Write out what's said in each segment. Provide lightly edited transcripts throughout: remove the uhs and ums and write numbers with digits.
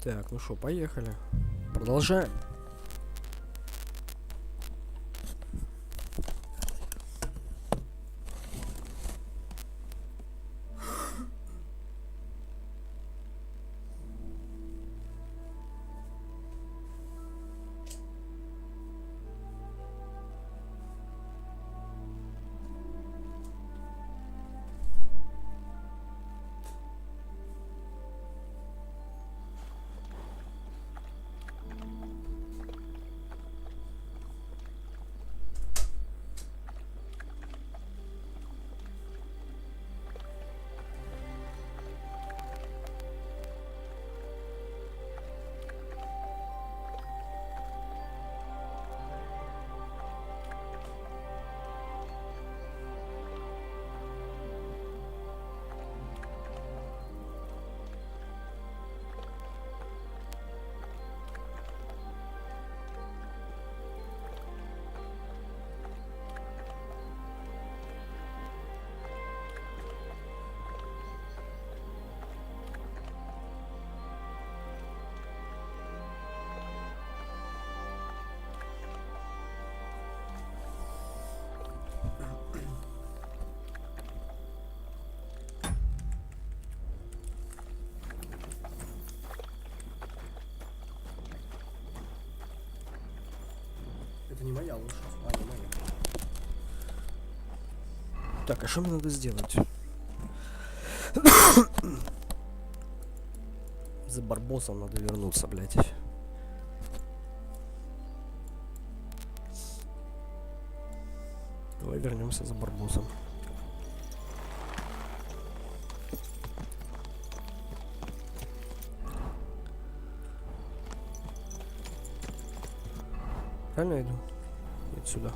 Так, ну что, поехали. Продолжаем. Это не моя лошадь, а не моя. Так, а что мне надо сделать? За барбосом надо вернуться, блядь. Давай вернемся за барбосом. Правильно иду? Нет, сюда.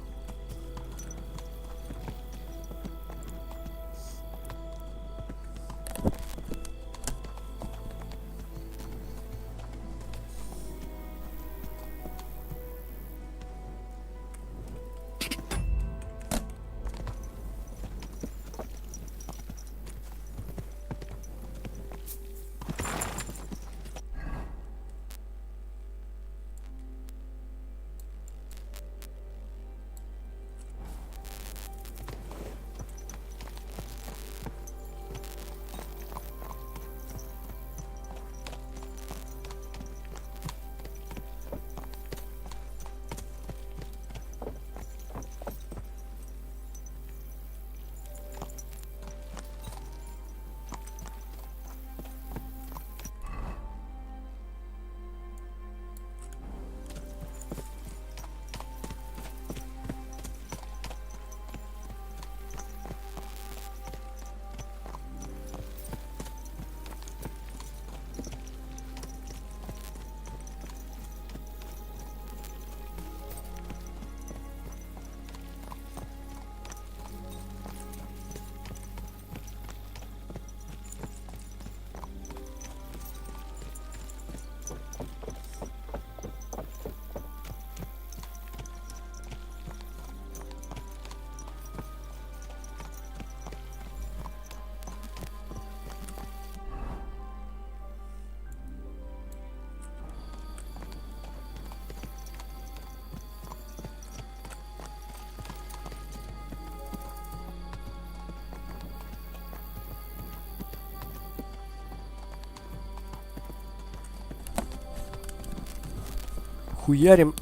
Хуярим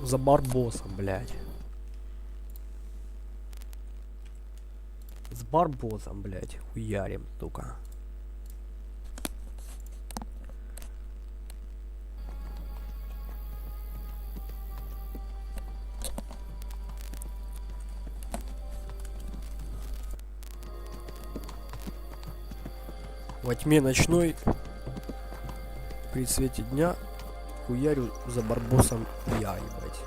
за барбосом, блядь. С барбосом, блядь, хуярим, сука. Во тьме ночной, при свете дня, хуярю за барбосом я, ебать.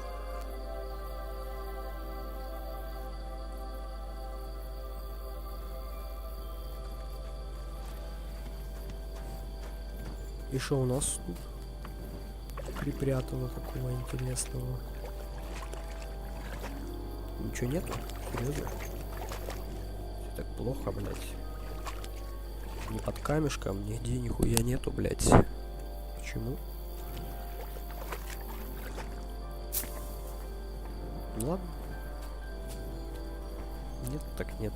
И что у нас тут припрятано такого интересного? Ничего нету? Серьезно? Так плохо, блядь. Ни под камешком, нигде нихуя нету, блядь. Почему? Ну ладно. Нет, так нет.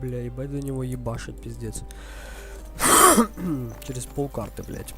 Бля, ебать до него ебашить, пиздец. Через полкарты, блядь.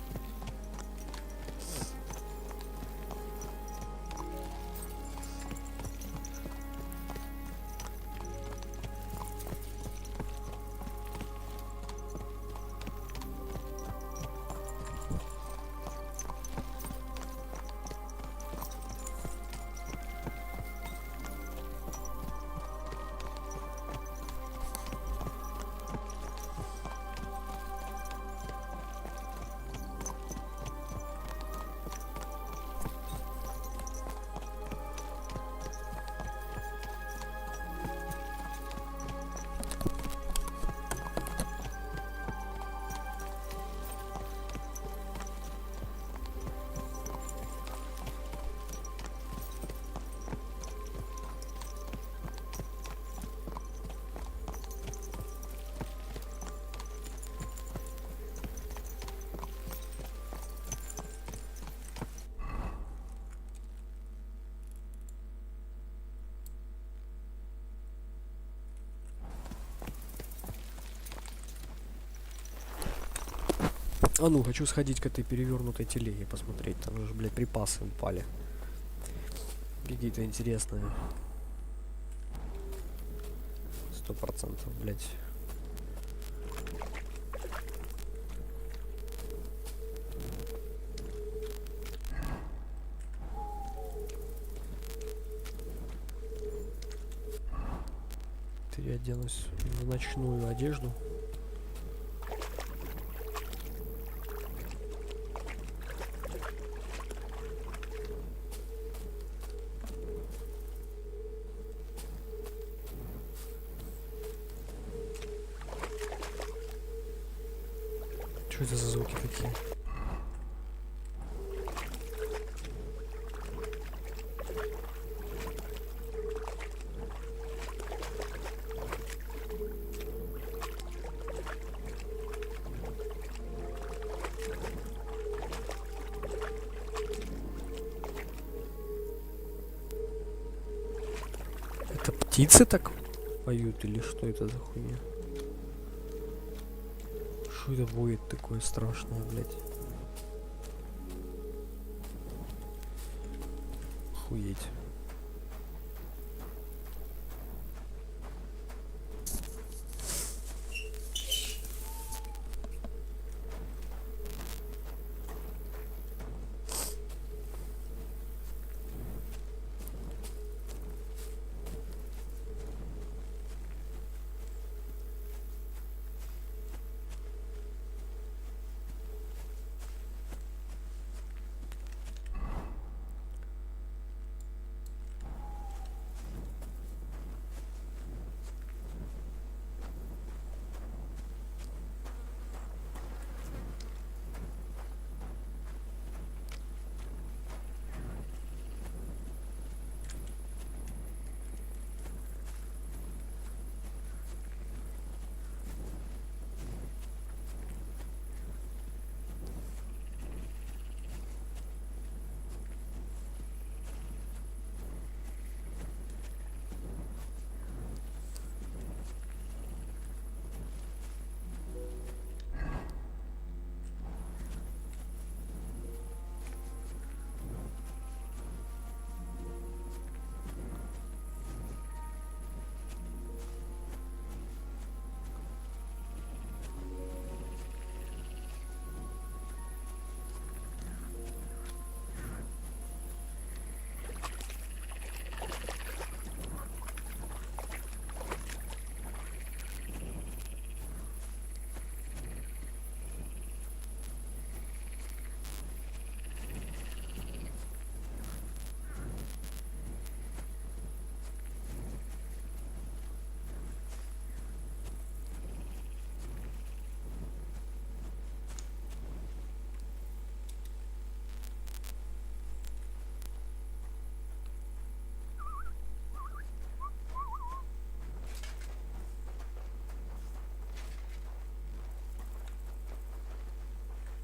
А ну, хочу сходить к этой перевернутой телеге, посмотреть. Там же, блядь, припасы упали. Какие-то интересные. 100%, блядь. Переоденусь в ночную одежду. Что это за звуки такие? Это птицы так поют или что это за хуйня? Что это воет такое страшное, блядь? Охуеть.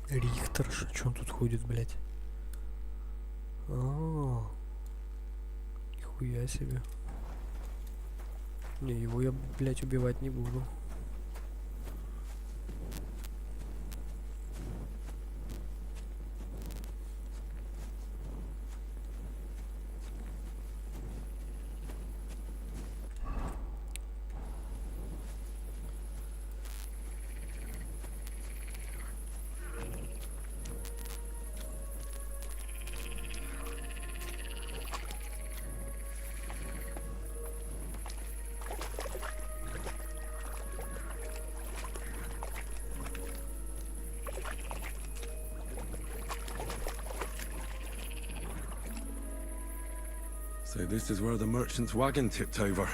Рихтер, что он тут ходит, блядь? Нихуя себе. Не, его я, блядь, убивать не буду. So this is where the merchant's wagon tipped over.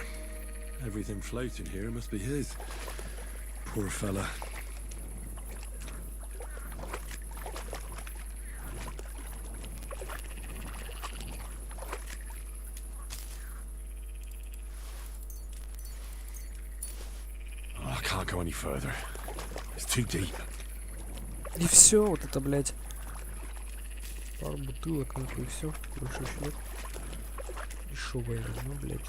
Everything floating here must be his. Poor fella. Oh, I can't go any further. It's too deep. И все, вот это, блядь. Пару бутылок, нахуй, и все. Больше еще нет. Дешевая, ну, блядь.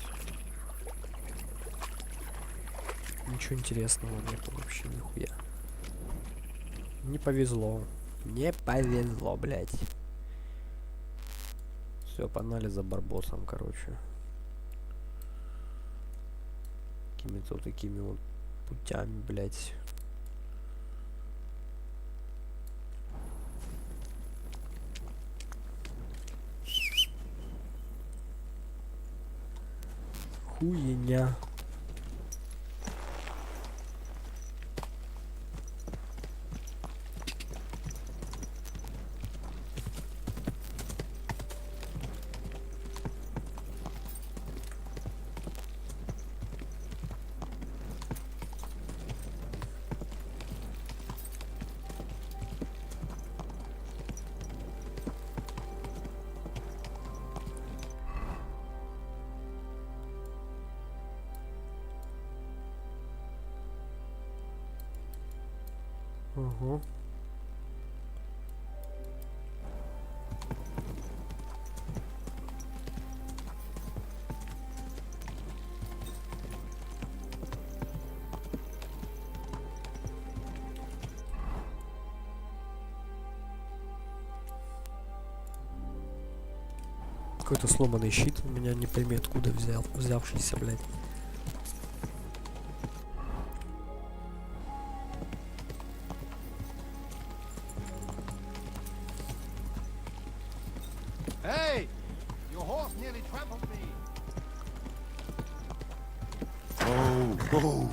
Ничего интересного нету вообще, нихуя. Не повезло. Не повезло, блядь. Все, погнали за барбосом, короче. Какими-то вот такими вот путями, блядь. Хуйня. Ого. Какой-то сломанный щит у меня не пойми откуда взявшийся, блядь. Hey! Your horse nearly trampled me. Oh, oh.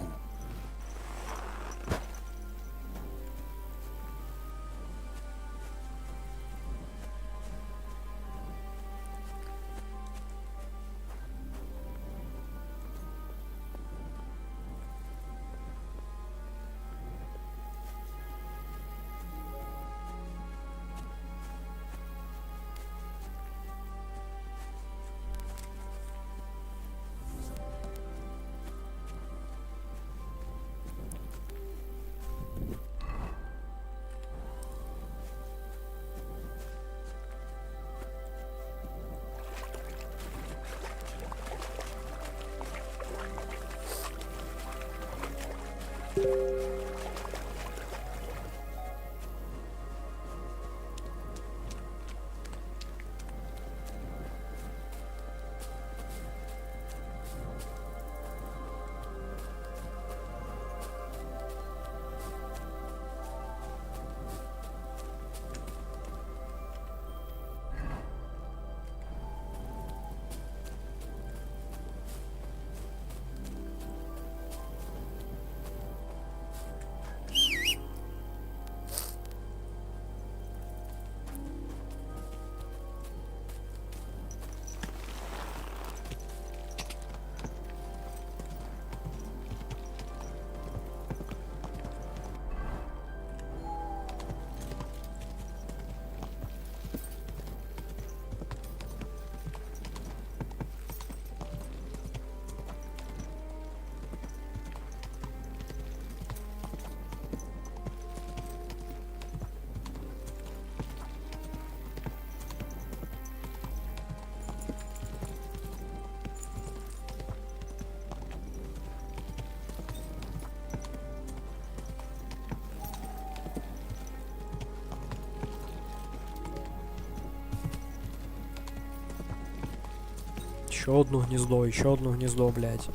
Еще одно гнездо, блядь.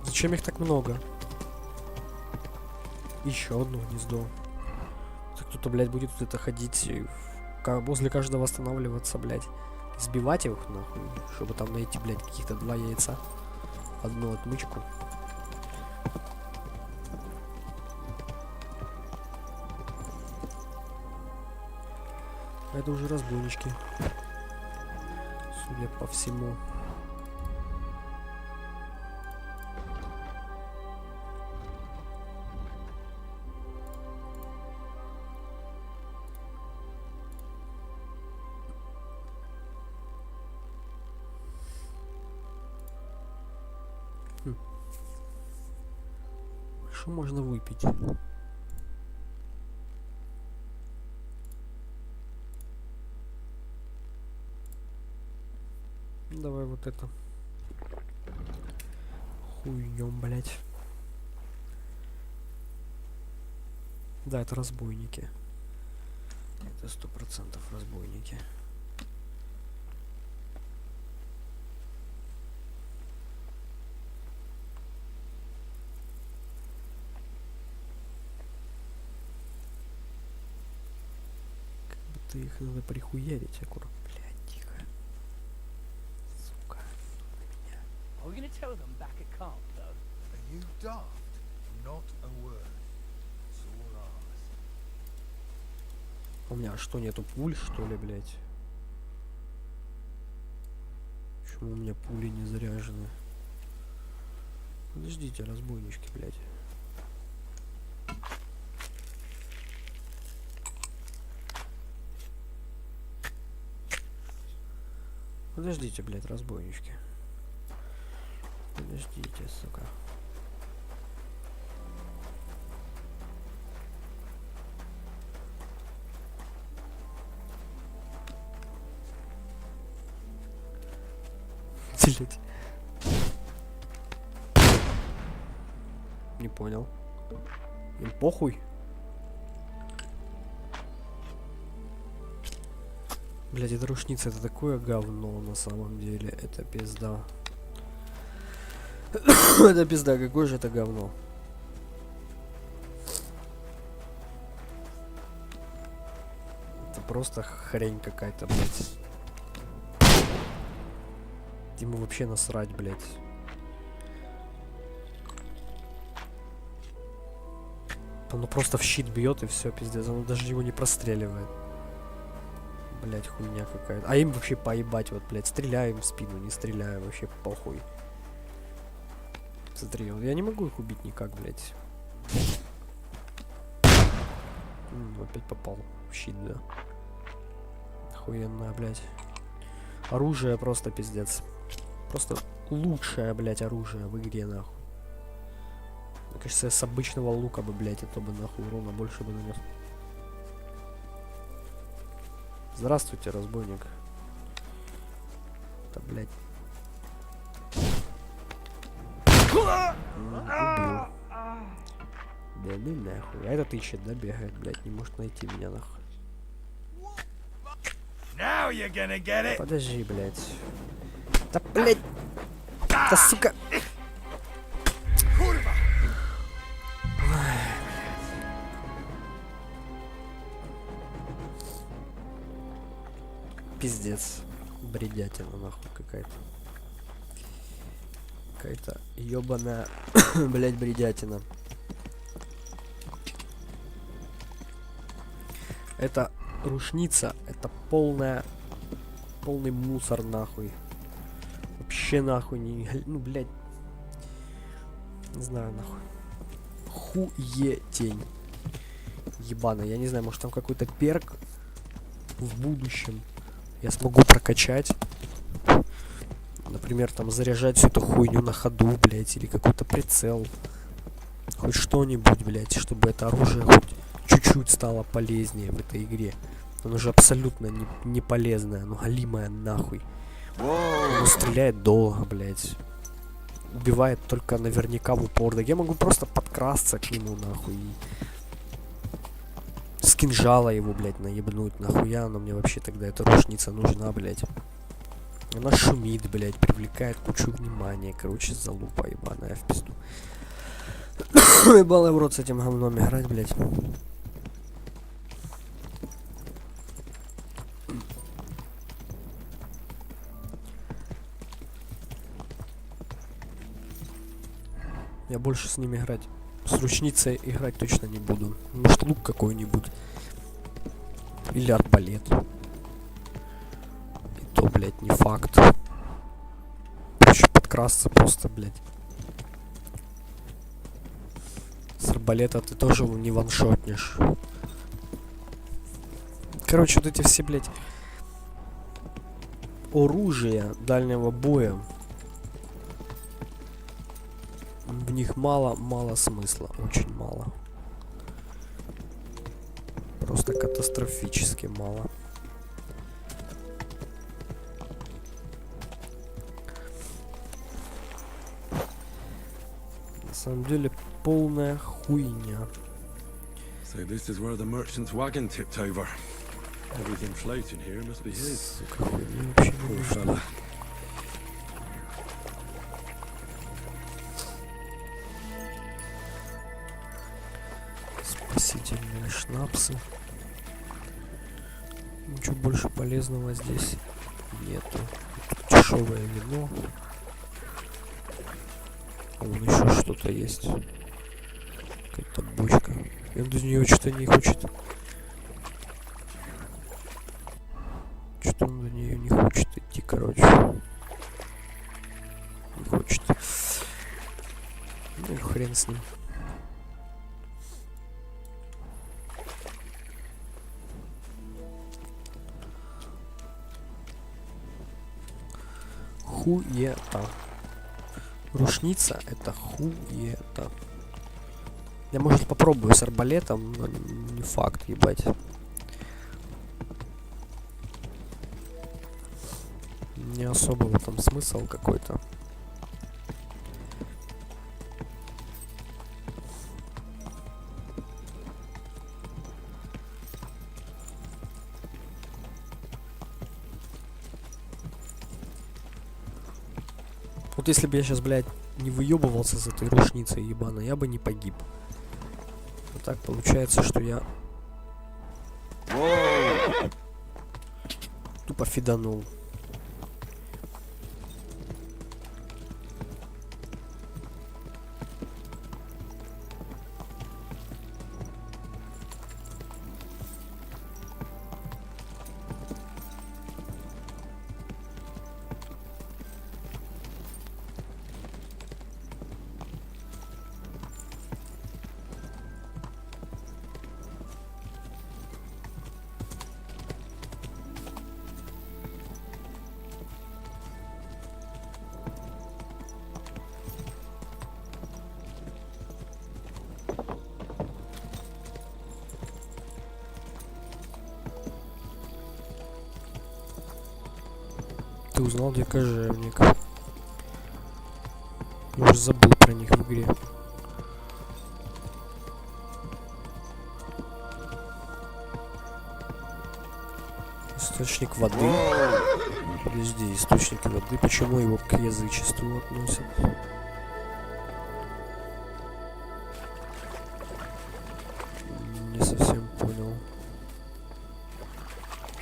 Зачем их так много? Еще одно гнездо. Кто-то, блядь, будет тут это ходить и возле каждого останавливаться, блядь. Сбивать их, нахуй, чтобы там найти, блядь, каких-то 2 яйца. Одну отмычку. Это уже разбойнички. Судя по всему. Что можно выпить? Давай вот это. Хуйнем, блять. Да, это разбойники. Это 100% разбойники. Как будто их надо прихуярить аккуратно. Are we gonna tell them back at camp, though? Are you daft? Not a word. It's all ours. У меня что, нету пуль, что ли, блять? Почему у меня пули не заряжены? Подождите, разбойнички, блять. Подождите, блять, разбойнички. Подождите, сука. Блять. Не понял. Им похуй. Блять, эта рушница, это такое говно на самом деле. Это пизда. Это пизда, какое же это говно. Это просто хрень какая-то, блядь. Ему вообще насрать, блядь. Оно просто в щит бьет и все, пиздец. Оно даже его не простреливает. Блядь, хуйня какая-то. А им вообще поебать, вот, блядь. Стреляем в спину, не стреляю, вообще похуй. Смотри, я не могу их убить никак, блядь. Опять попал в щит, да. Охуенно, блядь. Оружие просто пиздец. Просто лучшее, блядь, оружие в игре, нахуй. Мне кажется, я с обычного лука бы, блядь, это бы, нахуй, урона больше бы нанес. Здравствуйте, разбойник. Да, блядь. Убил. Да ну нахуй. А этот ищет, да, бегает, блядь, не может найти меня, нахуй. Now you're gonna get it. Подожди, блядь. Да, блядь. Да, сука. Пиздец. Бредятина, нахуй, какая-то. Какая-то ёбаная, блядь, бредятина. Это рушница, это полный мусор, нахуй. Вообще, нахуй, не, ну, блядь. Не знаю, нахуй. Хуетень. Ебаная, я не знаю, может там какой-то перк в будущем я смогу прокачать. Например, там заряжать всю эту хуйню на ходу, блядь, или какой-то прицел. Хоть что-нибудь, блядь, чтобы это оружие хоть чуть-чуть стало полезнее в этой игре. Оно же абсолютно не полезное, оно галимое нахуй. Оно стреляет долго, блядь. Убивает только наверняка в упор. Да я могу просто подкрасться к нему, нахуй. И с кинжала его, блядь, наебнуть. Нахуя она мне вообще тогда эта рушница нужна, блядь. Она шумит, блядь, привлекает кучу внимания. Короче, залупа ебаная в пизду. Ебалый в рот с этим говном играть, блядь. Я больше с ними играть. С ручницей играть точно не буду. Может, лук какой-нибудь. Или арбалет. И то, блядь, не факт. Проще подкрасться просто, блядь. С арбалета ты тоже не ваншотнешь. Короче, вот эти все, блядь, оружия дальнего боя. В них мало смысла. Очень мало. Просто катастрофически мало. На самом деле полная хуйня. So this is where the merchant's wagon tipped over. Everything floating here must be his. Сука, хуйня вообще не Poor нужна. fella. Спасительные шнапсы. Ничего больше полезного здесь нету. Тут дешевое вино. А вон еще что-то есть. Какая-то бочка. И он из нее что-то не хочет. Что-то он до нее не хочет идти, короче. Не хочет. Ну и хрен с ним. Хуета. Рушница это хуета. Я, может, попробую с арбалетом, но не факт, ебать. Не особо в этом смысл какой-то. Вот если бы я сейчас, блядь, не выебывался с этой рушницей ебаной, я бы не погиб. Вот так получается, что я тупо фиданул. Ты узнал, где кожевник? Я уже забыл про них в игре. Источник воды. Подожди, источник воды. Почему его к язычеству относят? Не совсем понял.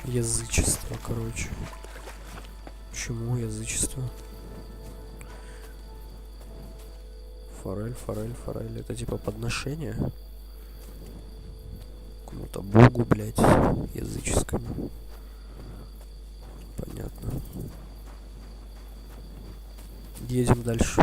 Язычество, короче. Почему язычество? Форель, форель, форель. Это типа подношение? Кому-то богу, блядь, языческому. Понятно. Едем дальше.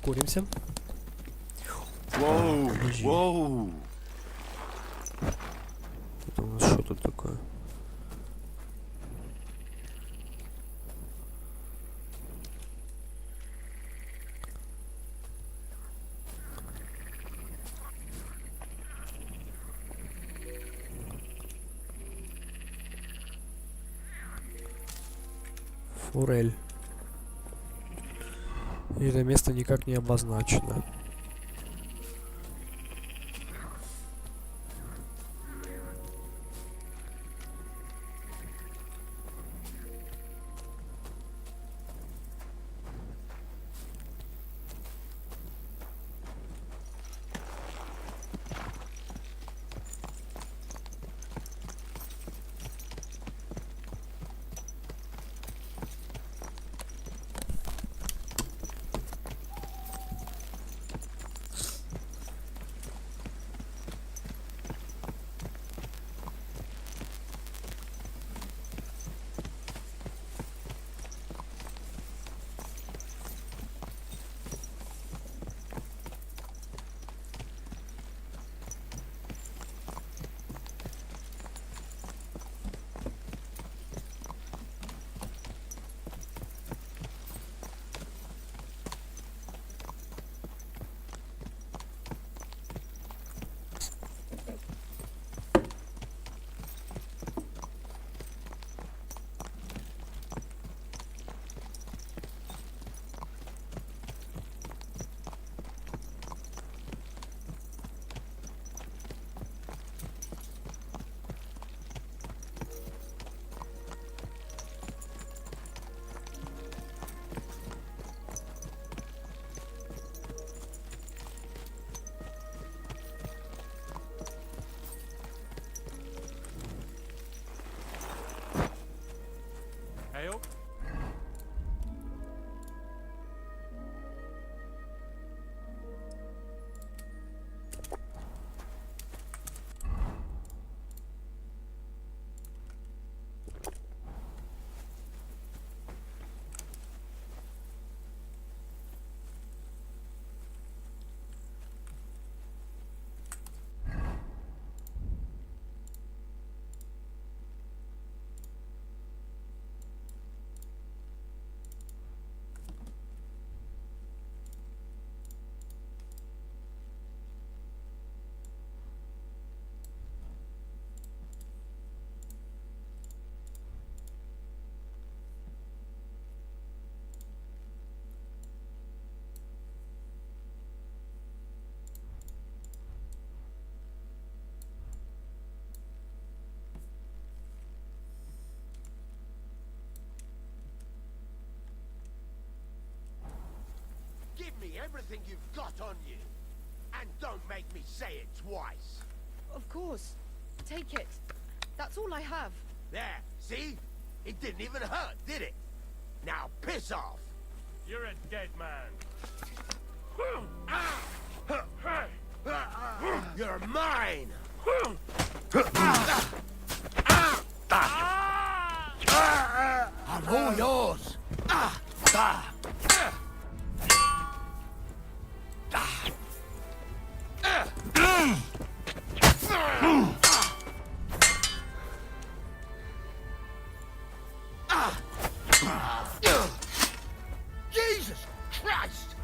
ускоримся. Whoa! Подожди. Whoa! Это у нас что тут такое? Форель. И это место никак не обозначено. Ale? Give me everything you've got on you. And don't make me say it twice. Of course. Take it. That's all I have. There, see? It didn't even hurt, did it? Now piss off. You're a dead man. You're mine. I'm all yours. Jesus Christ!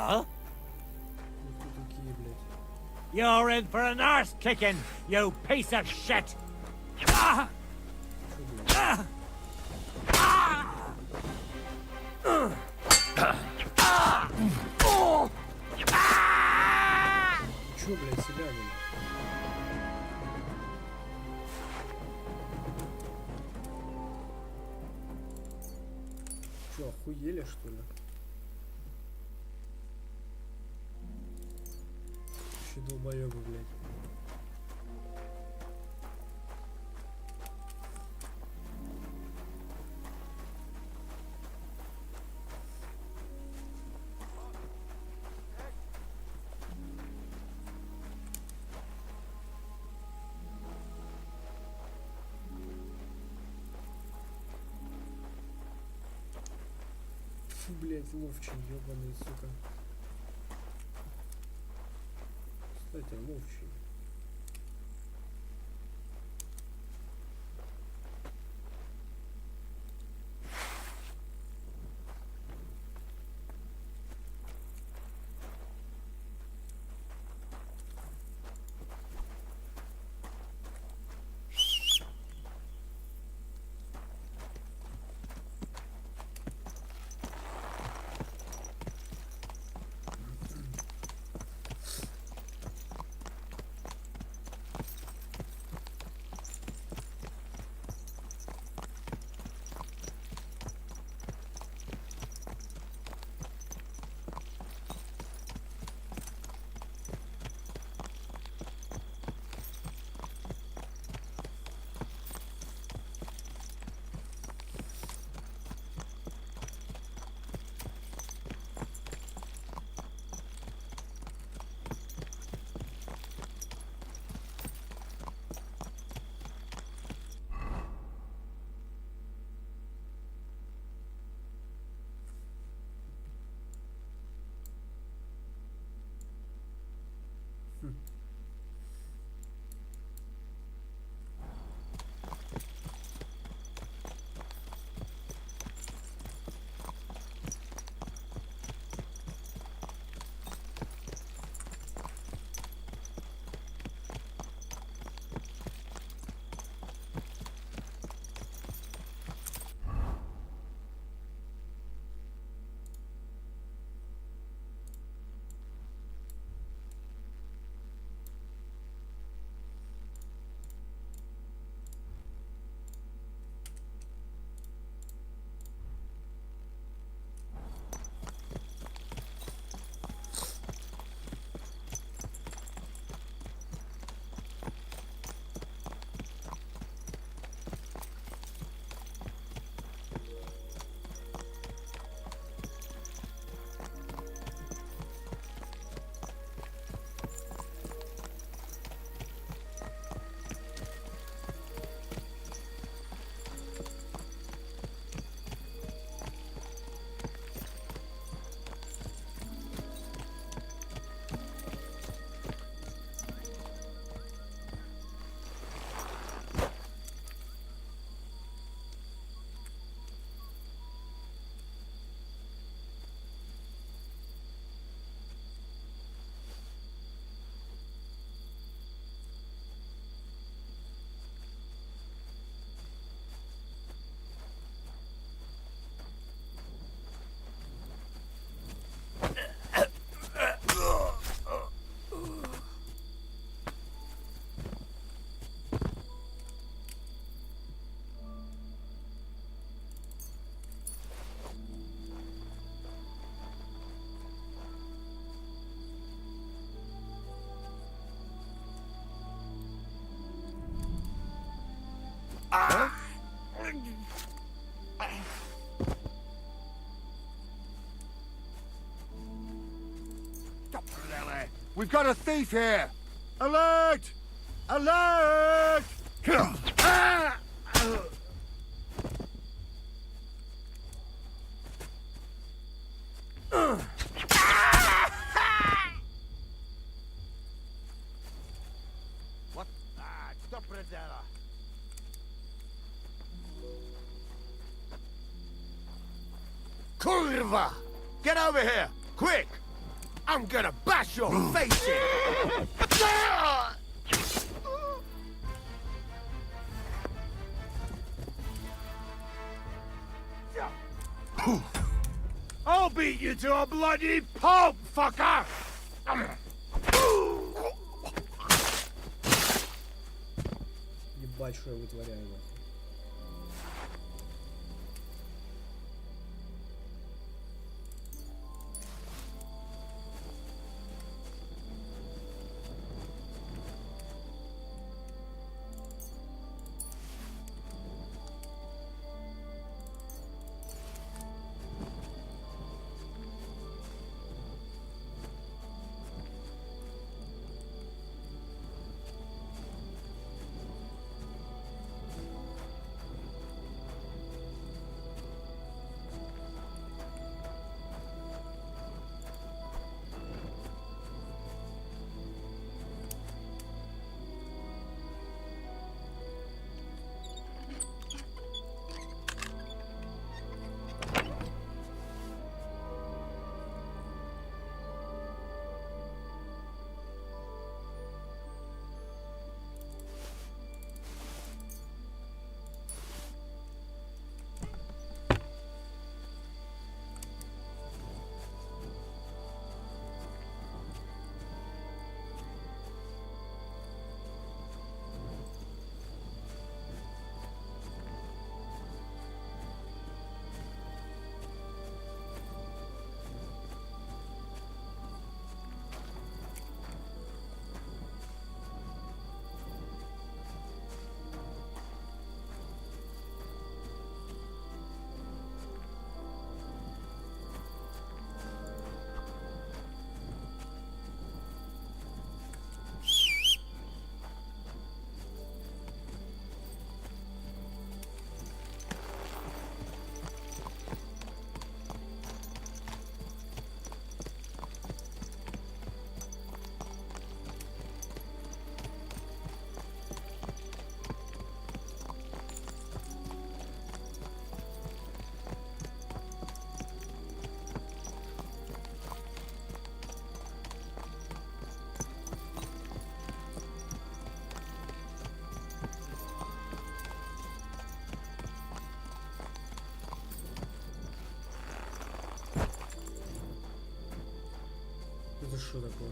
Huh? Ну кто такие, блядь? You're in for an arse kicking, you piece of shit! Ah! Чё, блядь? Ah! Чё, блядь, селянина? Чё, охуели, что ли? Вообще долбоёбы, блядь. Фу, блядь, ловчий, ёбаный, сука. Кстати, ловчий. We've got a thief here! Alert! Alert! Ah! What? Ah, stop it, Della. Kurva! Get over here! Quick! I'm gonna bash your face in! I'll beat you to a bloody pulp, fucker! Ебать, что я вытворяю, нахуй. Это что такое?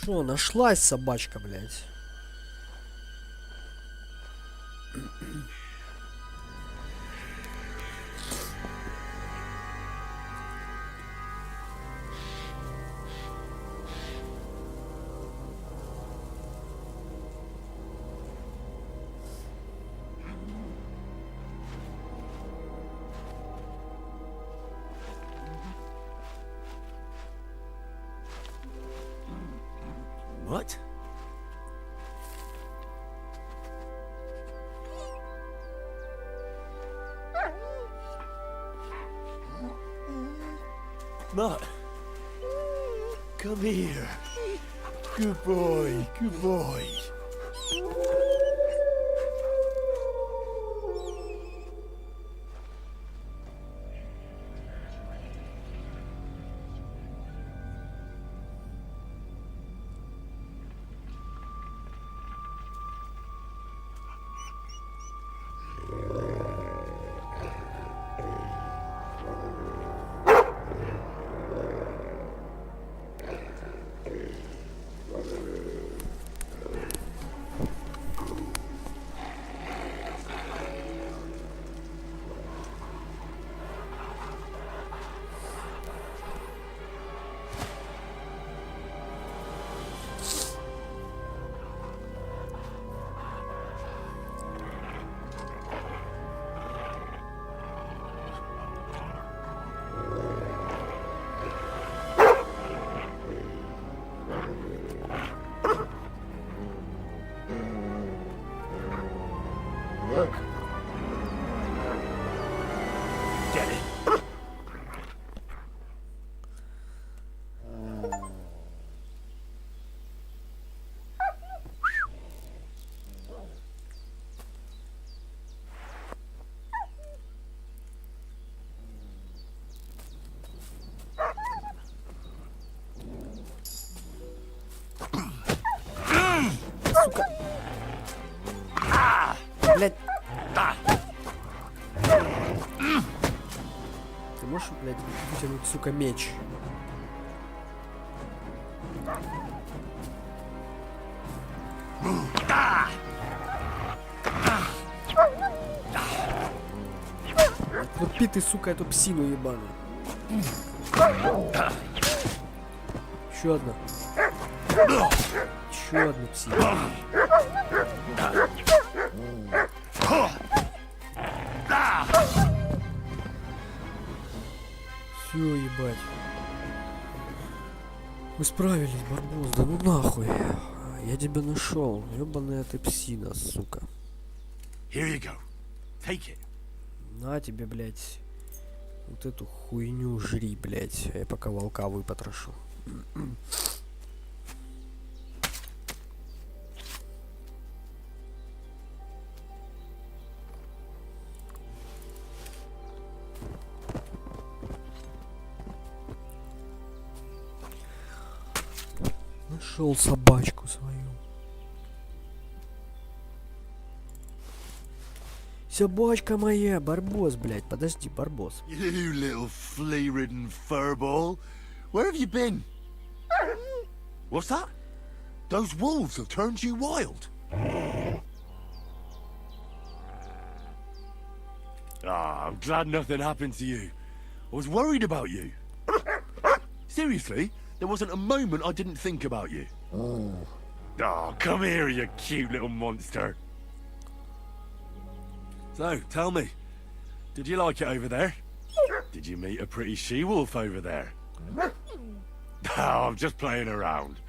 Шо, нашлась собачка, блядь? What? Mutt, come here. Good boy, good boy. Get it. Блядь. Ты можешь, блядь, вытянуть, сука, меч? Отпи ты, сука, эту псину ебаную. Еще одна. Еще одна псина. Все, ебать. Мы справились, Барбос, да ну нахуй. Я тебя нашел, ебаная ты псина, сука. Here you go. Take it. На тебе, блядь. Вот эту хуйню жри, блядь. Я пока волка выпотрошу. Нашел собачку свою. Собачка моя, Барбос, блядь. Подожди, Барбос. You little flea-ridden furball. Where have you been? What's that? Those wolves have turned you wild. Ah, I'm glad nothing happened to you. I was worried about you. Seriously, there wasn't a moment I didn't think about you. Oh, come here, you cute little monster. So, tell me, did you like it over there? Did you meet a pretty she-wolf over there? Oh, I'm just playing around.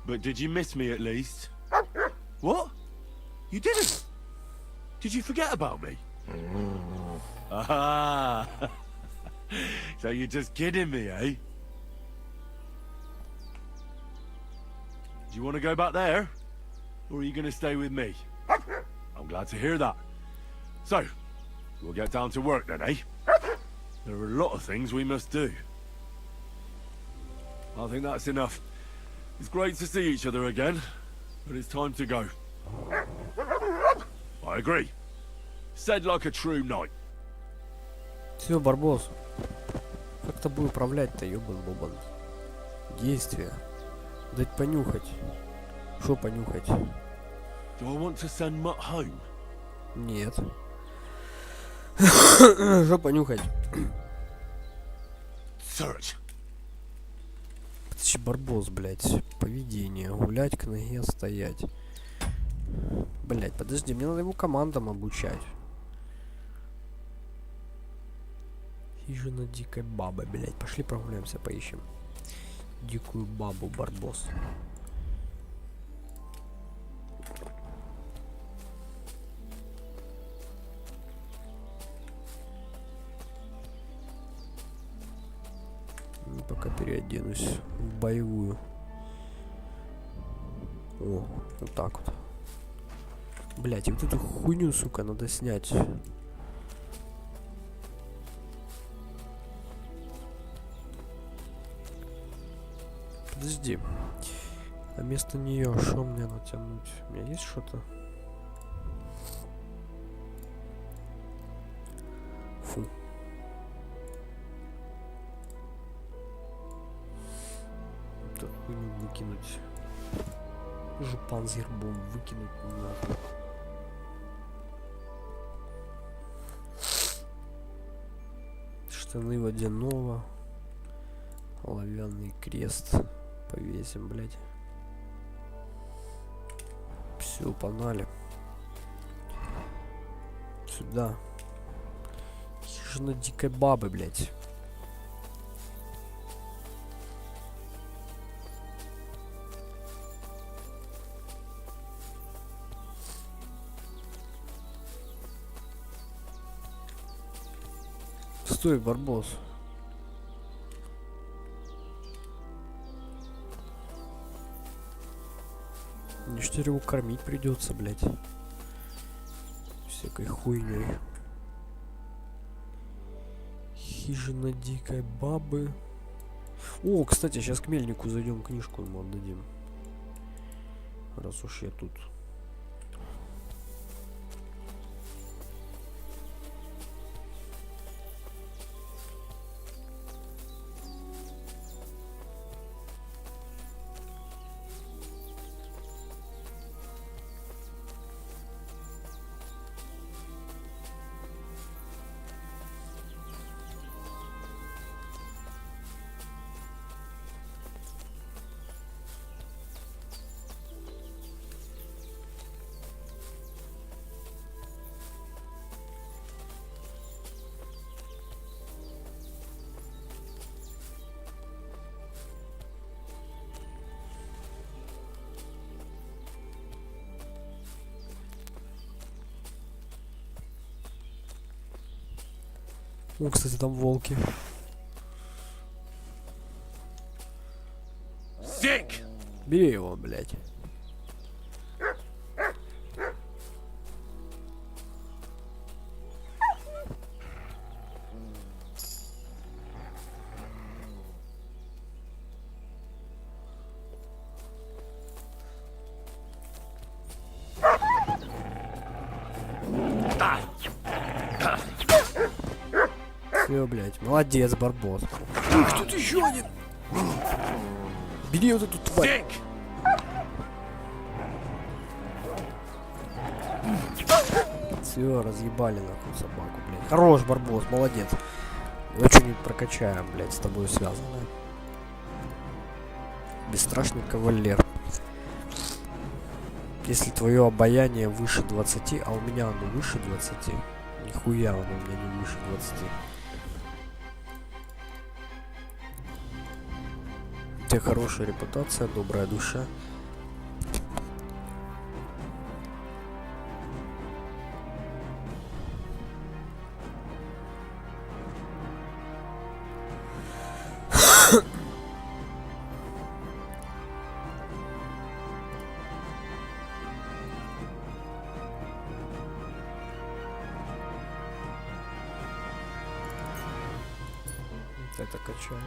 But did you miss me at least? What? You didn't? Did you forget about me? Ah, so you're just kidding me, eh? Do you want to go back there? Or are you going to stay with me? I'm glad to hear that. So, we'll get down to work then, eh? There are a lot of things we must do. I think that's enough. It's great to see each other again, but it's time to go. I agree. Said like a true knight. Все, Барбос. Как тобой управлять-то, ёбан бобан? Действия. Дать понюхать. Что понюхать? Do I want to send Mutt home? Нет. Что понюхать? Search. Барбос, блядь. Поведение. Гулять, к ноге стоять. Блядь, подожди, мне надо его командам обучать. Хижина дикой бабы, блядь. Пошли прогуляемся, поищем. Дикую бабу, Барбос. Пока переоденусь в боевую. О, вот так вот. Блять, и вот эту хуйню, сука, надо снять. Подожди. А вместо нее что мне натянуть? У меня есть что-то? Фу. Эту хуйню выкинуть. Жупан с гербом выкинуть нахуй. Штаны водяного. Оловянный крест. Повесим, блядь. Все, погнали. Сюда. Хижина дикой бабы, блядь. Стой, Барбос. Мне что его кормить придется, блядь. Всякой хуйней. Хижина дикой бабы. О, кстати, сейчас к мельнику зайдем, книжку ему отдадим. Раз уж я тут. О, кстати, там волки. Sick! Бери его, блядь. Все, блядь, молодец, Барбос. Ух, тут еще один. Бери вот эту тварь. Sick! Все, разъебали нахуй собаку, блядь. Хорош, Барбос, молодец. Давай что-нибудь прокачаем, блядь, с тобой связанное. Бесстрашный кавалер. Если твое обаяние выше 20, а у меня оно выше 20, нихуя оно у меня не выше 20. У тебя хорошая репутация, добрая душа. Это качаем.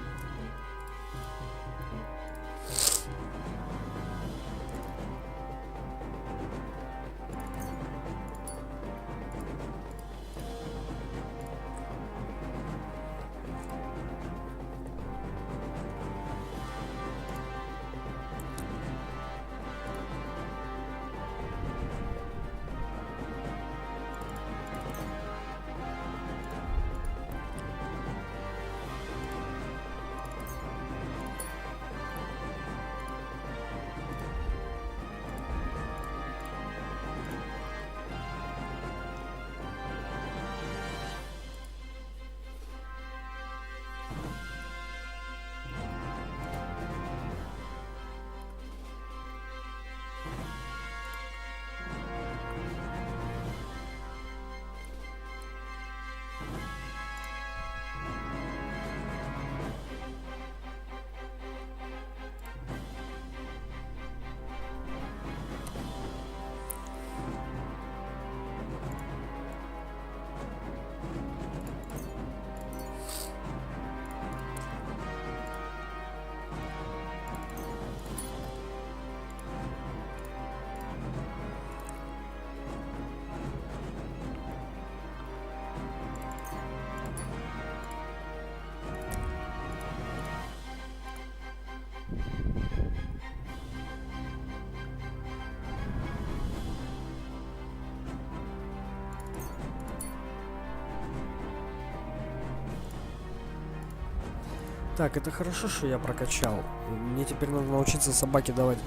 Так, это хорошо, что я прокачал. Мне теперь надо научиться собаке давать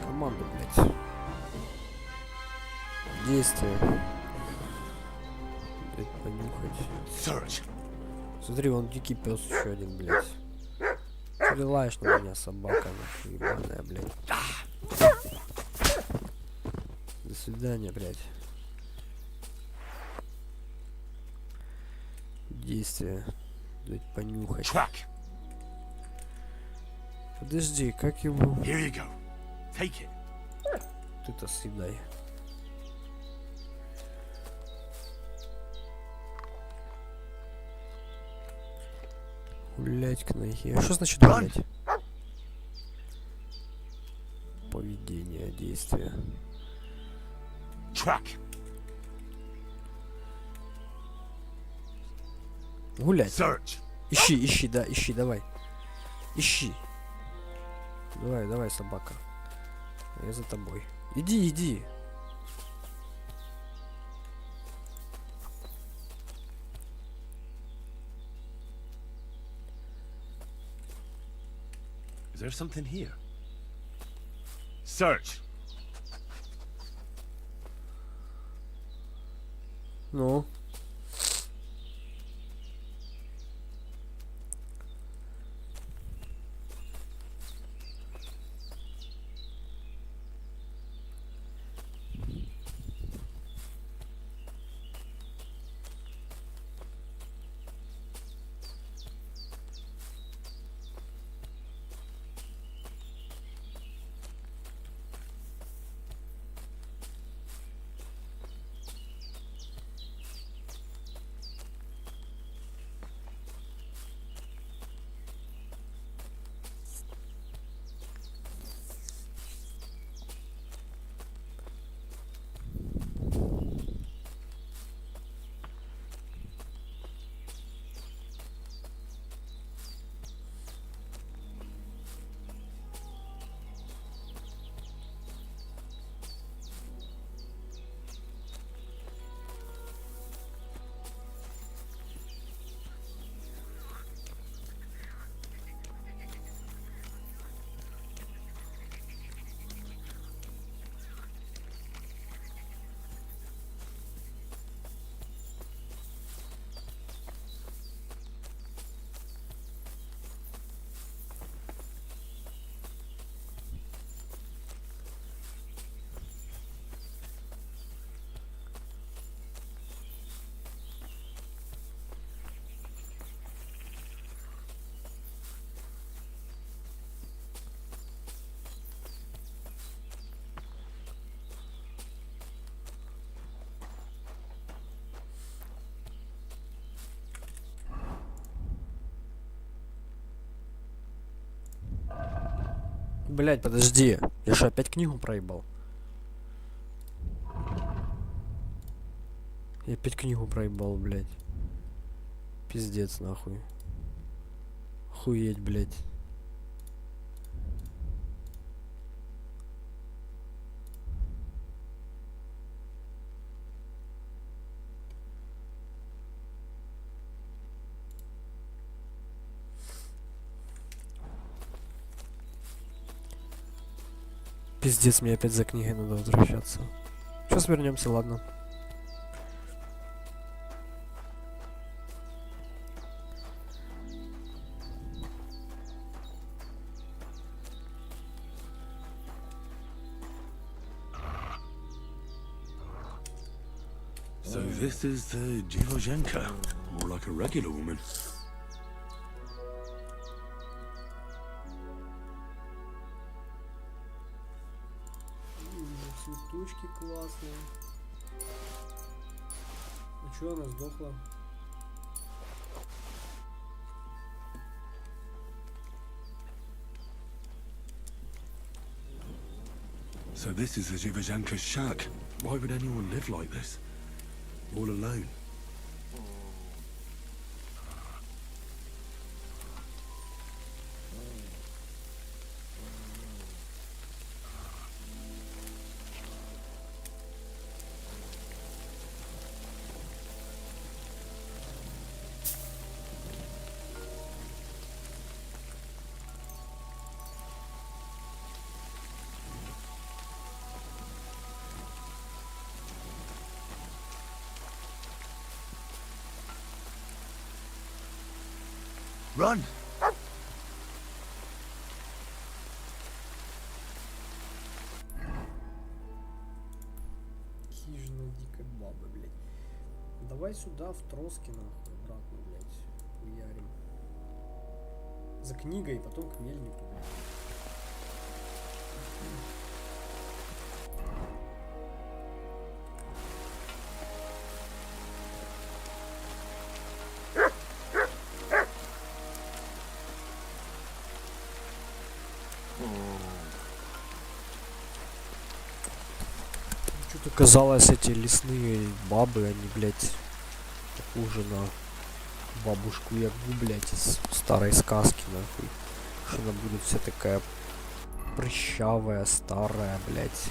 команду, блядь. Действие. Блядь, понюхать. Search. Смотри, вон дикий пес еще один, блядь. Ты лаешь на меня, собака, нахуй, ебаная, блядь. До свидания, блядь. Действие. Дать понюхать. Track. Подожди, как его... Here you go. Take it. Ты-то съедай. Гулять к ноге. А что значит гулять? Поведение, действие. Track. Гулять. Search. Ищи, да, ищи, давай. Ищи. Давай, собака. Я за тобой. Иди. Is there something here? Search. Ну. Блять, подожди. Я что, опять книгу проебал? Я опять книгу проебал, блять. Пиздец, нахуй. Охуеть, блять. Пиздец, мне опять за книгой надо возвращаться. Сейчас вернемся, ладно. So this is the Divozhenka, more like a regular woman. Цветочки классные. А чё она сдохла? So this is the Divozhenka's shack. Why would anyone live like this? All alone. Run! Хижина дикой бабы, блядь. Давай сюда, в троски, нахуй, обратно, блядь, уярим. За книгой, потом к мельнику, блядь. Что-то казалось, эти лесные бабы, они, блядь, похожи на бабушку Ягу, блядь, из старой сказки, нахуй. Что она будет вся такая прыщавая, старая, блядь.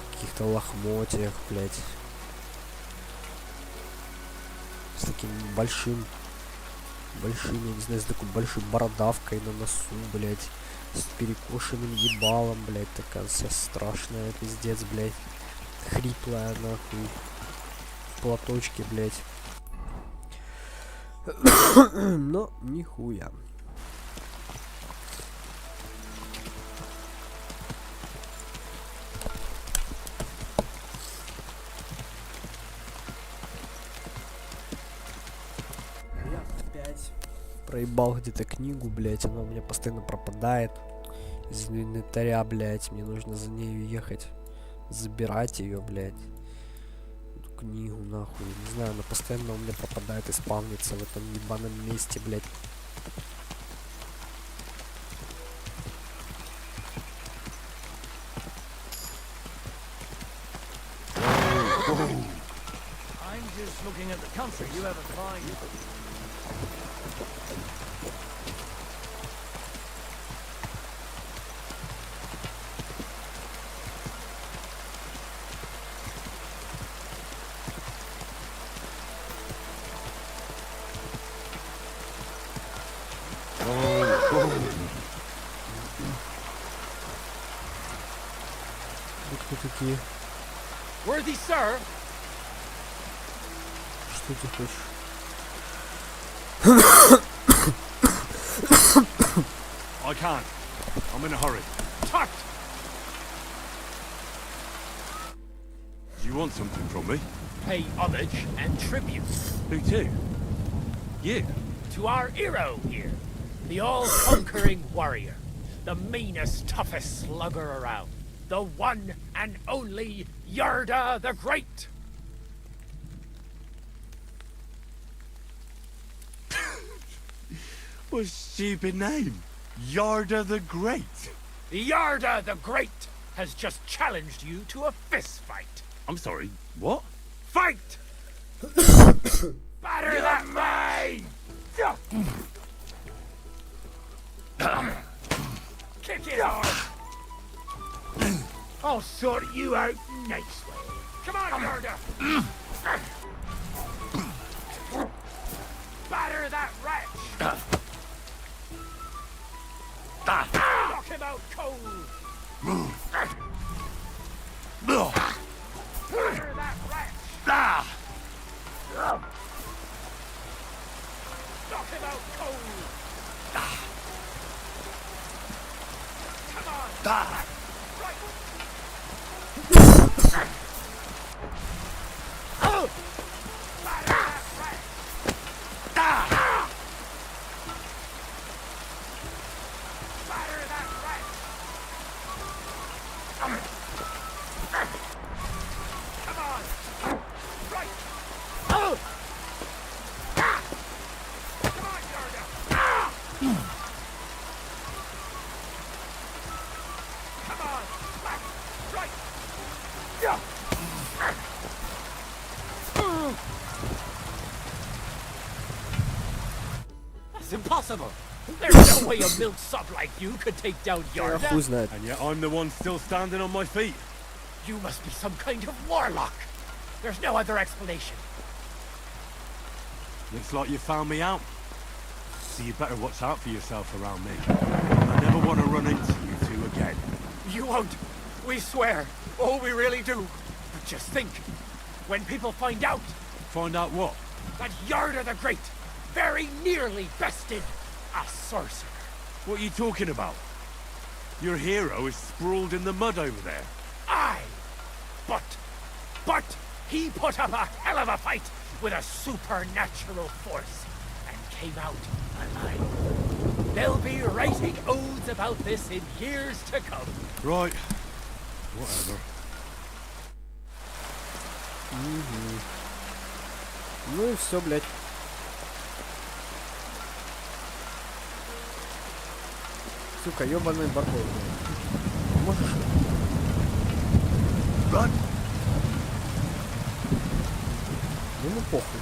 В каких-то лохмотьях, блядь. С таким большим, я не знаю, с такой большой бородавкой на носу, блядь. С перекошенным ебалом, блядь, такая вся страшная, пиздец, блядь. Хриплая, нахуй. В платочке, блядь. Но нихуя. Я опять проебал где-то книгу, блядь. Она у меня постоянно пропадает из инвентаря, блядь. Мне нужно за нею ехать. Забирать ее, блядь. Эту книгу, нахуй. Не знаю, она постоянно у меня пропадает и спавнится в этом ебаном месте, блядь. I'm just looking at the country you haven't find. Вы кто такие? Worthy sir, Что ты хочешь? I can't. I'm in a hurry. tut! Do you want something from me? Pay homage and tribute Who to? You? to our hero here, the all-conquering warrior, the meanest, toughest slugger around, the one and only Yarda the Great. What a stupid name. Yarda the Great. Yarda the Great has just challenged you to a fist fight. I'm sorry, what? Fight! Batter that man! Kick it hard! I'll sort you out nicely. Come on, Yarda! Batter that wretch! Knock him out cold! Batter that wretch! Knock him out cold! Come on! Right! Batter that wretch! Batter that wretch! Come on! Right! Come on, Yarda! Come on! Left! Right! Yeah! That's impossible! There's no way a milksop like you could take down Хуй Yarda! знает. And yet I'm the one still standing on my feet. You must be some kind of warlock! There's no other explanation. Looks like you found me out. So you better watch out for yourself around me. I never want to run into you two again. You won't! We swear! Oh, we really do! But just think, when people find out Find out what? that Yarda the Great very nearly bested a sorcerer. What are you talking about? Your hero is sprawled in the mud over there. Aye, but he put up a hell of a fight with a supernatural force and came out alive. They'll be writing odes about this in years to come. Right. Whatever. Ну и все, блядь. Сука, ёбаный барбос, блядь. Можешь? Run! Ему похуй.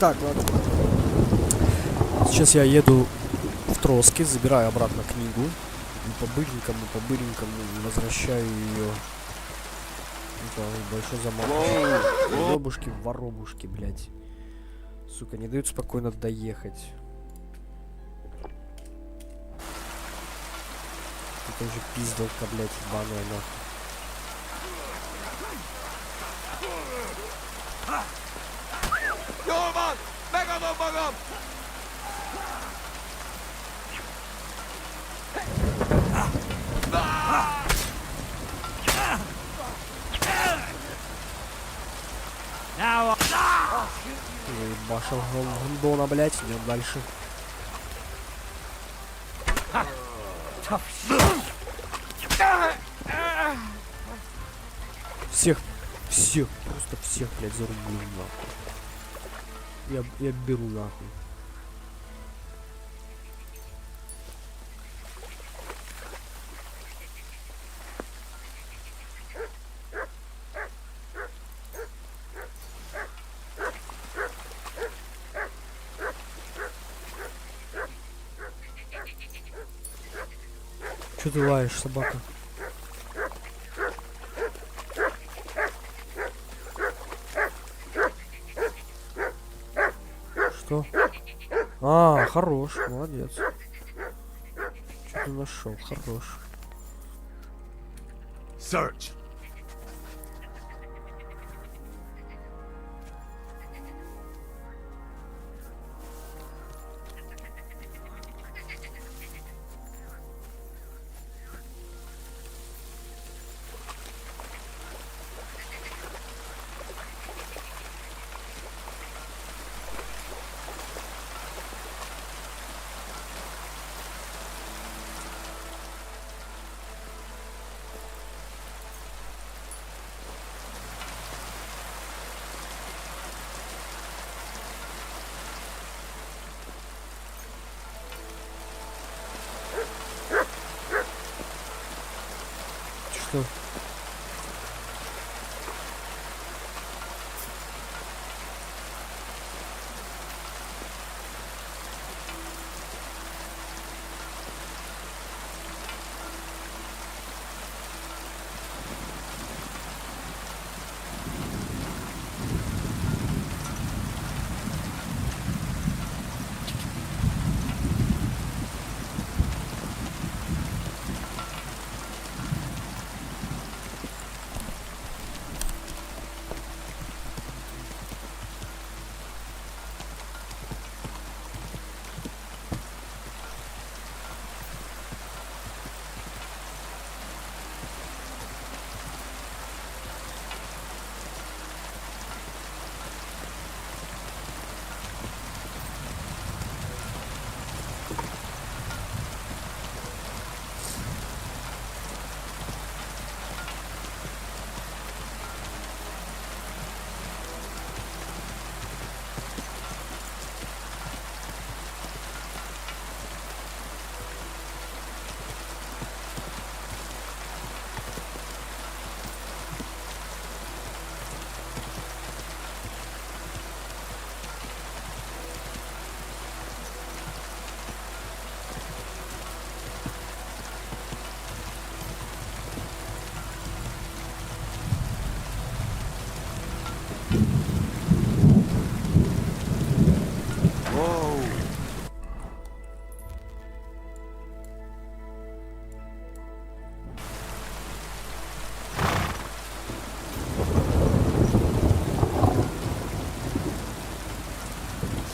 Так, ладно. Сейчас я еду в Троски, забираю обратно книгу. И по-быренькому возвращаю ее. Это большой замок. Ёбушки, воробушки, блядь. Сука, не дают спокойно доехать. Это уже пиздалка, блядь, ебаная нахуй. Заебашил гондона, блядь, идем дальше. Всех, просто всех, блядь, зарублю нахуй. Я беру нахуй. Че ты лаешь, собака? Что? А, хорош, молодец. Что ты нашел? Хорош. Search. Что? Whoa.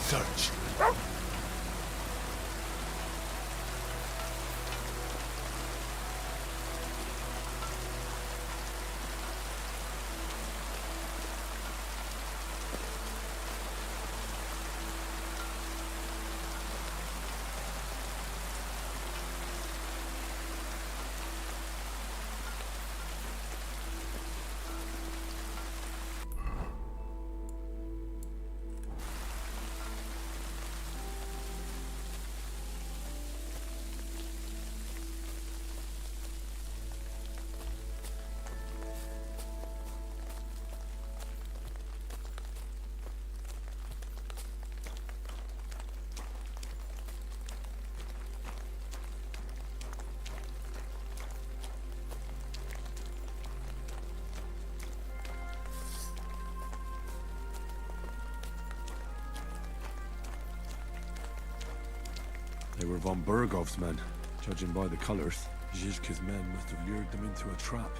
Search. They were von Bergov's men. Judging by the colors, Zizka's men must have lured them into a trap.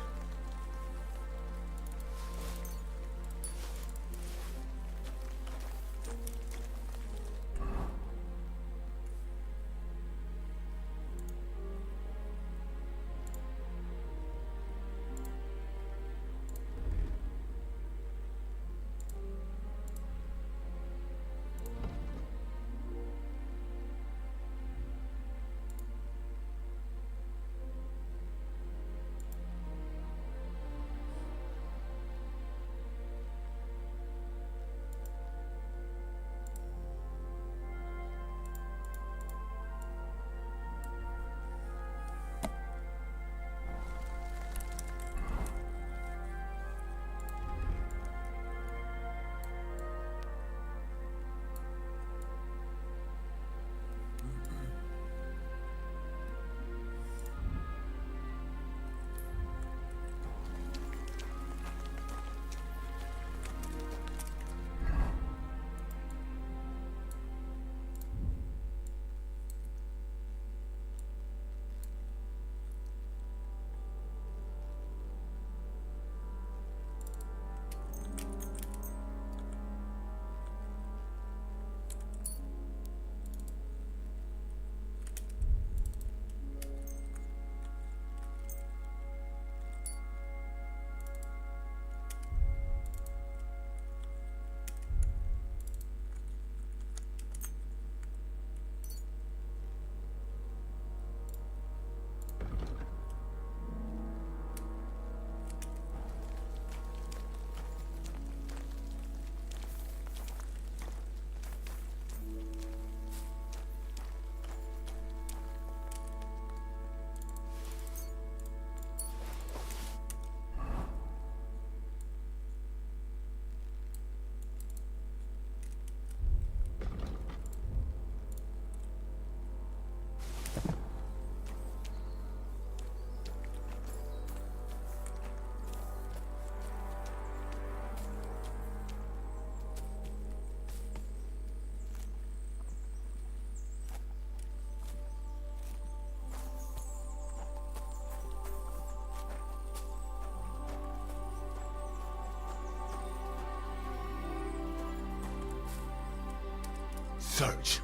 search.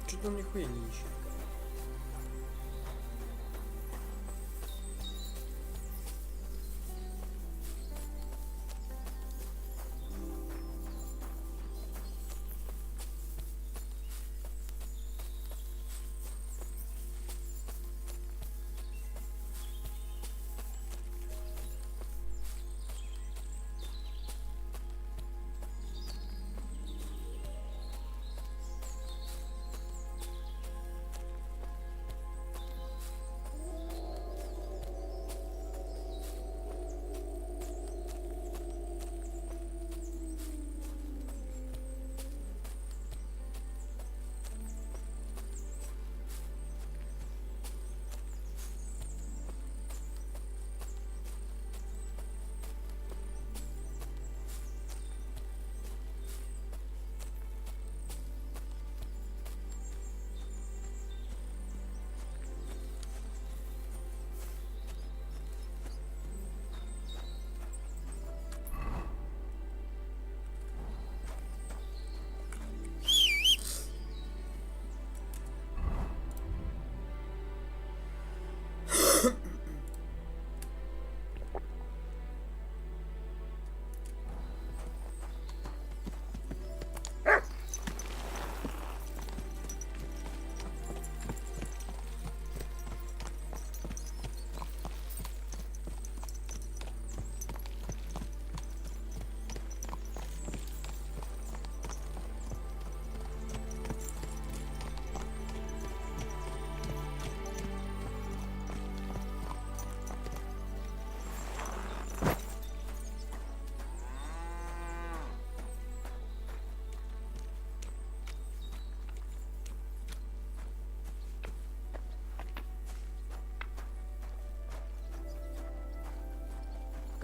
Что-то он нихуя не ищет.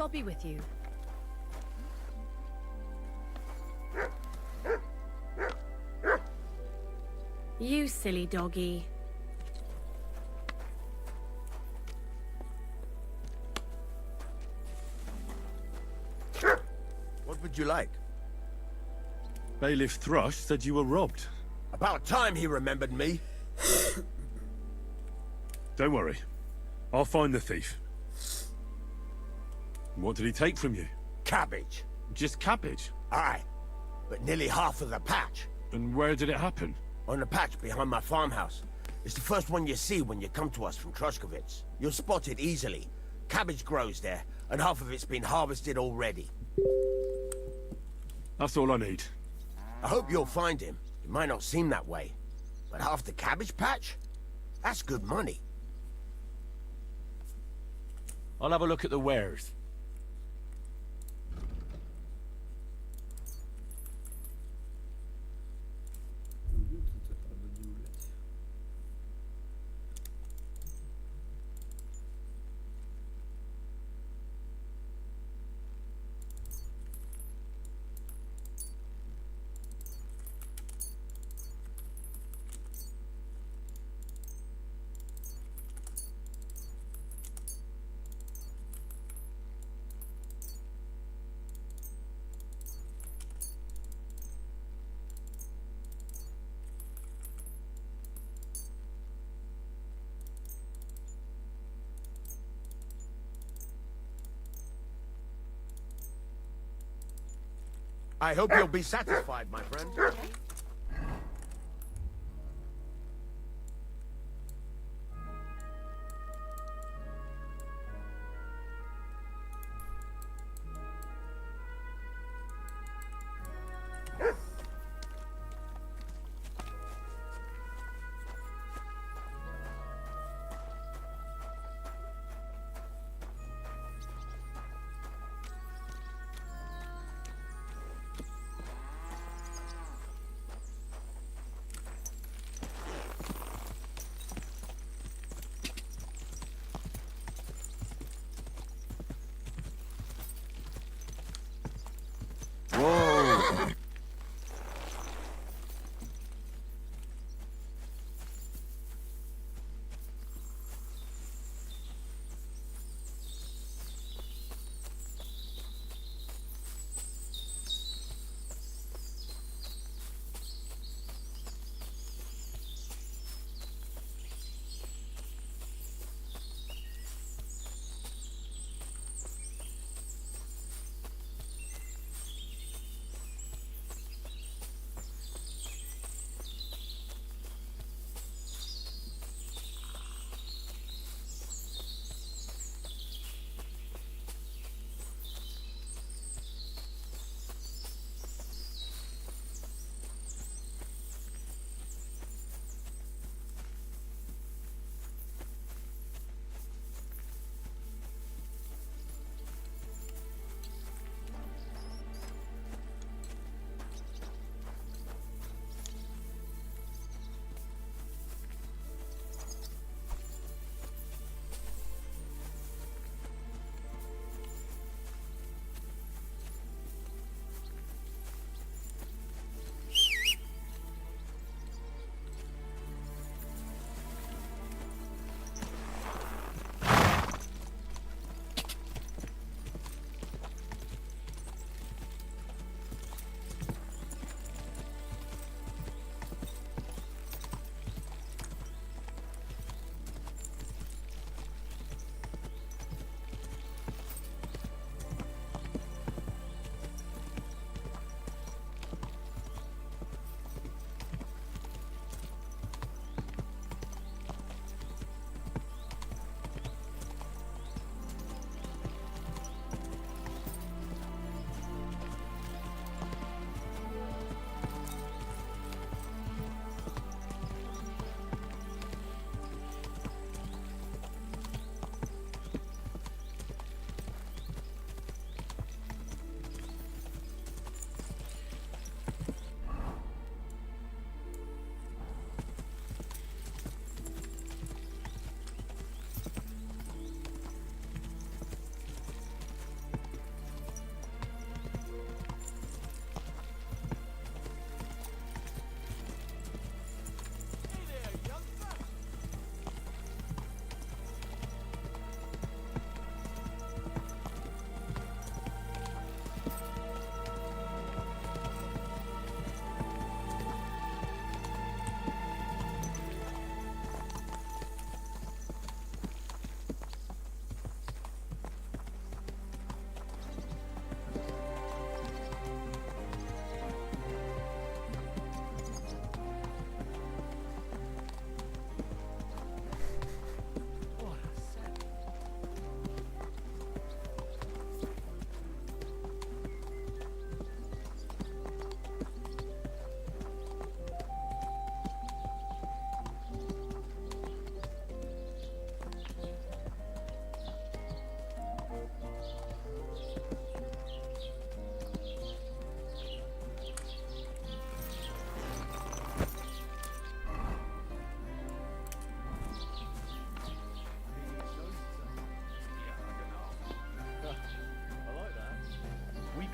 God be with you. You silly doggy. What would you like? Bailiff Thrush said you were robbed. About time he remembered me. Don't worry. I'll find the thief. What did he take from you? Cabbage. Just cabbage? Aye, but nearly half of the patch. And where did it happen? On the patch behind my farmhouse. It's the first one you see when you come to us from Trushkovitz. You'll spot it easily. Cabbage grows there, and half of it's been harvested already. That's all I need. I hope you'll find him. It might not seem that way, but half the cabbage patch? That's good money. I'll have a look at the wares. I hope you'll be satisfied, my friend.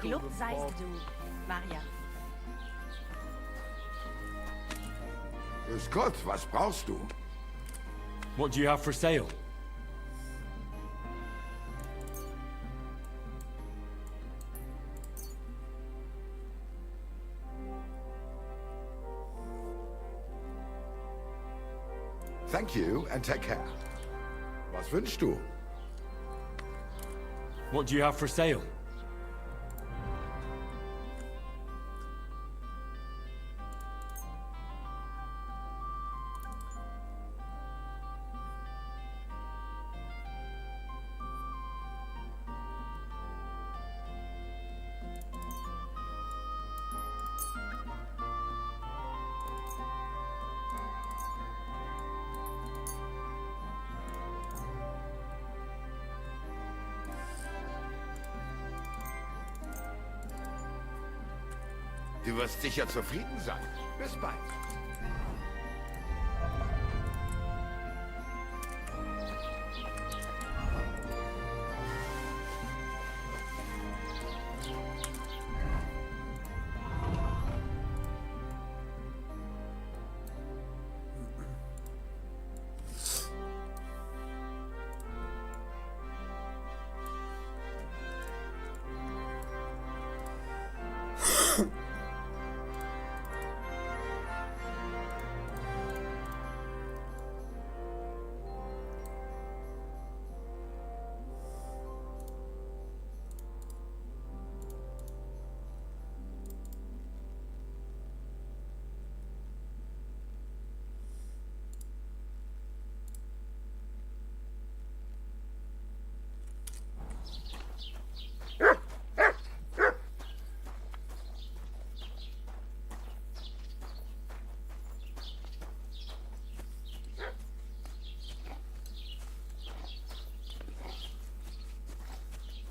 Club seist du, Maria. Grüß Gott, was brauchst du? What do you have for sale? Thank you and take care. Was wünschst du? What do you have for sale? Du wirst sicher zufrieden sein. Bis bald.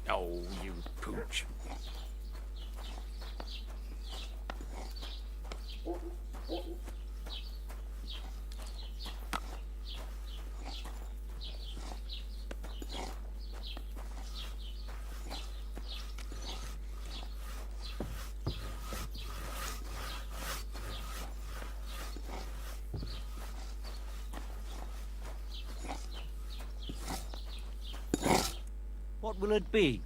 Oh, you pooch. What will it be?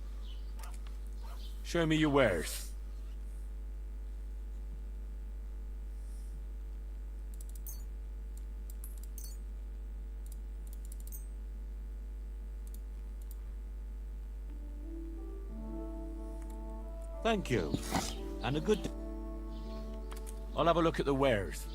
Show me your wares. Thank you. And a good... I'll have a look at the wares.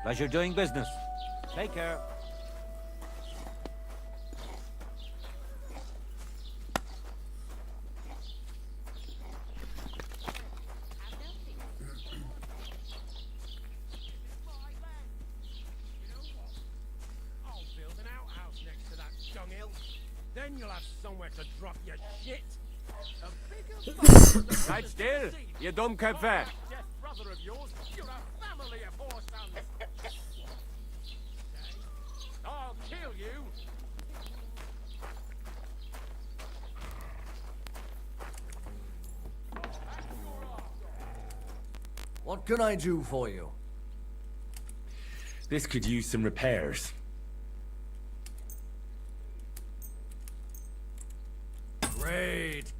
Pleasure doing business. Take care. somewhere to drop your shit. A bigger bastard Right still, you dumb campfire. death brother of yours. You're a family of four sons. I'll kill you. What can I do for you? This could use some repairs. Great.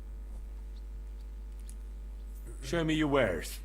Show me your wares.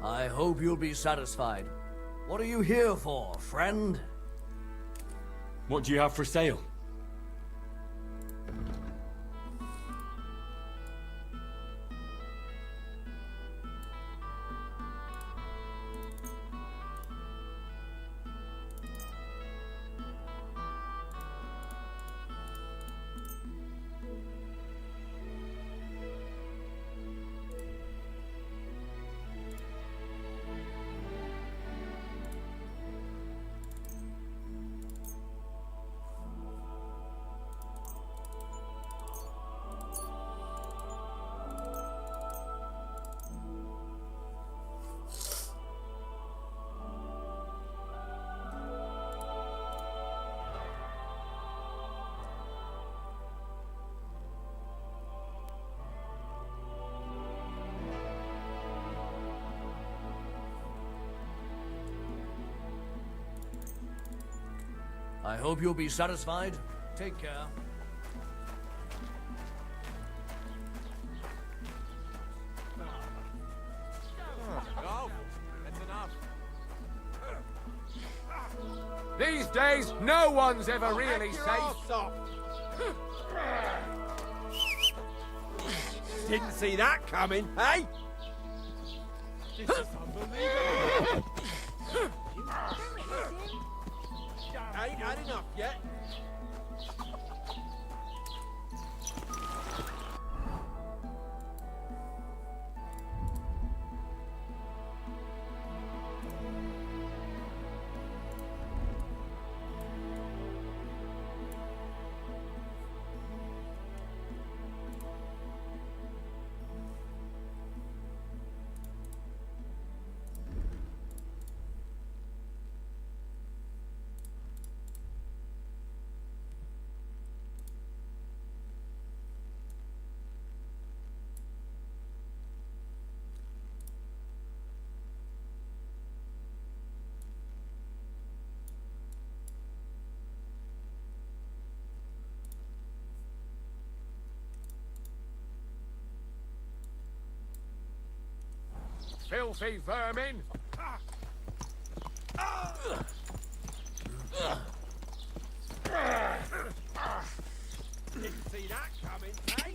I hope you'll be satisfied. What are you here for, friend? What do you have for sale? I hope you'll be satisfied. Take care. These days, no one's ever really safe. Didn't see that coming, hey? This is unbelievable. Ain't had enough yet. filthy vermin! Didn't see that coming, eh?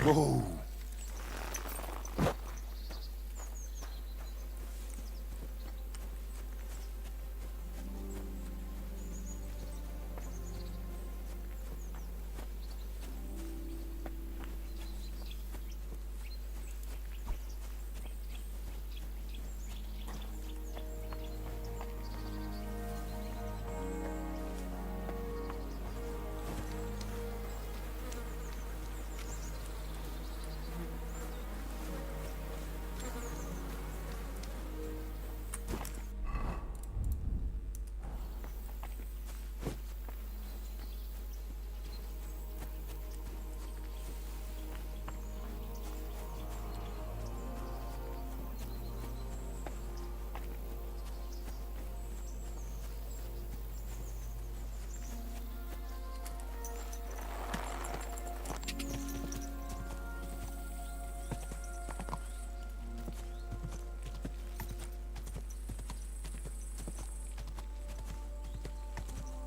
Whoa.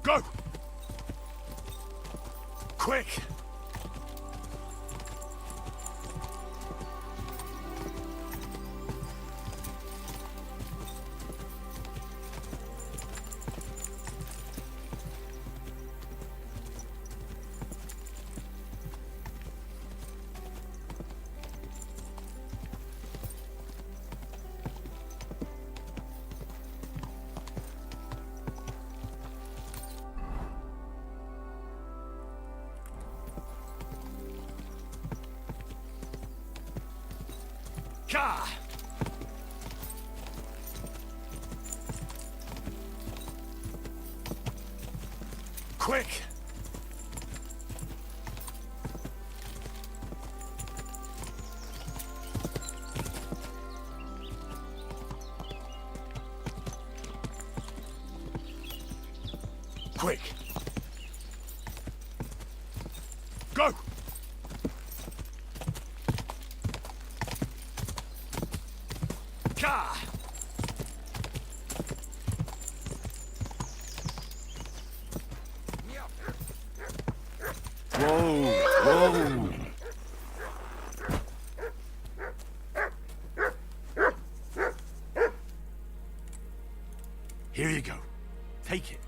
Go! Quick! Ka! Quick! Quick! Go! Ka! Whoa. Whoa. Here you go. Take it.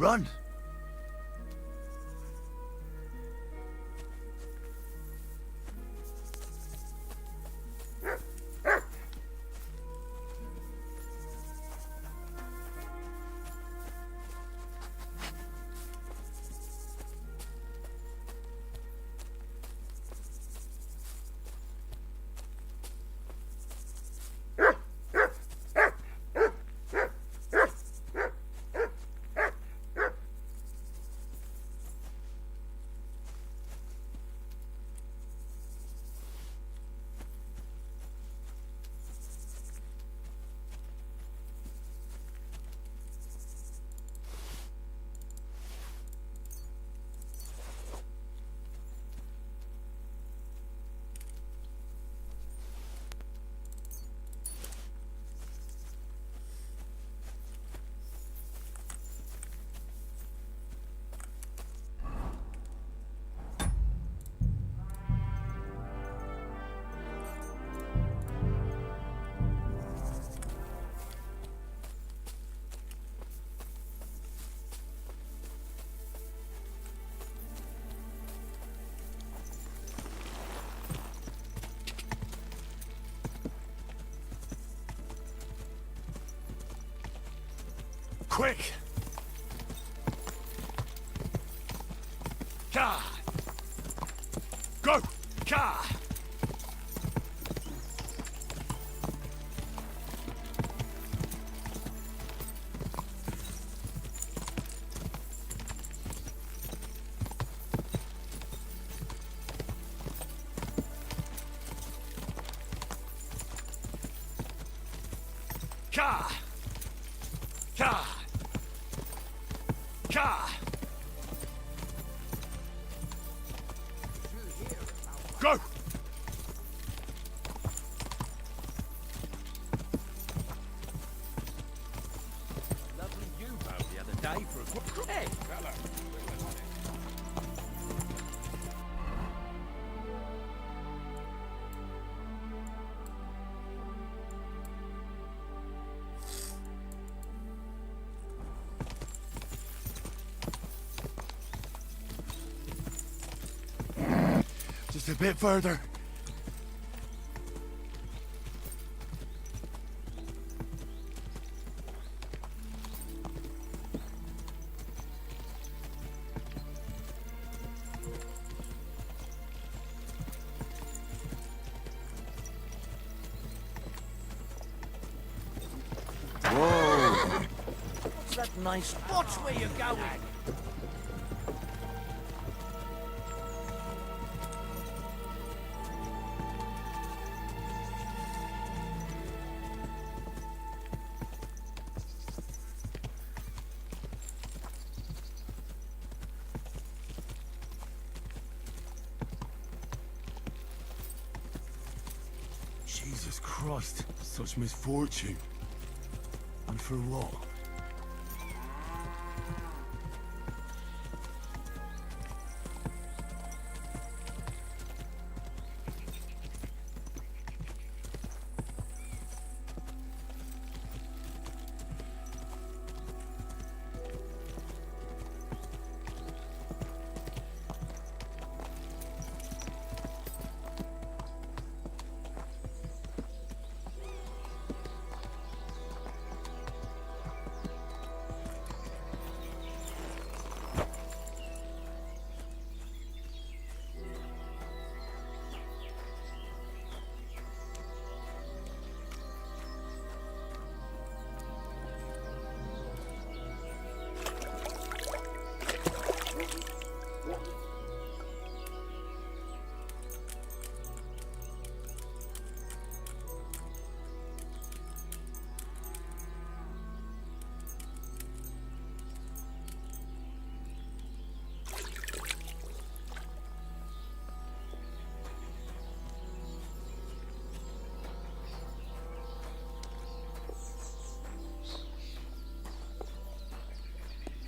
Run! Quick! Ka! Go! Ka! Ka! Ka! Ka! Go! Lovely you both the other day for a... Hey, fella. Just a bit further. What's that nice... Watch where you're going. Jesus Christ, such misfortune. And for what?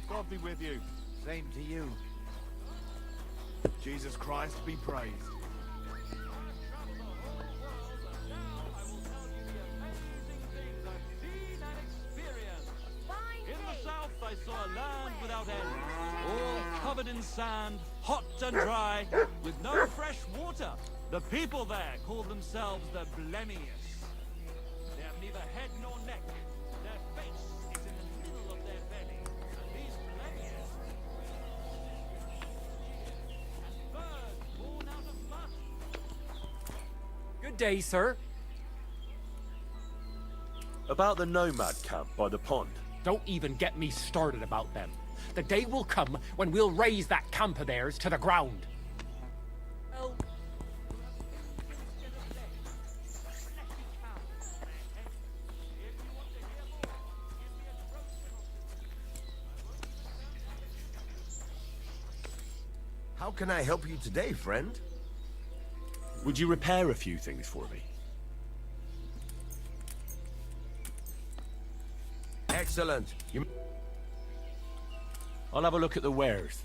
God be with you. Same to you. Jesus Christ be praised. In the south, I saw a land without covered in sand, hot and dry, with no fresh water. The people there call themselves the Blemius. They have neither head nor neck. Their face is in the middle of their belly, and these Blemius and birds born out of mud. Good day, sir. About the nomad camp by the pond. Don't even get me started about them. The day will come when we'll raise that camp of theirs to the ground. Well, How can I help you today, friend? Would you repair a few things for me? Excellent. I'll have a look at the wares.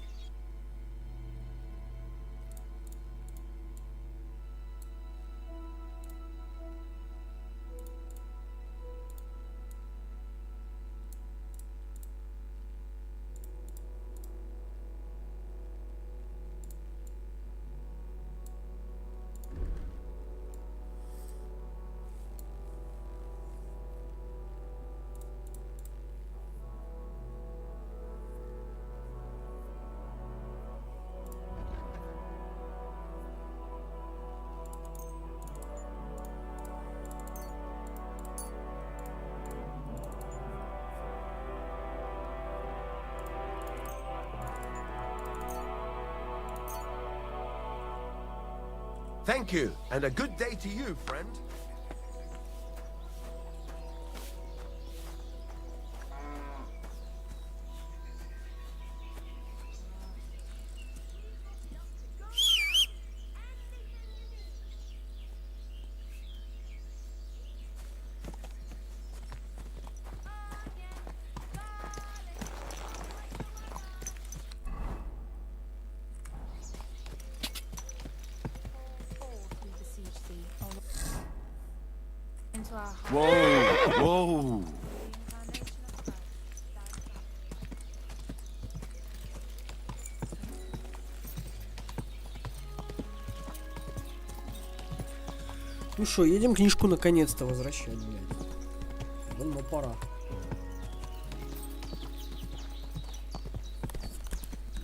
Thank you, and a good day to you, friend. Whoa, whoa. Ну что, едем книжку наконец-то возвращать, блядь. Давно пора.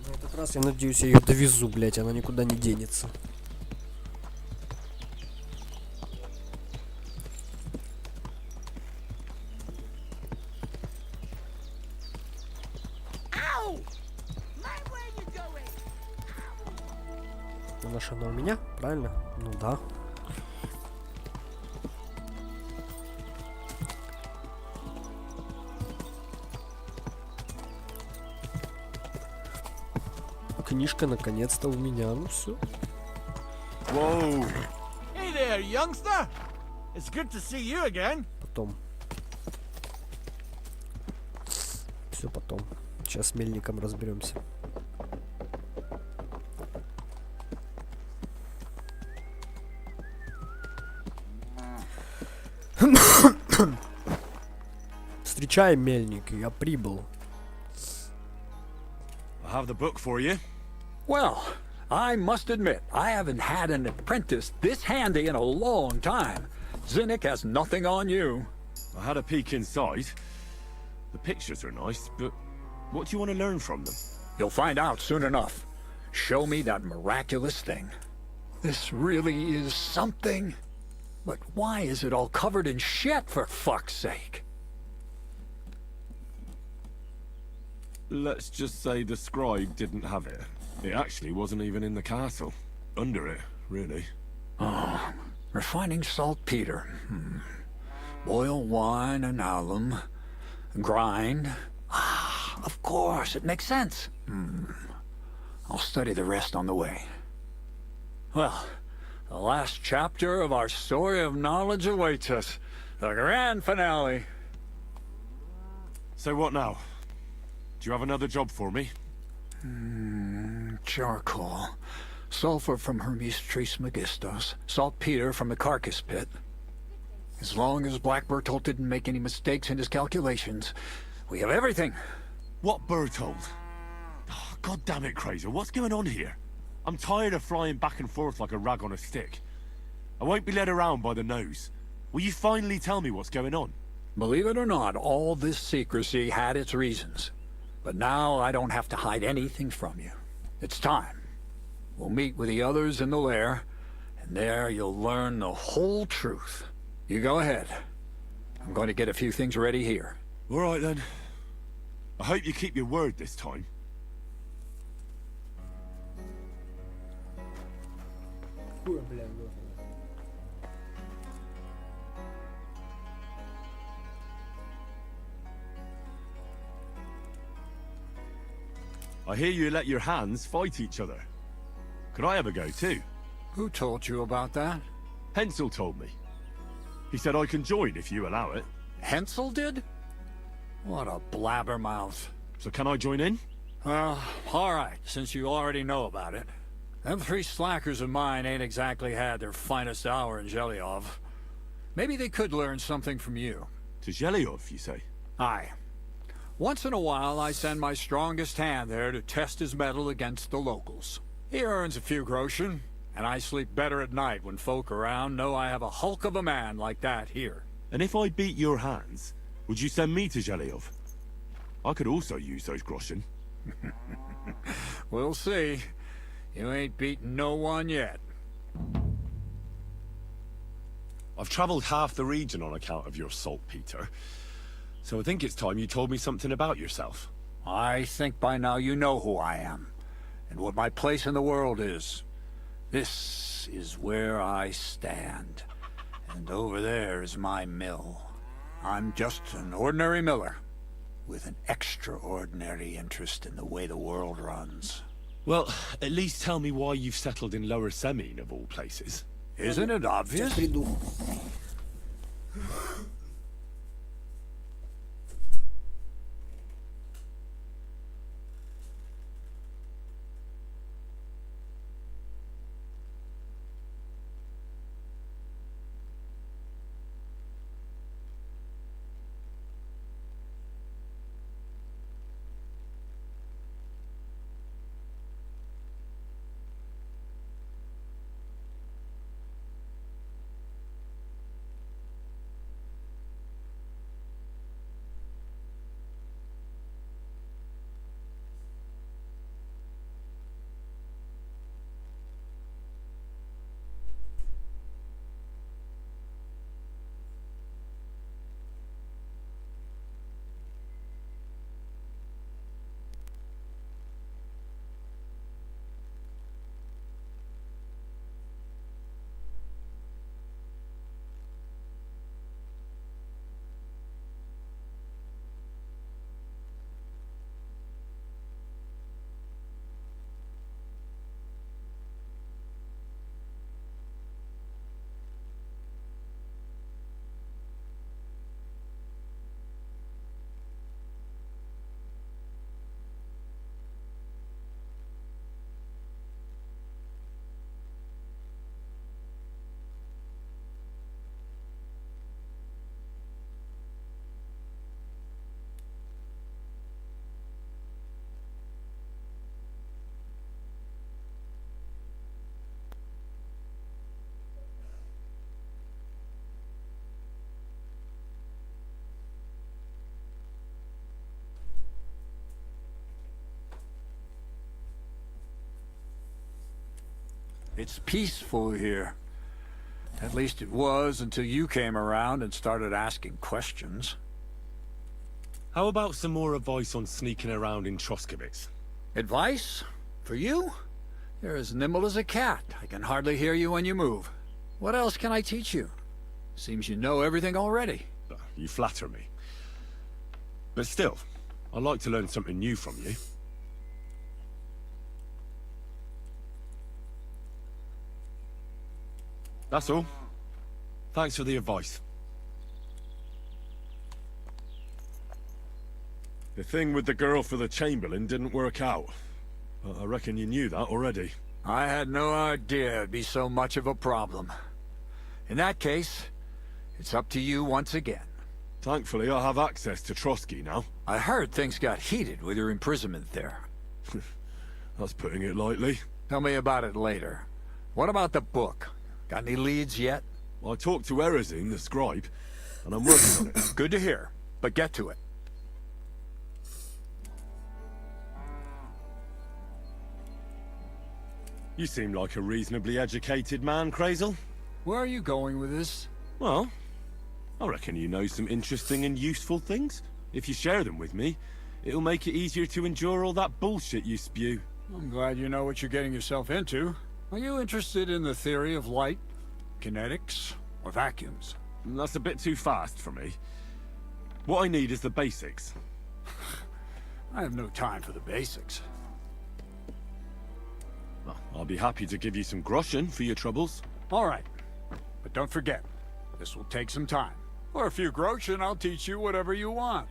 На этот раз, я надеюсь, я ее довезу, блядь, она никуда не денется. Она у меня, правильно? Ну да. Книжка наконец-то у меня, ну все. Whoa. Hey there, youngster. It's good to see you again. Потом. Все потом. Сейчас с мельником разберемся. Встречай, мельник, я прибыл. I have the book for you. Well, I must admit, I haven't had an apprentice this handy in a long time. Zinnik has nothing on you. I had a peek inside. The pictures are nice, but what do you want to learn from them? You'll find out soon enough. Show me that miraculous thing. This really is something. But why is it all covered in shit, for fuck's sake? Let's just say the scribe didn't have it. It actually wasn't even in the castle. Under it, really. Oh, refining saltpeter. Boil wine and alum. Grind. Ah, of course, it makes sense. I'll study the rest on the way. Well, the last chapter of our story of knowledge awaits us. The grand finale. So what now? Do you have another job for me? Charcoal. Sulfur from Hermes Trismegistos. Saltpeter from the carcass pit. As long as Black Bertolt didn't make any mistakes in his calculations, we have everything. What Bertolt? Oh, God damn it, Crazer, what's going on here? I'm tired of flying back and forth like a rag on a stick. I won't be led around by the nose. Will you finally tell me what's going on? Believe it or not, all this secrecy had its reasons. But now I don't have to hide anything from you. It's time. We'll meet with the others in the lair, and there you'll learn the whole truth. You go ahead. I'm going to get a few things ready here. All right, then. I hope you keep your word this time. I hear you let your hands fight each other. Could I have a go too? Who told you about that? Hensel told me. He said I can join if you allow it. Hensel did? What a blabbermouth. So can I join in? Well, all right, since you already know about it. Them three slackers of mine ain't exactly had their finest hour in Zhelyov. Maybe they could learn something from you. To Zhelyov, you say? Aye. Once in a while, I send my strongest hand there to test his mettle against the locals. He earns a few groschen, and I sleep better at night when folk around know I have a hulk of a man like that here. And if I beat your hands, would you send me to Zhelyov? I could also use those groschen. We'll see. You ain't beaten no one yet. I've traveled half the region on account of your saltpeter. So I think it's time you told me something about yourself. I think by now you know who I am, and what my place in the world is. This is where I stand, and over there is my mill. I'm just an ordinary miller, with an extraordinary interest in the way the world runs. Well, at least tell me why you've settled in Lower Semine, of all places. Isn't it obvious? It's peaceful here. At least it was until you came around and started asking questions. How about some more advice on sneaking around in Troskowitz? Advice? For you? You're as nimble as a cat. I can hardly hear you when you move. What else can I teach you? Seems you know everything already. You flatter me. But still, I'd like to learn something new from you. That's all. Thanks for the advice. The thing with the girl for the Chamberlain didn't work out. I reckon you knew that already. I had no idea it'd be so much of a problem. In that case, it's up to you once again. Thankfully, I have access to Trotsky now. I heard things got heated with your imprisonment there. That's putting it lightly. Tell me about it later. What about the book? Got any leads yet? I talked to Erazine, the scribe, and I'm working on it. Good to hear, but get to it. You seem like a reasonably educated man, Crazel. Where are you going with this? Well, I reckon you know some interesting and useful things. If you share them with me, it'll make it easier to endure all that bullshit you spew. I'm glad you know what you're getting yourself into. Are you interested in the theory of light, kinetics, or vacuums? That's a bit too fast for me. What I need is the basics. I have no time for the basics. Well, I'll be happy to give you some groschen for your troubles. All right. But don't forget, this will take some time. For a few groschen, I'll teach you whatever you want.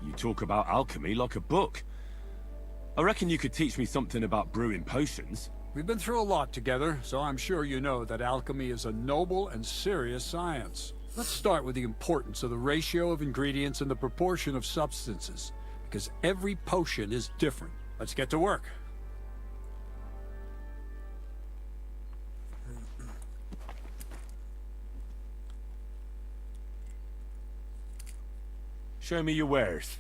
You talk about alchemy like a book. I reckon you could teach me something about brewing potions. We've been through a lot together, so I'm sure you know that alchemy is a noble and serious science. Let's start with the importance of the ratio of ingredients and the proportion of substances, because every potion is different. Let's get to work. Show me your wares.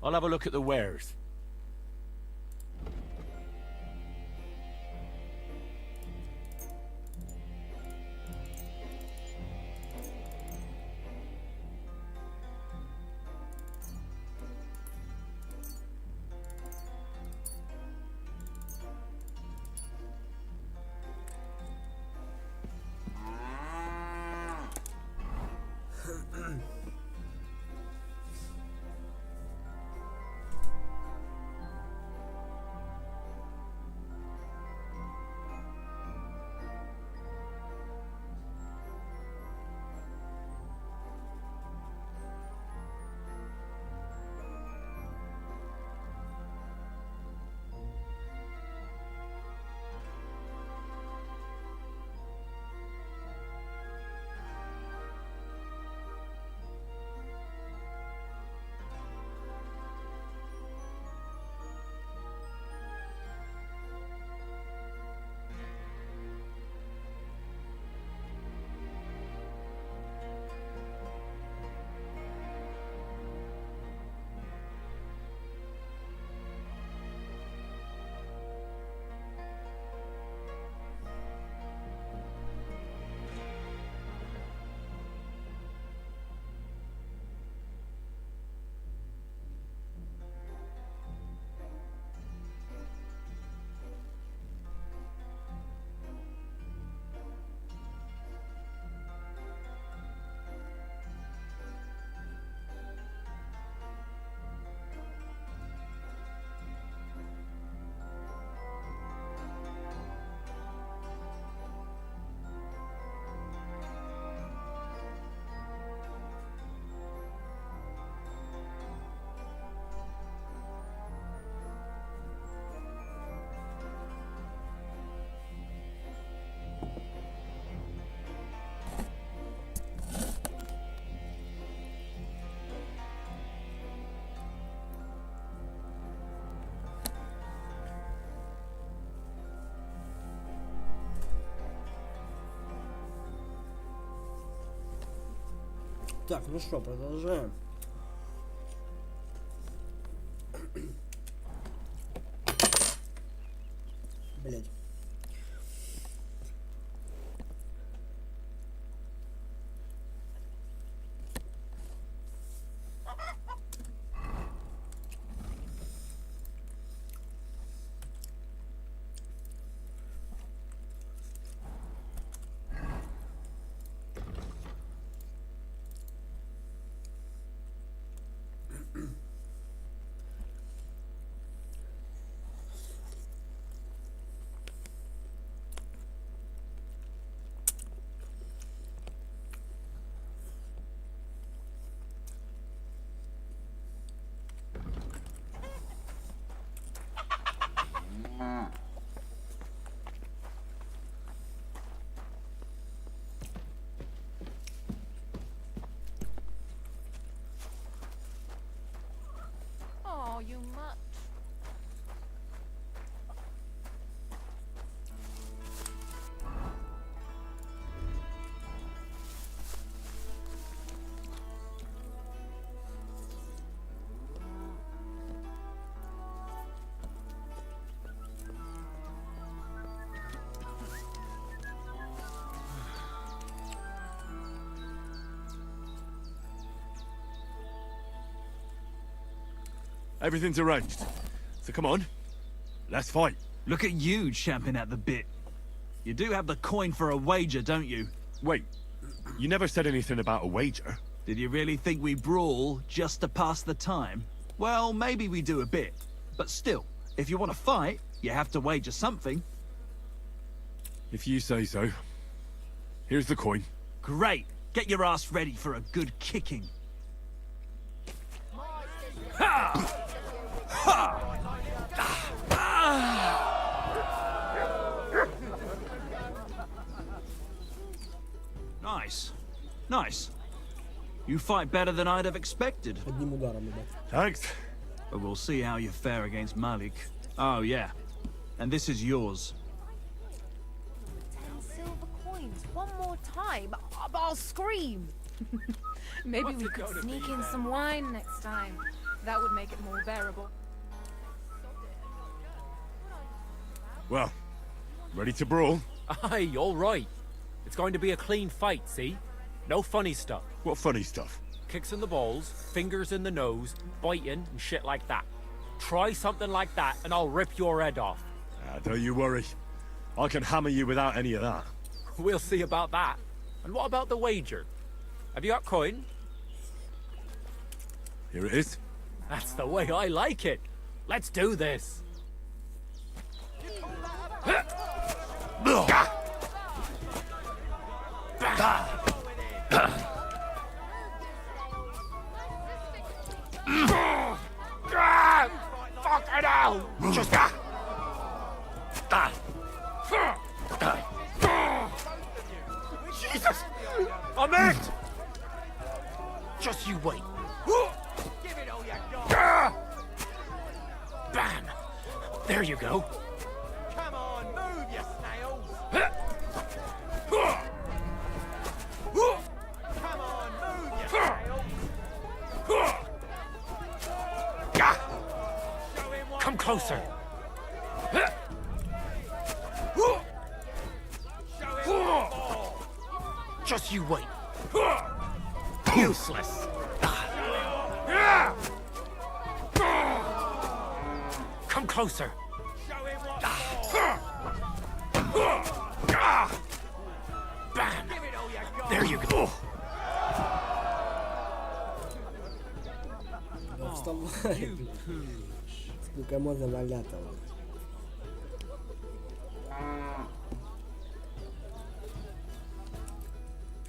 I'll have a look at the wares. Так, ну что, продолжаем. Блять. Oh, you mutt. Everything's arranged. So come on, let's fight. Look at you champing at the bit. You do have the coin for a wager, don't you? Wait, you never said anything about a wager. Did you really think we brawl just to pass the time? Well, maybe we do a bit. But still, if you want to fight, you have to wager something. If you say so. Here's the coin. Great. Get your ass ready for a good kicking. Nice. Nice. You fight better than I'd have expected. Одним ударом, ребят. Thanks. But we'll see how you fare against Malik. Oh, yeah. And this is yours. 10 silver coins. One more time. I'll scream. Maybe we could sneak in some wine next time. That would make it more bearable. Well, ready to brawl? Aye, all right. It's going to be a clean fight, see? No funny stuff. What funny stuff? Kicks in the balls, fingers in the nose, biting, and shit like that. Try something like that, and I'll rip your head off. Don't you worry. I can hammer you without any of that. We'll see about that. And what about the wager? Have you got coin? Here it is. That's the way I like it. Let's do this. Fucking hell! Just Jesus! I'm hurt! Just you wait. Give it all you got. Bam! There you go. Come on, move, you snails! Come on, move, you snails! Come closer. Just you wait. Useless. Come closer. Bam! There you go. Да вставай, блин. Сколько можно валятого.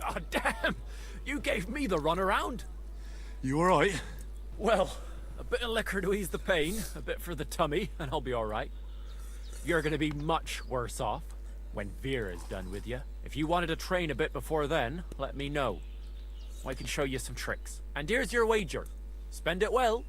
Oh, damn! You gave me the runaround. You alright? Well, a bit of liquor to ease the pain, a bit for the tummy, and I'll be alright. You're gonna be much worse off when Vera's done with you. If you wanted to train a bit before then, let me know. I can show you some tricks. And here's your wager. Spend it well.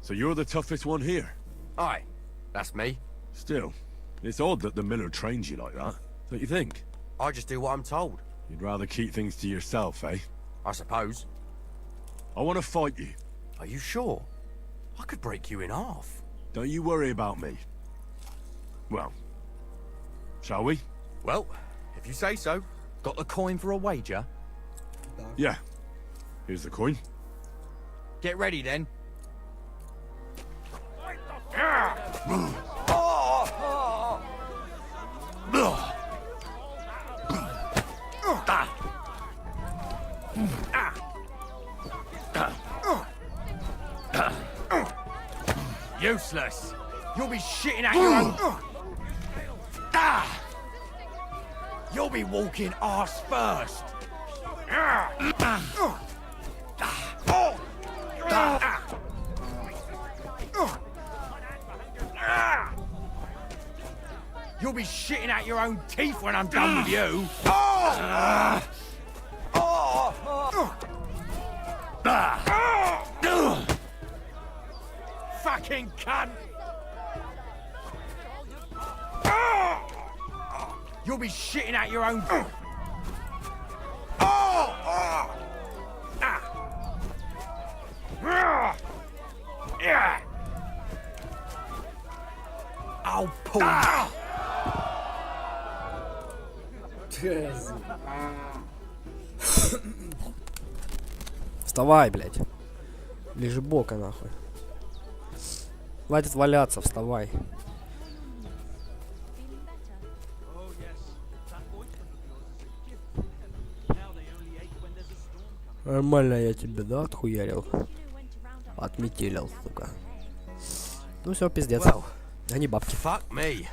So you're the toughest one here? Aye, that's me. Still, it's odd that the miller trains you like that, don't you think? I just do what I'm told. You'd rather keep things to yourself, eh? I suppose. I want to fight you. Are you sure? I could break you in half. Don't you worry about me. Well, shall we? Well, if you say so. Got the coin for a wager? Yeah. Here's the coin. Get ready then. Useless. You'll be shitting at your own. You'll be walking arse first. You'll be shitting out your own teeth when I'm done with you. Fucking cunt! You'll be shitting out your own. I'll pull. Вставай, блядь. Лежи бока, нахуй. Хватит валяться, вставай. Нормально я тебе, да, отхуярил? Отметелил, сука. Ну все, пиздец. Они бабки. Fuck me.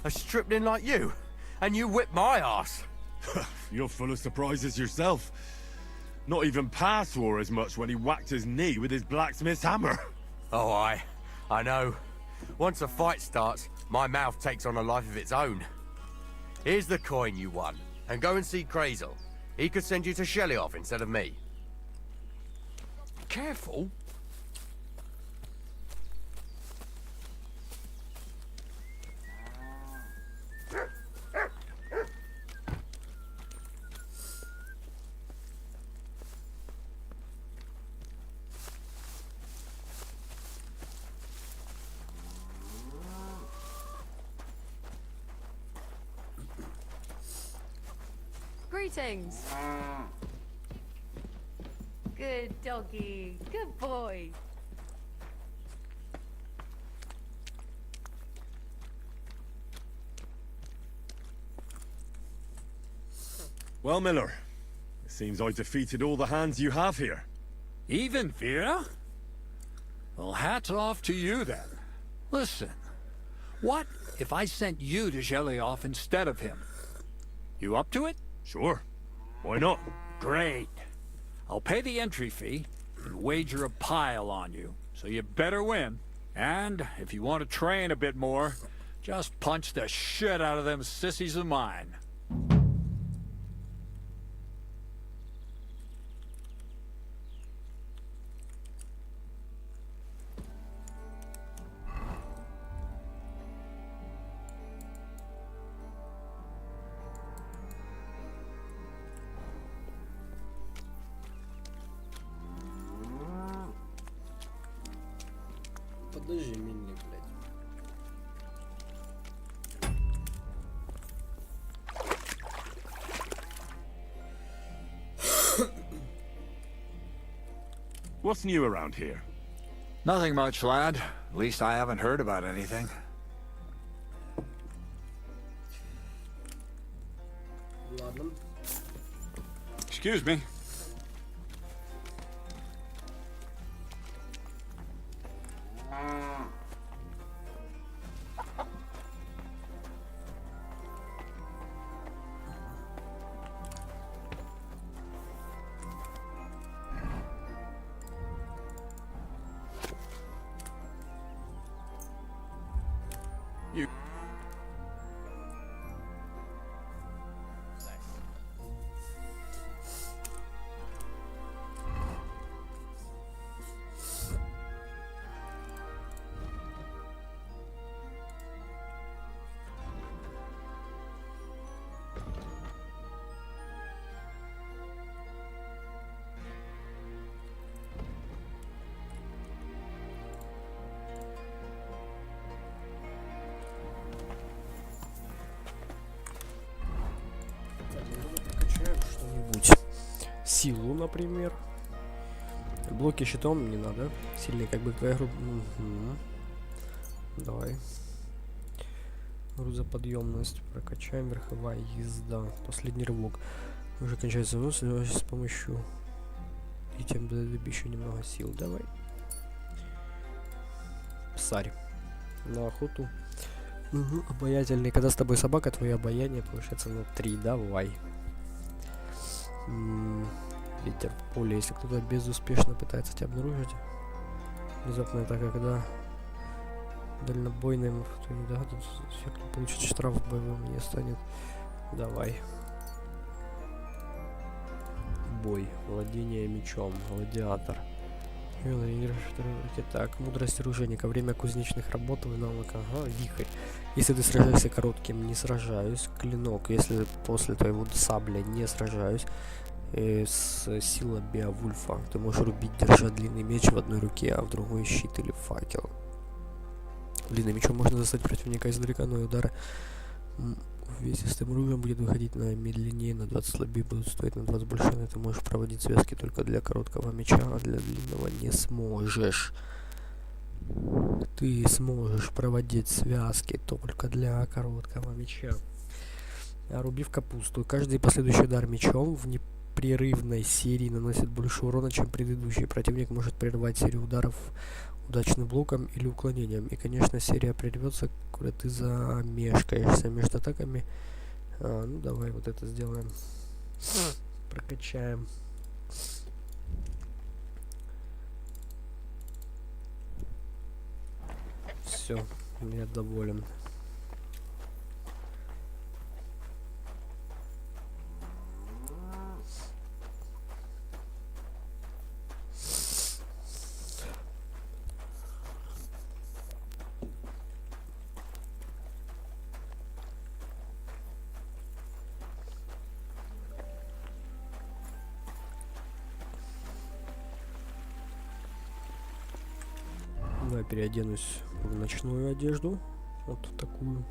A stripling like you, and you whip my ass. You're full of surprises yourself. Not even Pa swore as much when he whacked his knee with his blacksmith's hammer. Oh, I know. Once a fight starts, my mouth takes on a life of its own. Here's the coin you won, and go and see Crazel. He could send you to Shelly-off instead of me. Careful. Greetings. Good doggy. Good boy. Well, Miller, it seems I defeated all the hands you have here. Even Vera? Well, hats off to you then. Listen, what if I sent you to Shelly-off instead of him? You up to it? Sure. Why not? Great. I'll pay the entry fee and wager a pile on you, so you better win. And if you want to train a bit more, just punch the shit out of them sissies of mine. Подожди, мельник, блядь. What's new around here? Nothing much, lad. At least I haven't heard about anything. Ладно. Excuse me. силу, например. Блоки щитом не надо. Сильный как бы твоя группа. Давай. Грузоподъемность прокачаем. Верховая езда. Последний рывок. Уже кончается нос, с помощью. И тем еще немного сил. Давай. Псарь. На охоту. Обаятельный. Когда с тобой собака, твое обаяние повышается на 3. Давай. Ветер в поле. Если кто-то безуспешно пытается тебя обнаружить. Внезапно это когда дальнобойным, кто не догадывается, получит штраф в боевом не станет. Давай. Бой. Владение мечом. Гладиатор. Так, мудрость оружейника. Время кузнечных работ и навыка. Ага, вихрь. Если ты сражаешься коротким, не сражаюсь. Клинок. Если после твоего сабля не сражаюсь. С сила Беовульфа. Ты можешь рубить, держа длинный меч в одной руке, а в другой щит или факел. Длинным мечом можно достать противника издалека, но и удары увесистым оружием будет выходить на медленнее, на 20 слабее, будут стоить на 20 больше, но ты можешь проводить связки только для короткого меча, а для длинного не сможешь. Ты сможешь проводить связки только для короткого меча. Рубив капусту. Каждый последующий удар мечом в непрерывной серии наносит больше урона, чем предыдущий. Противник может прервать серию ударов удачным блоком или уклонением. И, конечно, серия прервется, когда ты замешкаешься между атаками. Ну, давай вот это сделаем. Прокачаем. Все, я доволен. Я переоденусь в ночную одежду. Вот такую.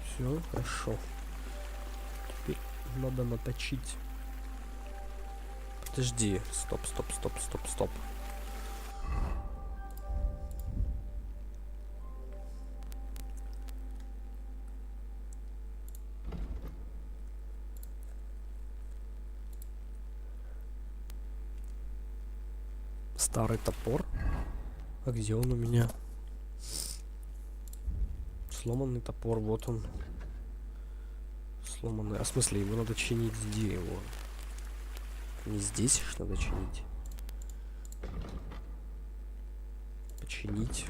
Все, хорошо. Теперь надо наточить. Подожди. Стоп. Старый топор. А где он у меня? Сломанный топор, вот он. Сломанный. А в смысле, его надо чинить где его? Не здесь ж надо чинить. Починить.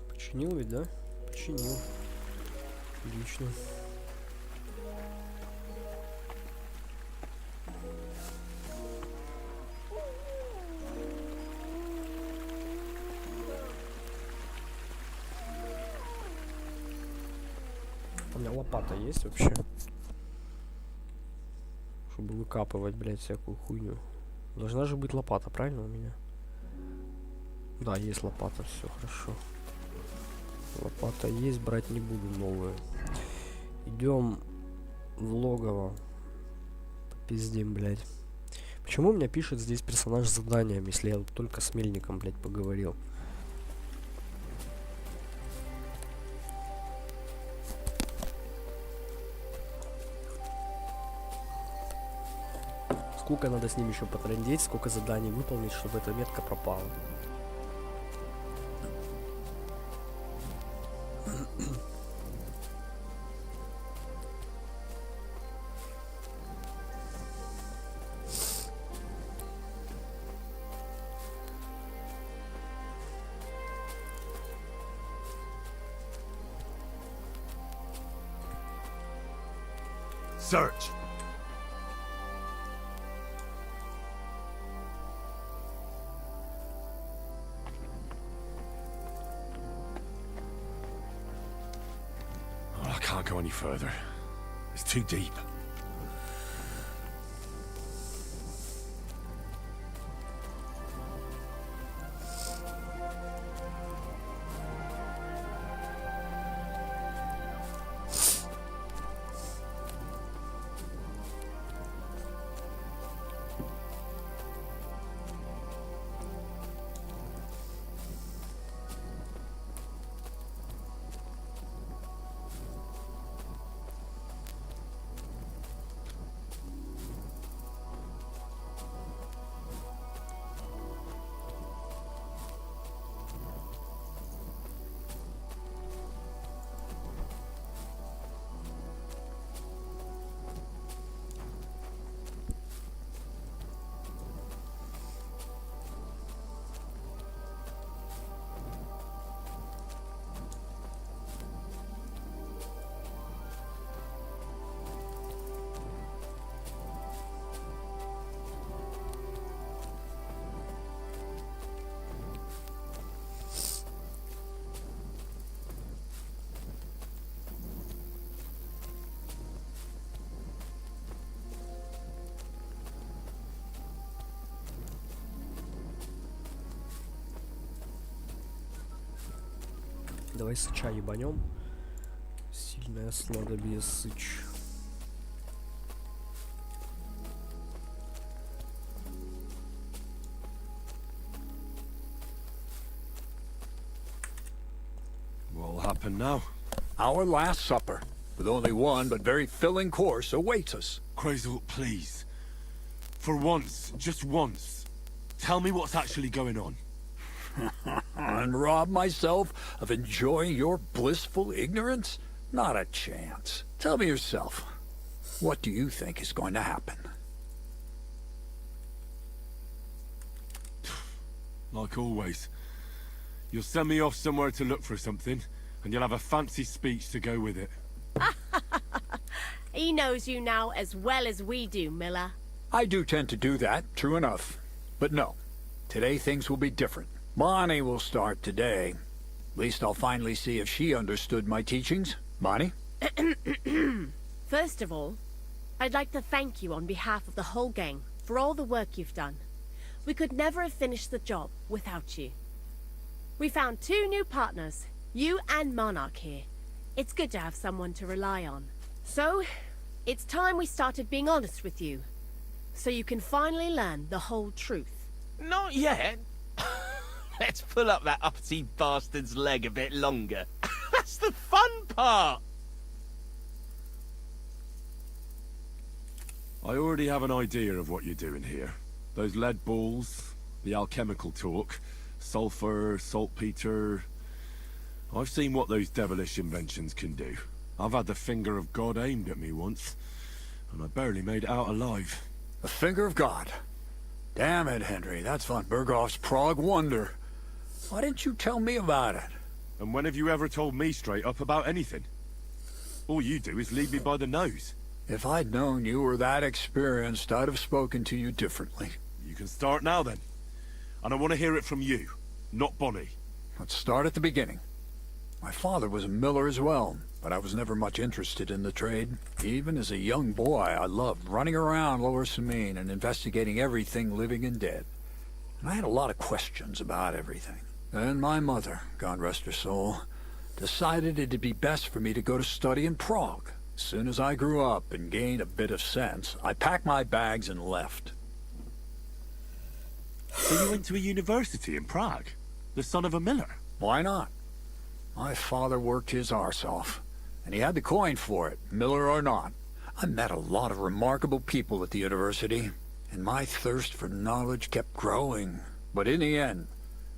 Починил ведь, да? Починил. Отлично. У меня лопата есть вообще? Чтобы выкапывать, блядь, всякую хуйню. Должна же быть лопата, правильно у меня? Да, есть лопата, все хорошо. Лопата есть, брать не буду новую. Идем в логово. Попиздим, блядь. Почему у меня пишет здесь персонаж с заданием, если я вот только с мельником, блядь, поговорил? Сколько надо с ним еще потрындеть, сколько заданий выполнить, чтобы эта метка пропала. Search. Oh, I can't go any further. It's too deep. Давай сыча ебанем. Сильное снадобье сыч. What'll happen now? Our last supper, with only one but very filling course, awaits us. Crazel, please. For once, just once, tell me what's actually going on. And rob myself of enjoying your blissful ignorance? Not a chance. Tell me yourself, what do you think is going to happen? Like always. You'll send me off somewhere to look for something, and you'll have a fancy speech to go with it. He knows you now as well as we do, Miller. I do tend to do that, true enough. But no, today things will be different. Bonnie will start today. At least I'll finally see if she understood my teachings. Bonnie? First of all, I'd like to thank you on behalf of the whole gang for all the work you've done. We could never have finished the job without you. We found 2 new partners, you and Monarch here. It's good to have someone to rely on. So, it's time we started being honest with you, so you can finally learn the whole truth. Not yet. Let's pull up that uppity bastard's leg a bit longer. That's the fun part! I already have an idea of what you're doing here. Those lead balls, the alchemical talk, sulfur, saltpeter. I've seen what those devilish inventions can do. I've had the finger of God aimed at me once, and I barely made it out alive. The finger of God? Damn it, Henry, that's von Berghoff's Prague wonder. Why didn't you tell me about it? And when have you ever told me straight up about anything? All you do is lead me by the nose. If I'd known you were that experienced, I'd have spoken to you differently. You can start now then. And I want to hear it from you, not Bonnie. Let's start at the beginning. My father was a miller as well, but I was never much interested in the trade. Even as a young boy, I loved running around Lower Samine and investigating everything living and dead. And I had a lot of questions about everything. Then my mother, God rest her soul, decided it'd be best for me to go to study in Prague. As soon as I grew up and gained a bit of sense, I packed my bags and left. So you went to a university in Prague? The son of a miller? Why not? My father worked his arse off, and he had the coin for it, miller or not. I met a lot of remarkable people at the university, and my thirst for knowledge kept growing. But in the end,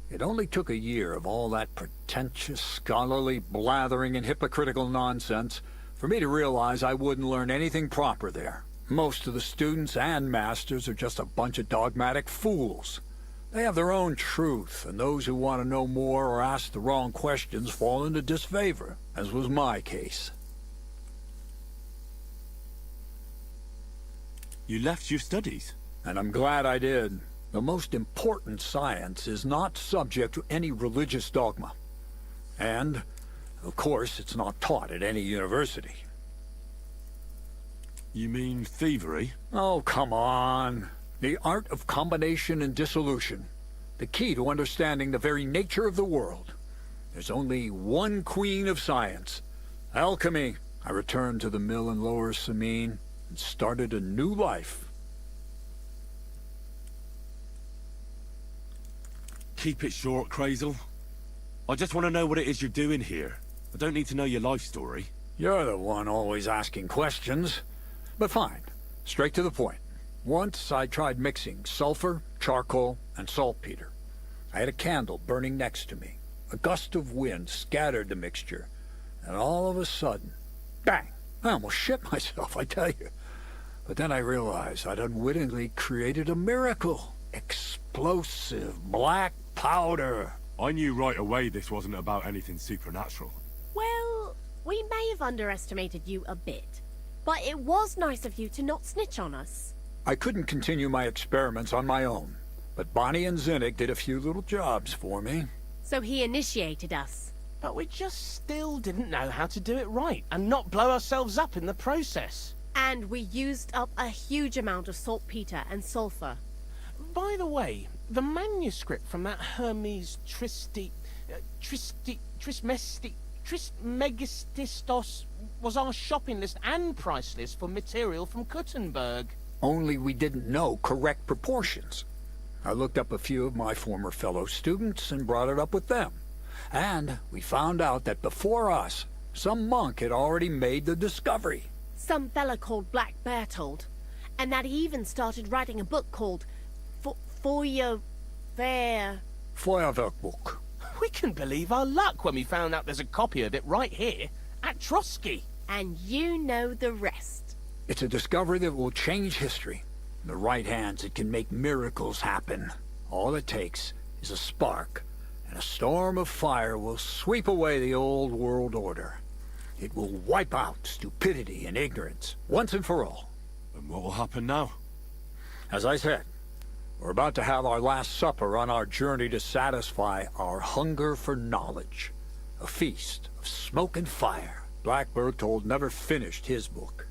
it only took a year of all that pretentious, scholarly blathering and hypocritical nonsense for me to realize I wouldn't learn anything proper there. Most of the students and masters are just a bunch of dogmatic fools. They have their own truth, and those who want to know more or ask the wrong questions fall into disfavor, as was my case. You left your studies? And I'm glad I did. The most important science is not subject to any religious dogma. And, of course, it's not taught at any university. You mean thievery? Oh, come on. The art of combination and dissolution. The key to understanding the very nature of the world. There's only one queen of science. Alchemy. I returned to the mill in Lower Samine and started a new life. Keep it short, Crazel. I just want to know what it is you're doing here. I don't need to know your life story. You're the one always asking questions. But fine. Straight to the point. Once I tried mixing sulfur, charcoal, and saltpeter. I had a candle burning next to me. A gust of wind scattered the mixture. And all of a sudden, bang! I almost shit myself, I tell you. But then I realized I'd unwittingly created a miracle. Explosive black powder. I knew right away this wasn't about anything supernatural. Well, we may have underestimated you a bit. But it was nice of you to not snitch on us. I couldn't continue my experiments on my own. But Bonnie and Zinnik did a few little jobs for me. So he initiated us. But we just still didn't know how to do it right and not blow ourselves up in the process. And we used up a huge amount of saltpeter and sulfur. By the way, the manuscript from that Hermes Trismegistos was our shopping list and price list for material from Kuttenberg. Only we didn't know correct proportions. I looked up a few of my former fellow students and brought it up with them. And we found out that before us, some monk had already made the discovery. Some fella called Black Bertold. And that he even started writing a book called Feuerwerkbuch. We can believe our luck when we found out there's a copy of it right here at Trotsky. And you know the rest. It's a discovery that will change history. In the right hands, it can make miracles happen. All it takes is a spark, and a storm of fire will sweep away the old world order. It will wipe out stupidity and ignorance, once and for all. And what will happen now? As I said, we're about to have our last supper on our journey to satisfy our hunger for knowledge. A feast of smoke and fire. Black Bertold never finished his book,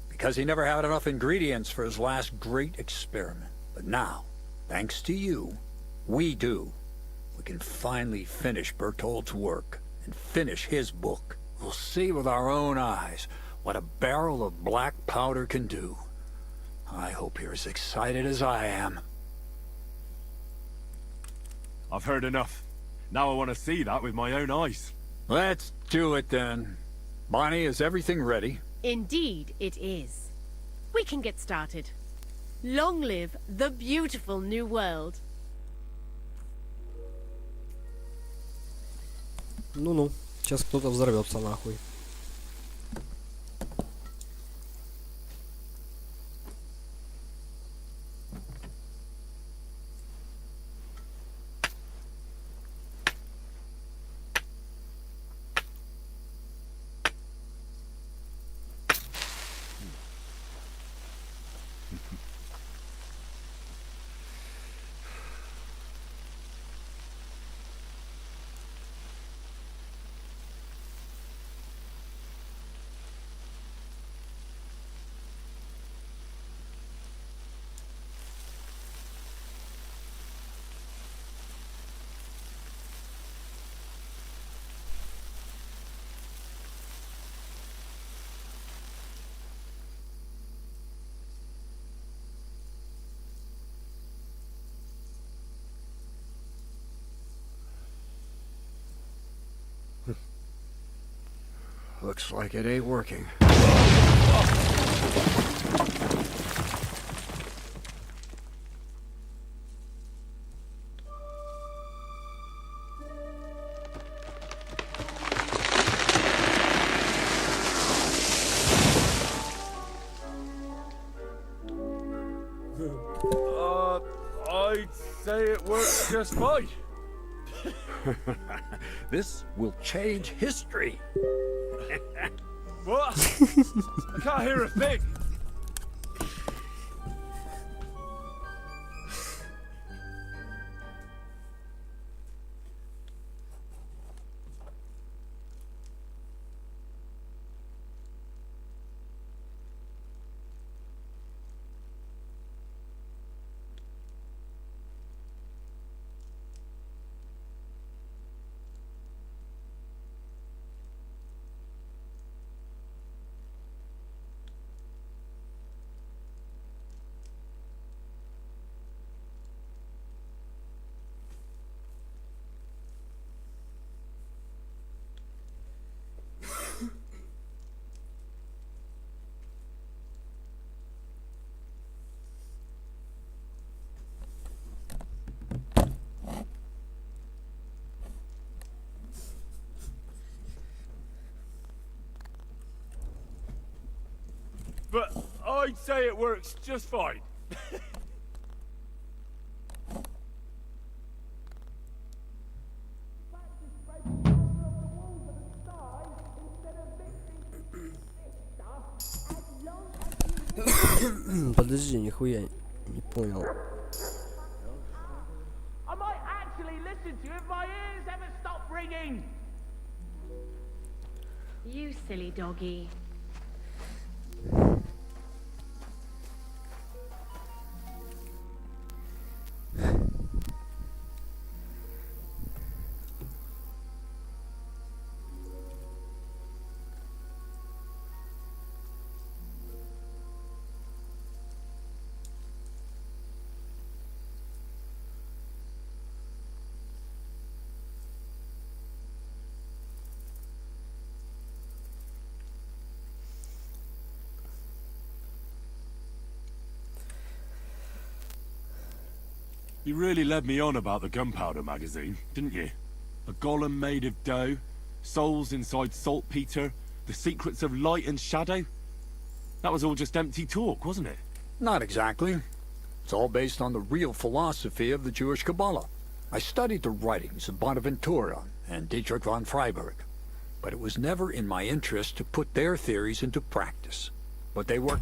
because he never had enough ingredients for his last great experiment. But now, thanks to you, we do. We can finally finish Bertold's work and finish his book. We'll see with our own eyes what a barrel of black powder can do. I hope you're as excited as I am. I've heard enough. Now I want to see that with my own eyes. Let's do it then. Bonnie, is everything ready? Indeed it is. We can get started. Long live the beautiful new world. Ну-ну, сейчас кто-то взорвется нахуй. Looks like it ain't working. I'd say it works just fine. This will change history. What? I can't hear a thing. I'd say it works just fine. Подожди, нихуя не понял. I might actually listen to you if my ears ever stop ringing. You silly doggy. You really led me on about the gunpowder magazine, didn't you? A golem made of dough, souls inside saltpeter, the secrets of light and shadow. That was all just empty talk, wasn't it? Not exactly. It's all based on the real philosophy of the Jewish Kabbalah. I studied the writings of Bonaventura and Dietrich von Freiberg, but it was never in my interest to put their theories into practice. But they were...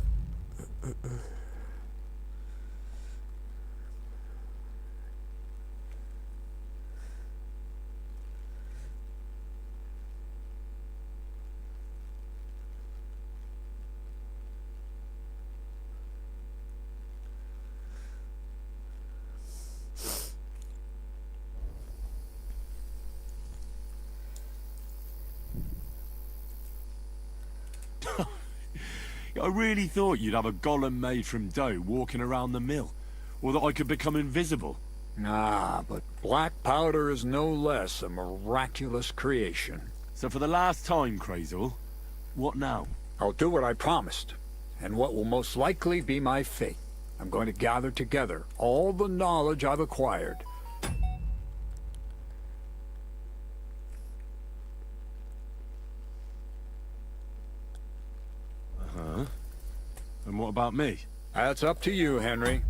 I really thought you'd have a golem made from dough walking around the mill, or that I could become invisible. Ah, but black powder is no less a miraculous creation. So for the last time, Crazel, what now? I'll do what I promised, and what will most likely be my fate. I'm going to gather together all the knowledge I've acquired. Uh-huh. And what about me? That's up to you, Henry.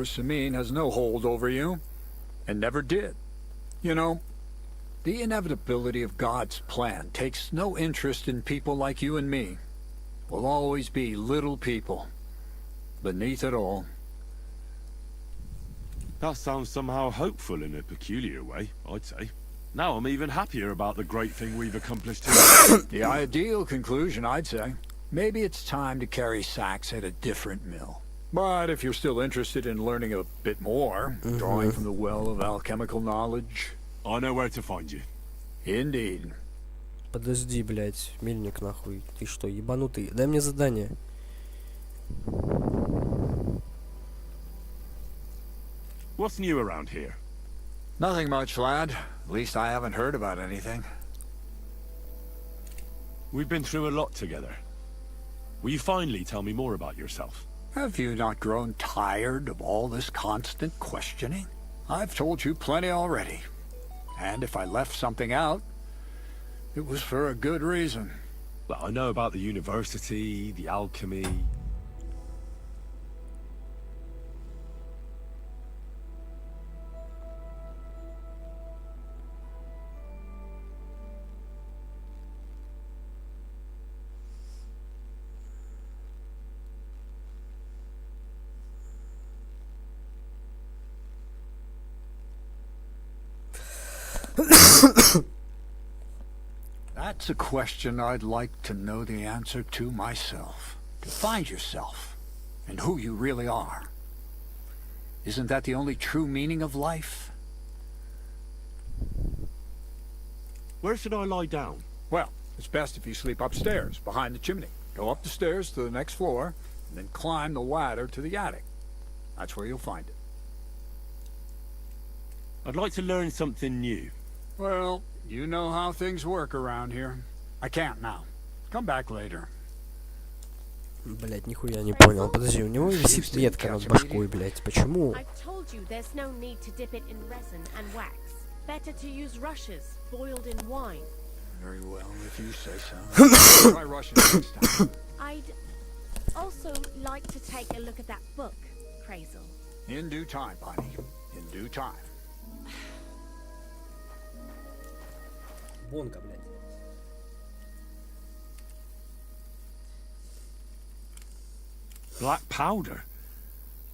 Samin has no hold over you, and never did. You know, the inevitability of God's plan takes no interest in people like you and me. We'll always be little people, beneath it all. That sounds somehow hopeful in a peculiar way, I'd say. Now I'm even happier about the great thing we've accomplished here. The ideal conclusion, I'd say. Maybe it's time to carry sacks at a different mill. But if you're still interested in learning a bit more, drawing from the well of alchemical knowledge... I know where to find you. Indeed. Подожди, блядь, мельник нахуй. Ты что, ебанутый? Дай мне задание. What's new around here? Nothing much, lad. At least I haven't heard about anything. We've been through a lot together. Will you finally tell me more about yourself? Have you not grown tired of all this constant questioning? I've told you plenty already. And if I left something out, it was for a good reason. Well, I know about the university, the alchemy... That's a question I'd like to know the answer to myself. To find yourself, and who you really are. Isn't that the only true meaning of life? Where should I lie down? Well, it's best if you sleep upstairs, behind the chimney. Go up the stairs to the next floor, and then climb the ladder to the attic. That's where you'll find it. I'd like to learn something new. Well, you know how things work around here. I can't now. Come back later. Блять, нихуя не понял. Подожди, у него висит метка над башкой, блять. Почему? I've told you there's no need to dip it in resin and wax. Better to use rushes boiled in wine. Very well, if you say so. Try Russian next time. I'd also like to take a look at that book, Crazel. In due time, honey. In due time. Вонка, блять. Black powder?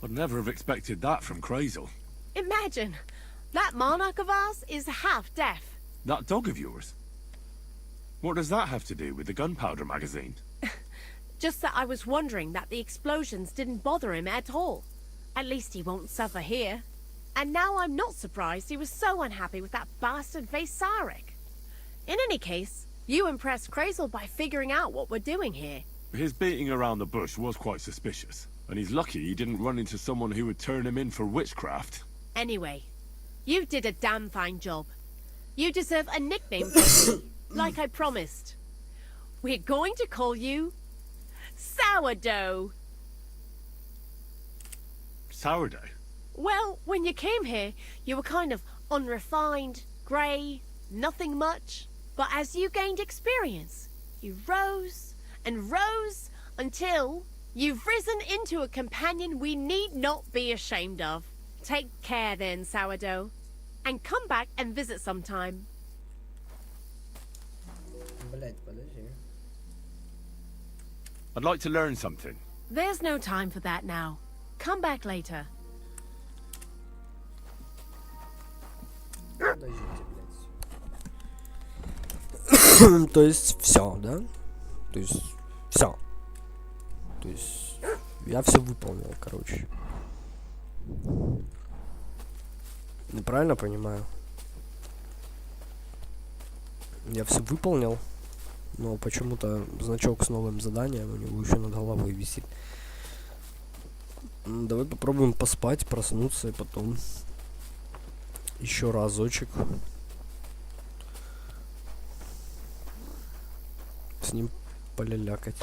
I'd never have expected that from Crazel. Imagine, that monarch of ours is half deaf. That dog of yours? What does that have to do with the gunpowder magazine? Just that I was wondering that the explosions didn't bother him at all. At least he won't suffer here. And now I'm not surprised he was so unhappy with that bastard Vasarik. In any case, you impressed Crazel by figuring out what we're doing here. His beating around the bush was quite suspicious, and he's lucky he didn't run into someone who would turn him in for witchcraft. Anyway, you did a damn fine job. You deserve a nickname for me, like I promised. We're going to call you Sourdough. Sourdough? Well, when you came here, you were kind of unrefined, grey, nothing much. But as you gained experience, you rose and rose until you've risen into a companion we need not be ashamed of. Take care then, Sourdough, and come back and visit sometime. I'd like to learn something. There's no time for that now. Come back later. То есть все, да? То есть все. То есть я все выполнил, короче. Неправильно понимаю? Я все выполнил, но почему-то значок с новым заданием у него еще над головой висит. Давай попробуем поспать, проснуться и потом еще разочек с ним полялякать.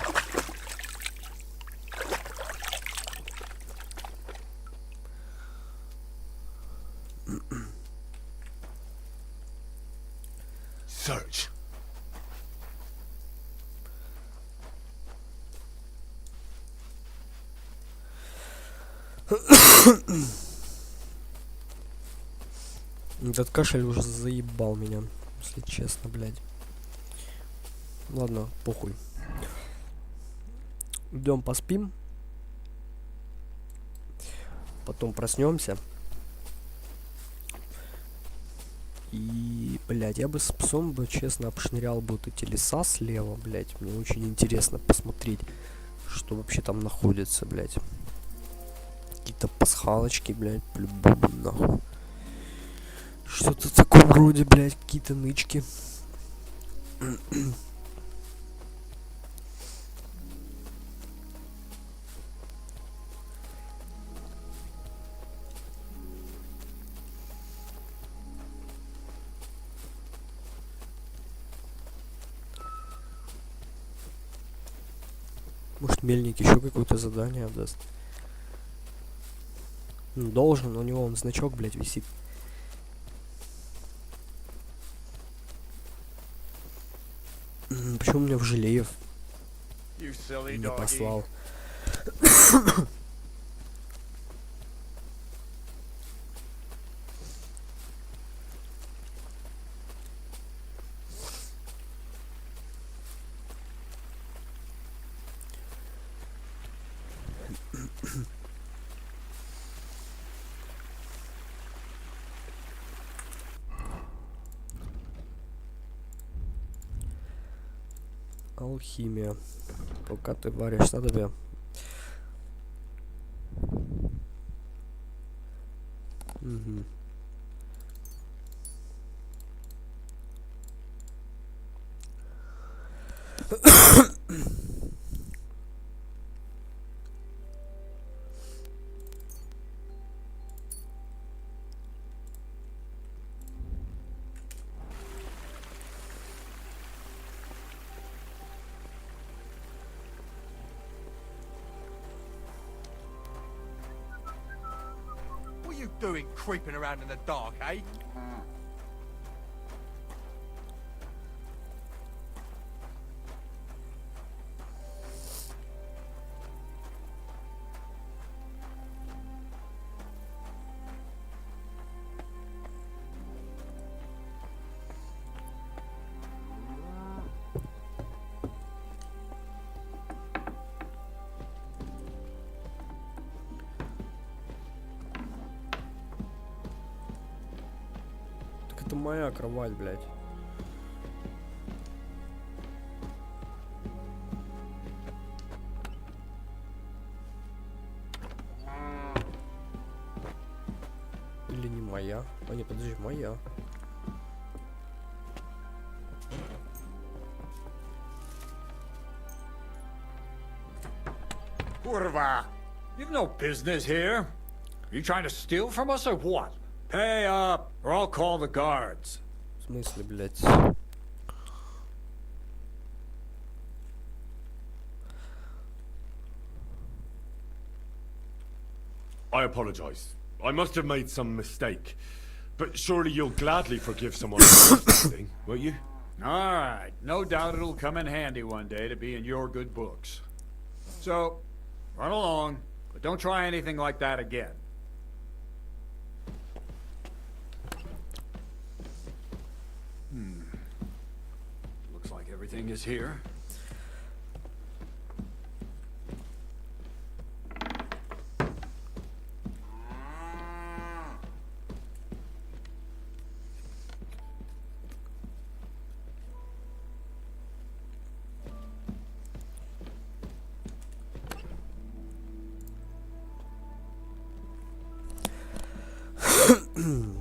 Search. Этот кашель уже заебал меня, если честно, блядь. Ладно, похуй. Идем поспим. Потом проснемся. И, блядь, я бы с псом бы, честно, обшнырял бы вот эти леса слева, блядь. Мне очень интересно посмотреть, что вообще там находится, блядь. Какие-то пасхалочки, блядь, по-любому, нахуй. Что-то в таком роде, блядь, какие-то нычки. Может, мельник еще какое-то задание даст. Ну, должен, у него он значок, блядь, висит. Почему меня в Желеев не послал? Алхимия. Пока ты варишь, надо тебе. Угу. doing creeping around in the dark, eh? Это моя кровать, блядь. Или не моя? А не, подожди, моя. Kurva! You've no business here. You trying to steal from us or what? Pay up, or I'll call the guards. В смысле, блядь? I apologize. I must have made some mistake. But surely you'll gladly forgive someone for something, won't you? All right. No doubt it'll come in handy one day to be in your good books. So, run along, but don't try anything like that again. Looks like everything is here.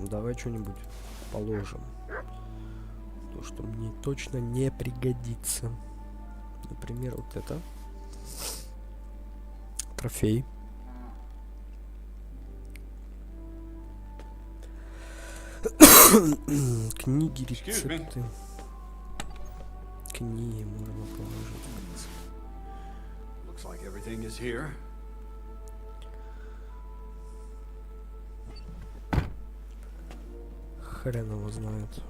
Давай что-нибудь положим. То, что мне точно не пригодится. Например, вот это. Трофей. Книги, рецепты. Книги можно положить. Looks like everything is here. Хрен его знает.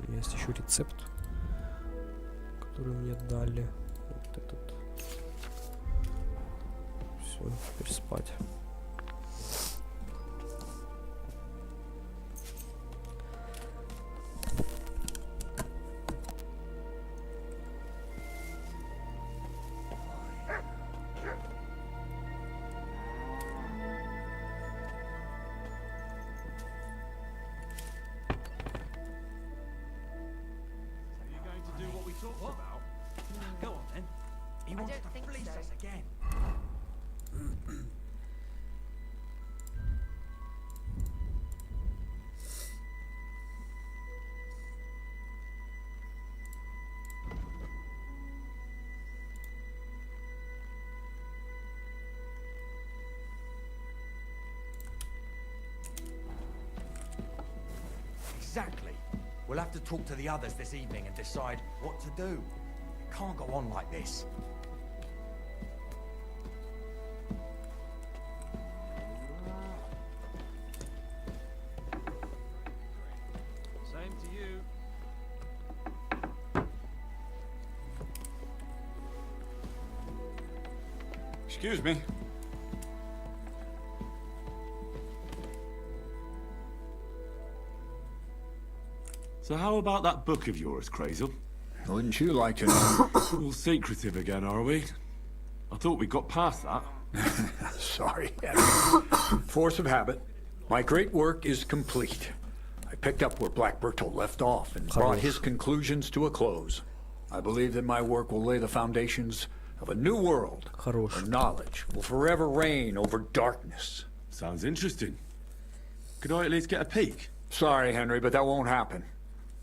Есть еще рецепт, который мне дали. Вот этот. Все, теперь спать. Go on then. He wants to fleece us again. Exactly. We'll have to talk to the others this evening and decide what to do. Can't go on like this. Same to you. Excuse me. So how about that book of yours, Crazel? Wouldn't you like to know? All secretive again, are we? I thought we got past that. Sorry. Force of habit. My great work is complete. I picked up where Black Bertolt left off and brought his conclusions to a close. I believe that my work will lay the foundations of a new world where knowledge will forever reign over darkness. Sounds interesting. Could I at least get a peek? Sorry, Henry, but that won't happen.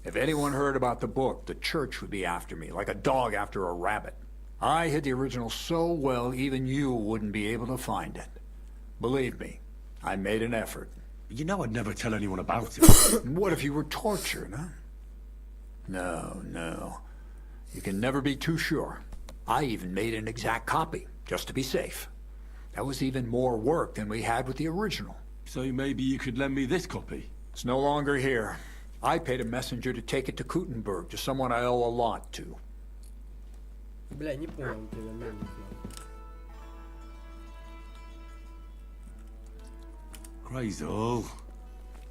If anyone heard about the book, the church would be after me, like a dog after a rabbit. I hid the original so well, even you wouldn't be able to find it. Believe me, I made an effort. You know I'd never tell anyone about it. What if you were tortured, huh? No. You can never be too sure. I even made an exact copy, just to be safe. That was even more work than we had with the original. So maybe you could lend me this copy? It's no longer here. I paid a messenger to take it to Kuttenberg, to someone I owe a lot to. Бля, не понял тебя, мельника. Crazel.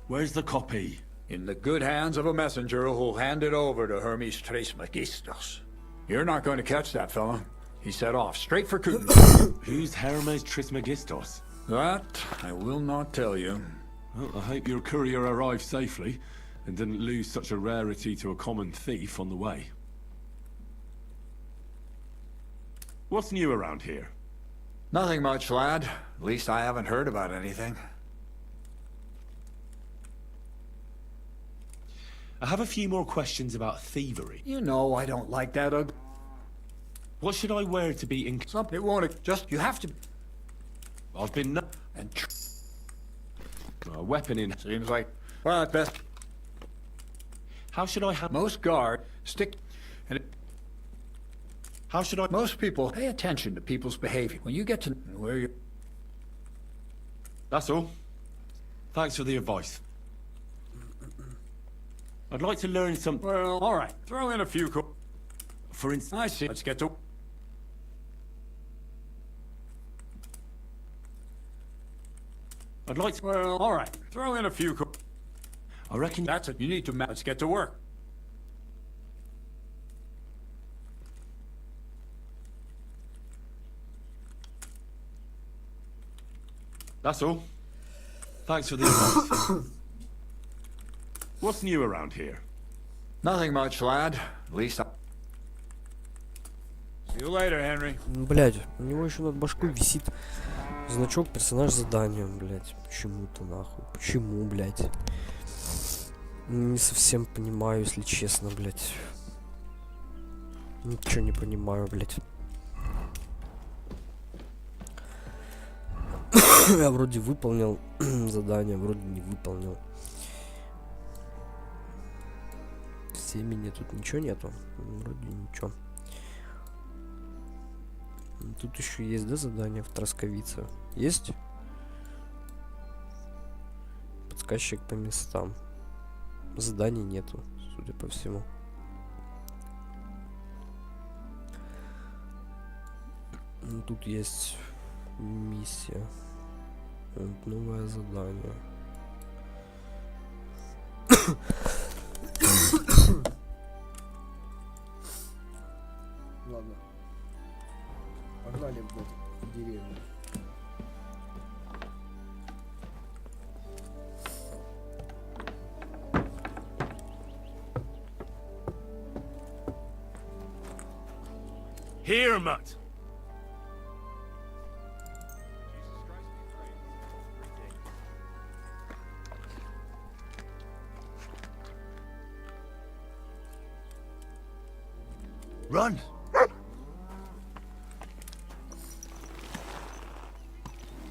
Where's the copy? In the good hands of a messenger who'll hand it over to Hermes Trismegistus. You're not going to catch that fella. He set off straight for Kuttenberg. Who's Hermes Trismegistus? That I will not tell you. Well, I hope your courier arrived safely and didn't lose such a rarity to a common thief on the way. What's new around here? Nothing much, lad. At least I haven't heard about anything. I have a few more questions about thievery. You know I don't like that ugly. What should I wear to be in... Something it won't just... You have to... I've been... And... A weapon in... Seems like... Well, at best... How should I have... Most guard... Stick... And... How should I... Most people pay attention to people's behavior. When you get to where you... That's all. Thanks for the advice. I'd like to learn some... Well, all right. Throw in a few... For instance... I see. Let's get to... I'd like to... Well, all right. Throw in a few... I reckon... That's it. You need to... Let's get to work. That's all. Thanks for the advice. What's new around here? Nothing much, lad. At least I... See you later, Henry. Блядь, у него еще над башкой висит значок персонаж задания, блядь. Почему-то нахуй. Почему, блядь? Не совсем понимаю, если честно, блядь. Ничего не понимаю, блядь. Я вроде выполнил задание, вроде не выполнил. В семени тут ничего нету. Вроде ничего. Тут еще есть, да, задание в Тросковице? Есть? Подсказчик по местам. Заданий нету, судя по всему. Тут есть миссия. Вот новое задание. Ладно. Погнали в деревню. Here, Mutt. Run!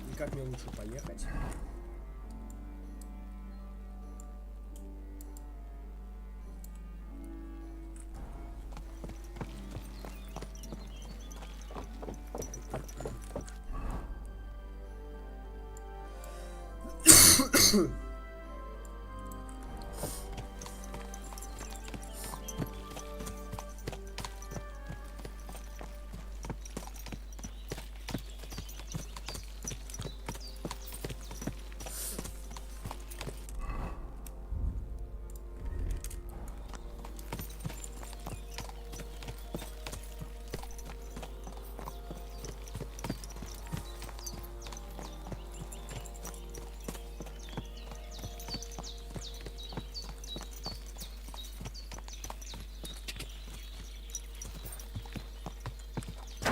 И как мне лучше поехать?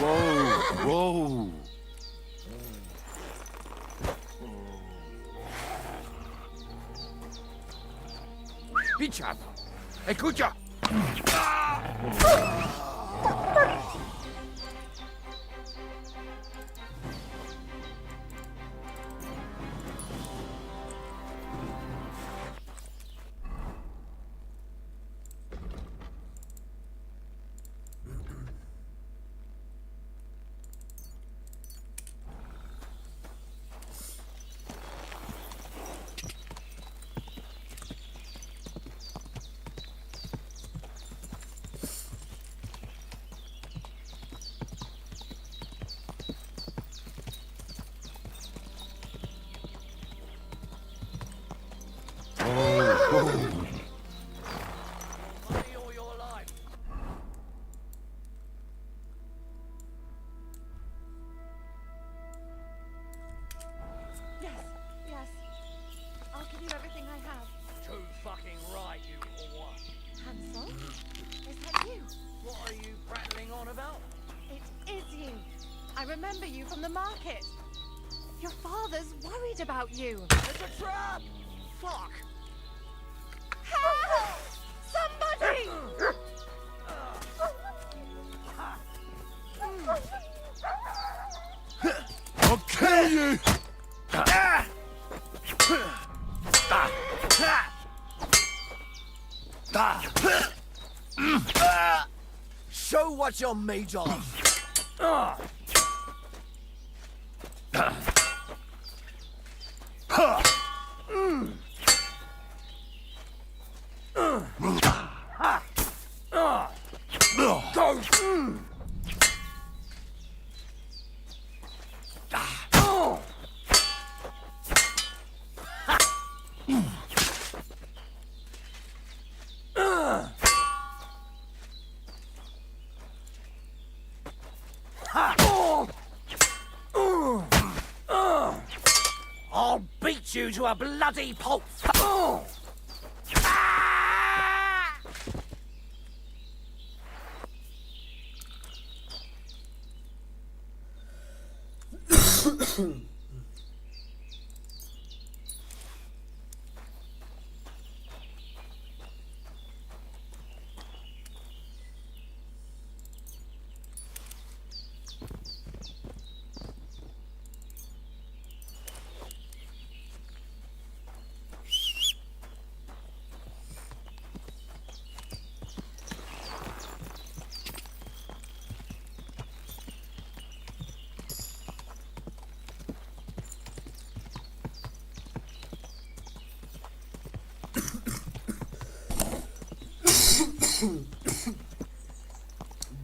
Whoa, whoa. Bichap! Escucha! remember you from the market. Your father's worried about you. It's a trap! Fuck! Help! Somebody! I'll kill you! Show what you're made of! I'll beat you to a bloody pulp.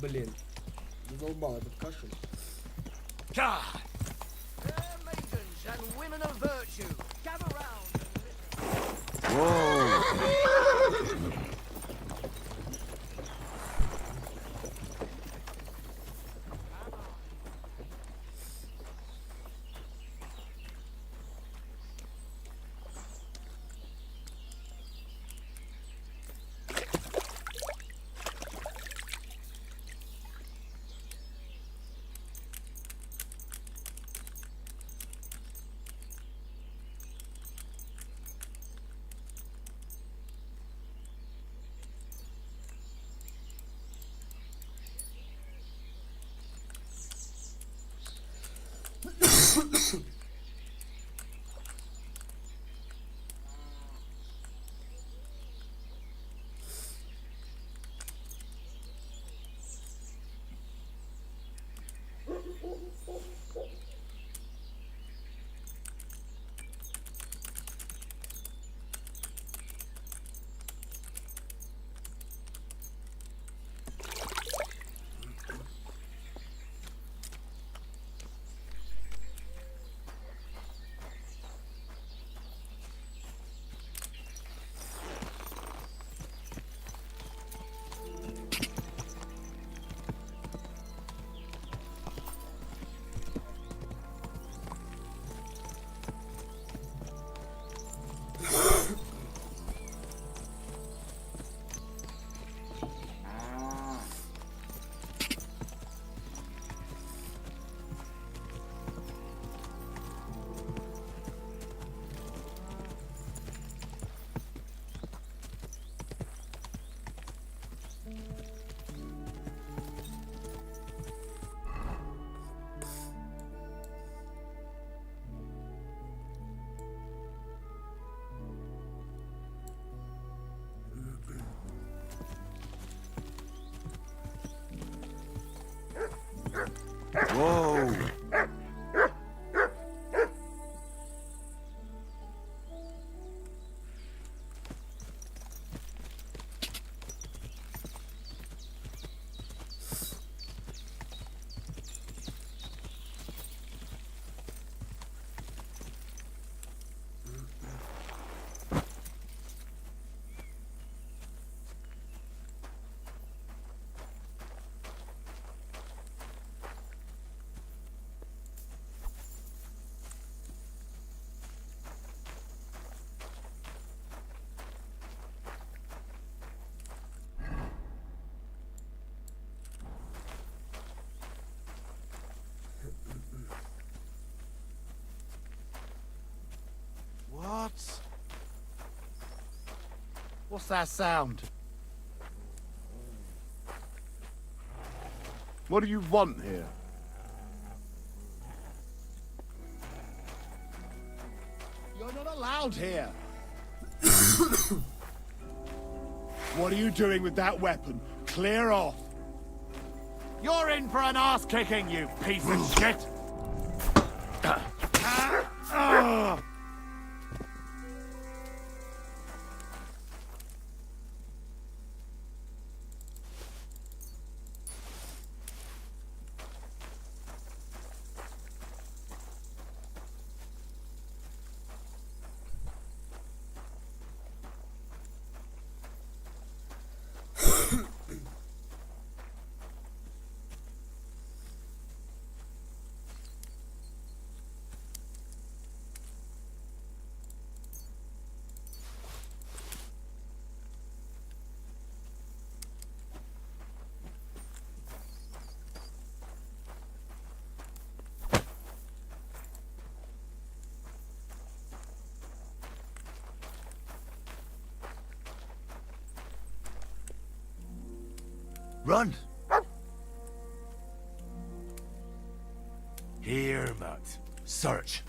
Блин, задолбал этот кашель. Fair maidens and women of virtue, gather round and listen. Whoa! What's that sound? What do you want here? You're not allowed here. What are you doing with that weapon? Clear off. You're in for an ass kicking, you piece of shit. Run! Here, Matt. Search.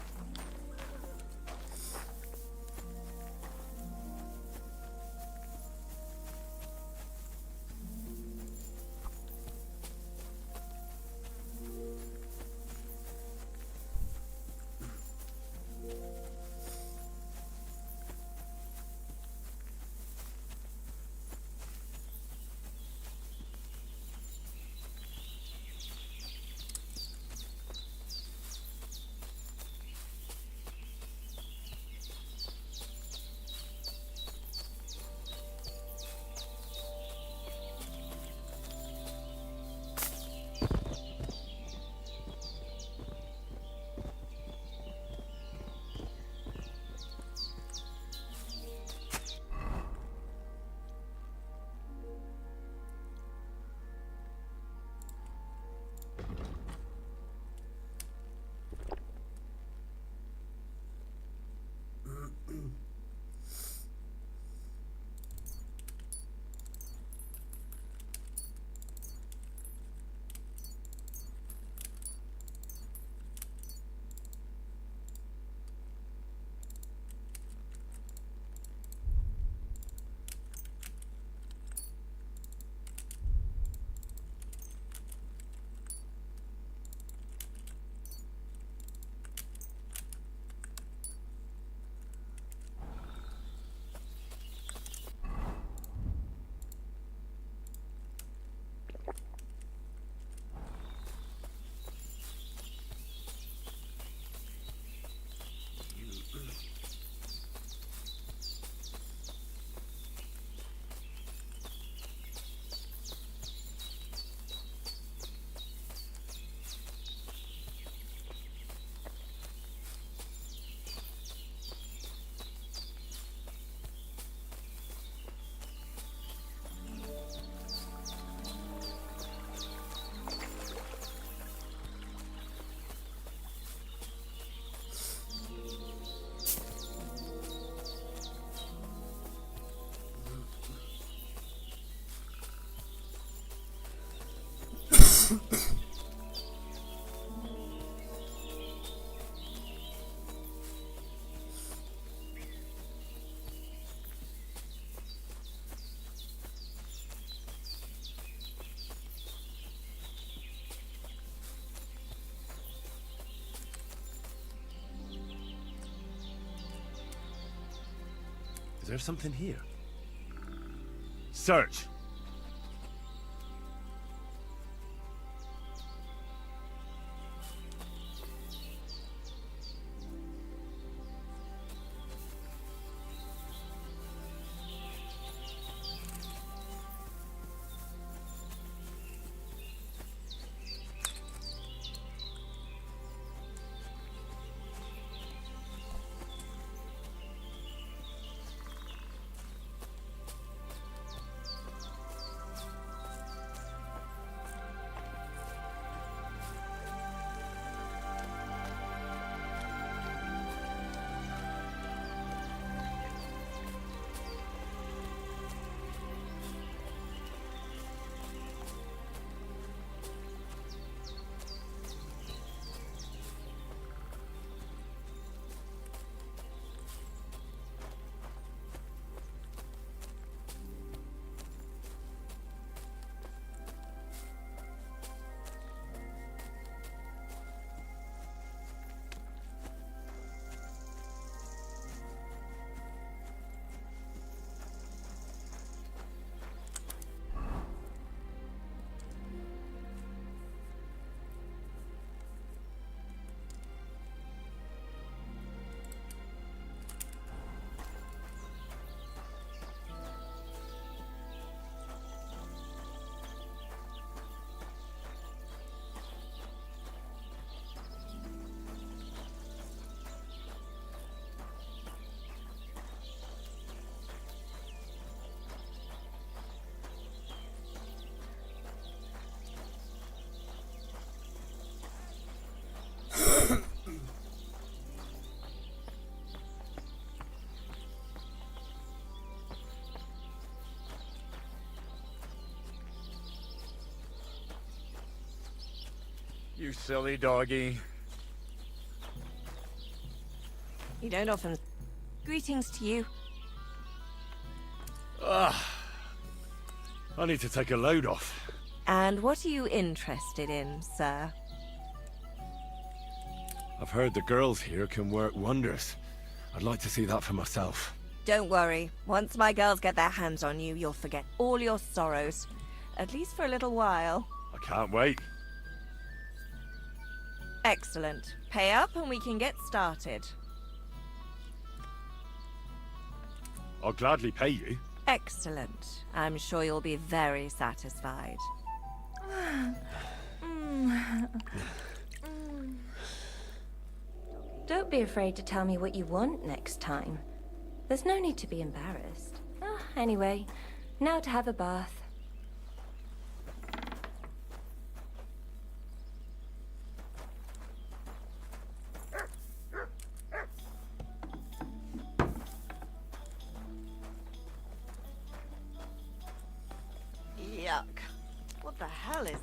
Is there something here? Search! You silly doggy. You don't often... Greetings to you. I need to take a load off. And what are you interested in, sir? I've heard the girls here can work wonders. I'd like to see that for myself. Don't worry. Once my girls get their hands on you, you'll forget all your sorrows. At least for a little while. I can't wait. Excellent. Pay up and we can get started. I'll gladly pay you. Excellent. I'm sure you'll be very satisfied. Don't be afraid to tell me what you want next time. There's no need to be embarrassed. Anyway, now to have a bath. Yuck. What the hell is...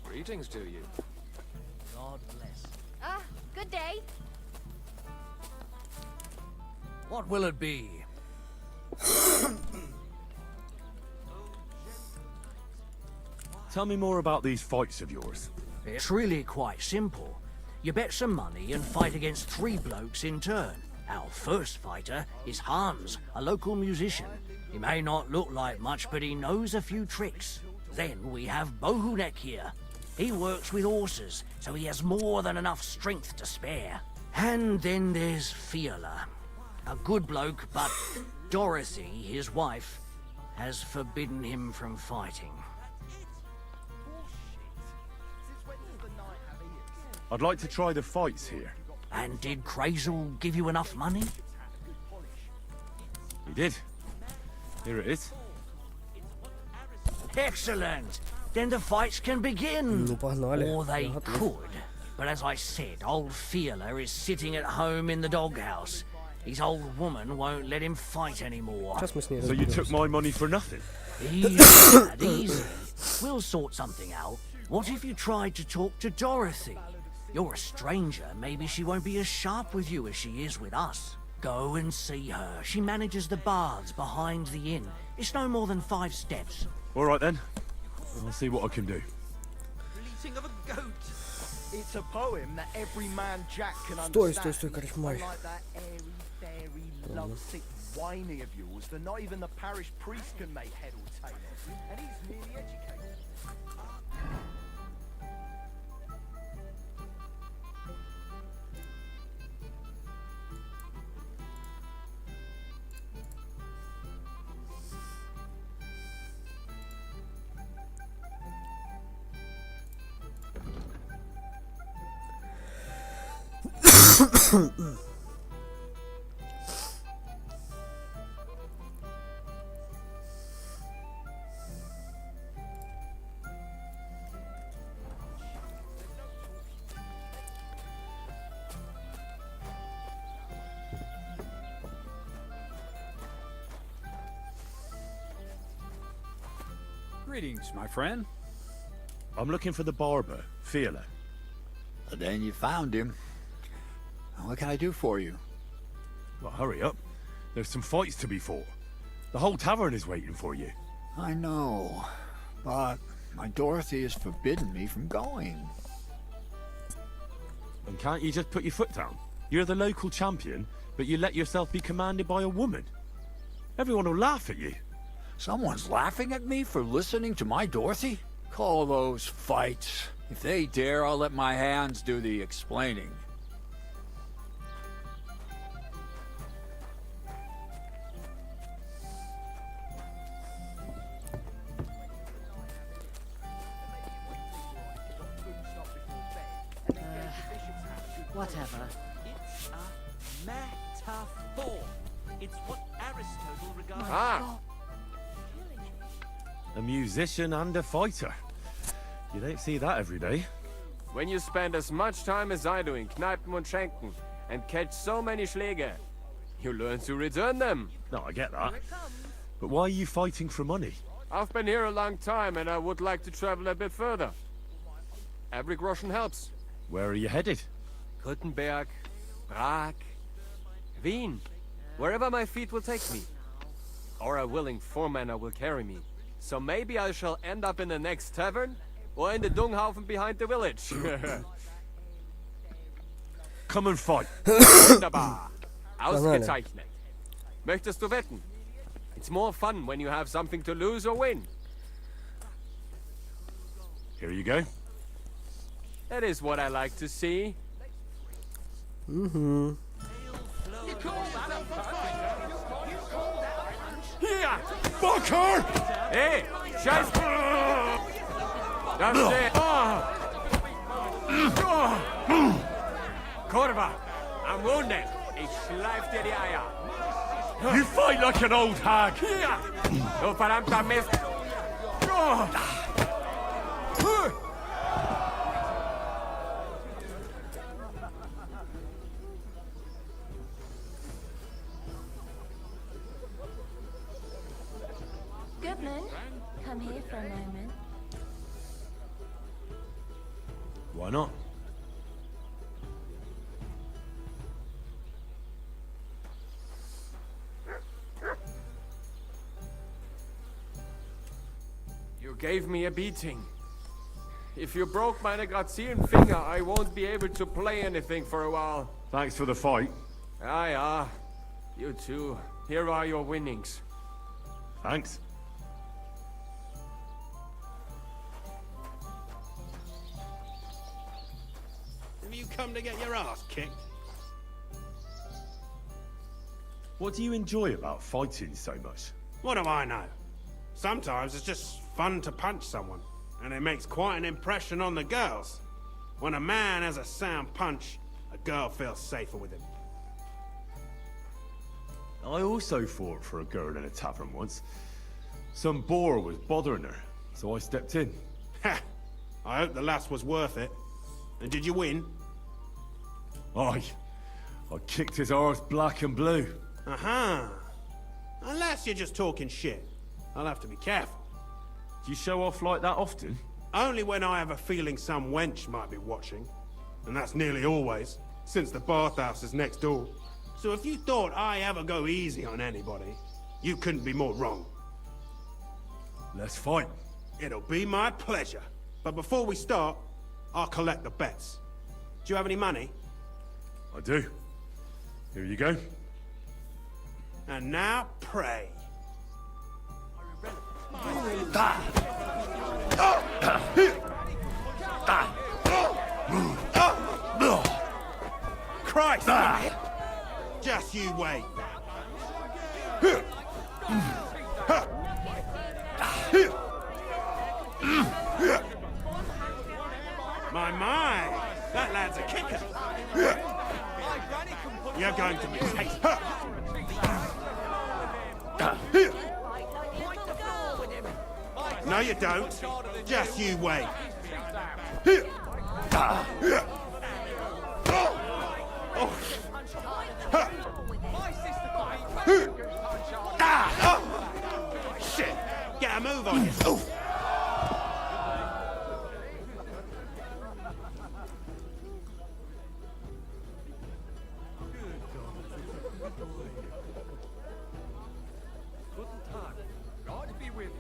Greetings to you. God bless. Good day. What will it be? Tell me more about these fights of yours. It's really quite simple. You bet some money and fight against 3 blokes in turn. Our first fighter is Hans, a local musician. He may not look like much, but he knows a few tricks. Then we have Bohunek here. He works with horses, so he has more than enough strength to spare. And then there's Fiala. A good bloke, but Dorothy, his wife, has forbidden him from fighting. I'd like to try the fights here. And did Crazel give you enough money? He did. Here it is. Excellent! Then the fights can begin. Ну, погнали. Or they Я готов. could. But as I said, old Fiala is sitting at home in the doghouse. His old woman won't let him fight anymore. Сейчас мы с ней So you разберемся. took my money for nothing? Easy, lad, easy. We'll sort something out. What if you tried to talk to Dorothy? You're a stranger. Maybe she won't be as sharp with you as she is with us. Go and see her. She manages the baths behind the inn. It's no more than 5 steps. All right then. I'll see what I can do. Bleating of a goat. It's a poem that every man Jack can Стой, understand. стой, корочмай. Unlike that airy, fairy, lovesick whiny of yours that not even the parish priest can make head or tail of. And he's merely educated. Greetings, my friend. I'm looking for the barber, Fiala. Then you found him. What can I do for you? Well, hurry up. There's some fights to be fought. The whole tavern is waiting for you. I know, but my Dorothy has forbidden me from going. And can't you just put your foot down? You're the local champion, but you let yourself be commanded by a woman. Everyone will laugh at you. Someone's laughing at me for listening to my Dorothy? Call those fights. If they dare, I'll let my hands do the explaining. Whatever. It's a matter. Metaphor. It's what Aristotle regards. Ah! A musician and a fighter. You don't see that every day. When you spend as much time as I do in Kneipen und Schenken and catch so many Schläge, you learn to return them. No, I get that. But why are you fighting for money? I've been here a long time and I would like to travel a bit further. Every groschen helps. Where are you headed? Gutenberg, Prague, Wien. Wherever my feet will take me. Or a willing foreman will carry me. So maybe I shall end up in the next tavern, or in the Dunghaufen behind the village. Come and fight. Wunderbar. Ausgezeichnet. Möchtest du wetten? It's more fun when you have something to lose or win. Here you go. That is what I like to see. Mhm. Hier! Fuck her! Hey! Scheiß! Das ist... Kurva! I'm wounded! Ich schleif dir die Eier! You fight like an old hag! Hier! Du verdammter Mist! Goodman, come here for a moment. Why not? You gave me a beating. If you broke meine grazilen Finger, I won't be able to play anything for a while. Thanks for the fight. Ah, yeah. You too. Here are your winnings. Thanks. Have you come to get your ass kicked? What do you enjoy about fighting so much? What do I know? Sometimes it's just fun to punch someone, and it makes quite an impression on the girls. When a man has a sound punch, a girl feels safer with him. I also fought for a girl in a tavern once. Some boar was bothering her, so I stepped in. Ha! I hope the lass was worth it. And did you win? Aye. I kicked his arse black and blue. Uh-huh. Unless you're just talking shit. I'll have to be careful. Do you show off like that often? Only when I have a feeling some wench might be watching. And that's nearly always, since the bathhouse is next door. So if you thought I ever go easy on anybody, you couldn't be more wrong. Let's fight. It'll be my pleasure. But before we start, I'll collect the bets. Do you have any money? I do. Here you go. And now, pray. Christ! Just you wait. My, that lad's a kicker. You're going to be tasty. No, you don't. Just you wait. Shit! Get a move on you. God be with you.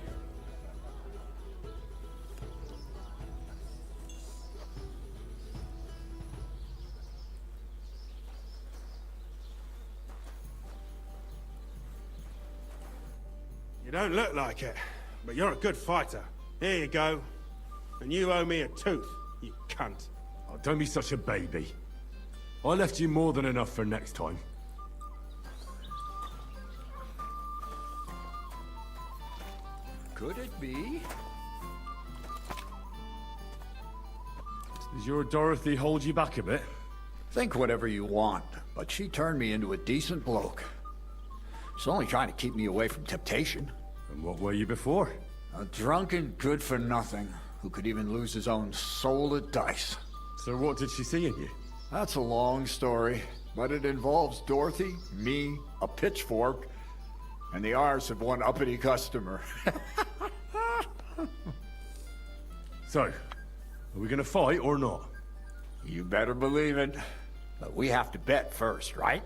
You don't look like it, but you're a good fighter. Here you go. And you owe me a tooth, you cunt. Oh, don't be such a baby. I left you more than enough for next time. Could it be? Does your Dorothy hold you back a bit? Think whatever you want, but she turned me into a decent bloke. She's only trying to keep me away from temptation. And what were you before? A drunken good-for-nothing who could even lose his own soul at dice. So what did she see in you? That's a long story, but it involves Dorothy, me, a pitchfork, and the R's of one uppity customer. So, are we gonna fight or not? You better believe it. But we have to bet first, right?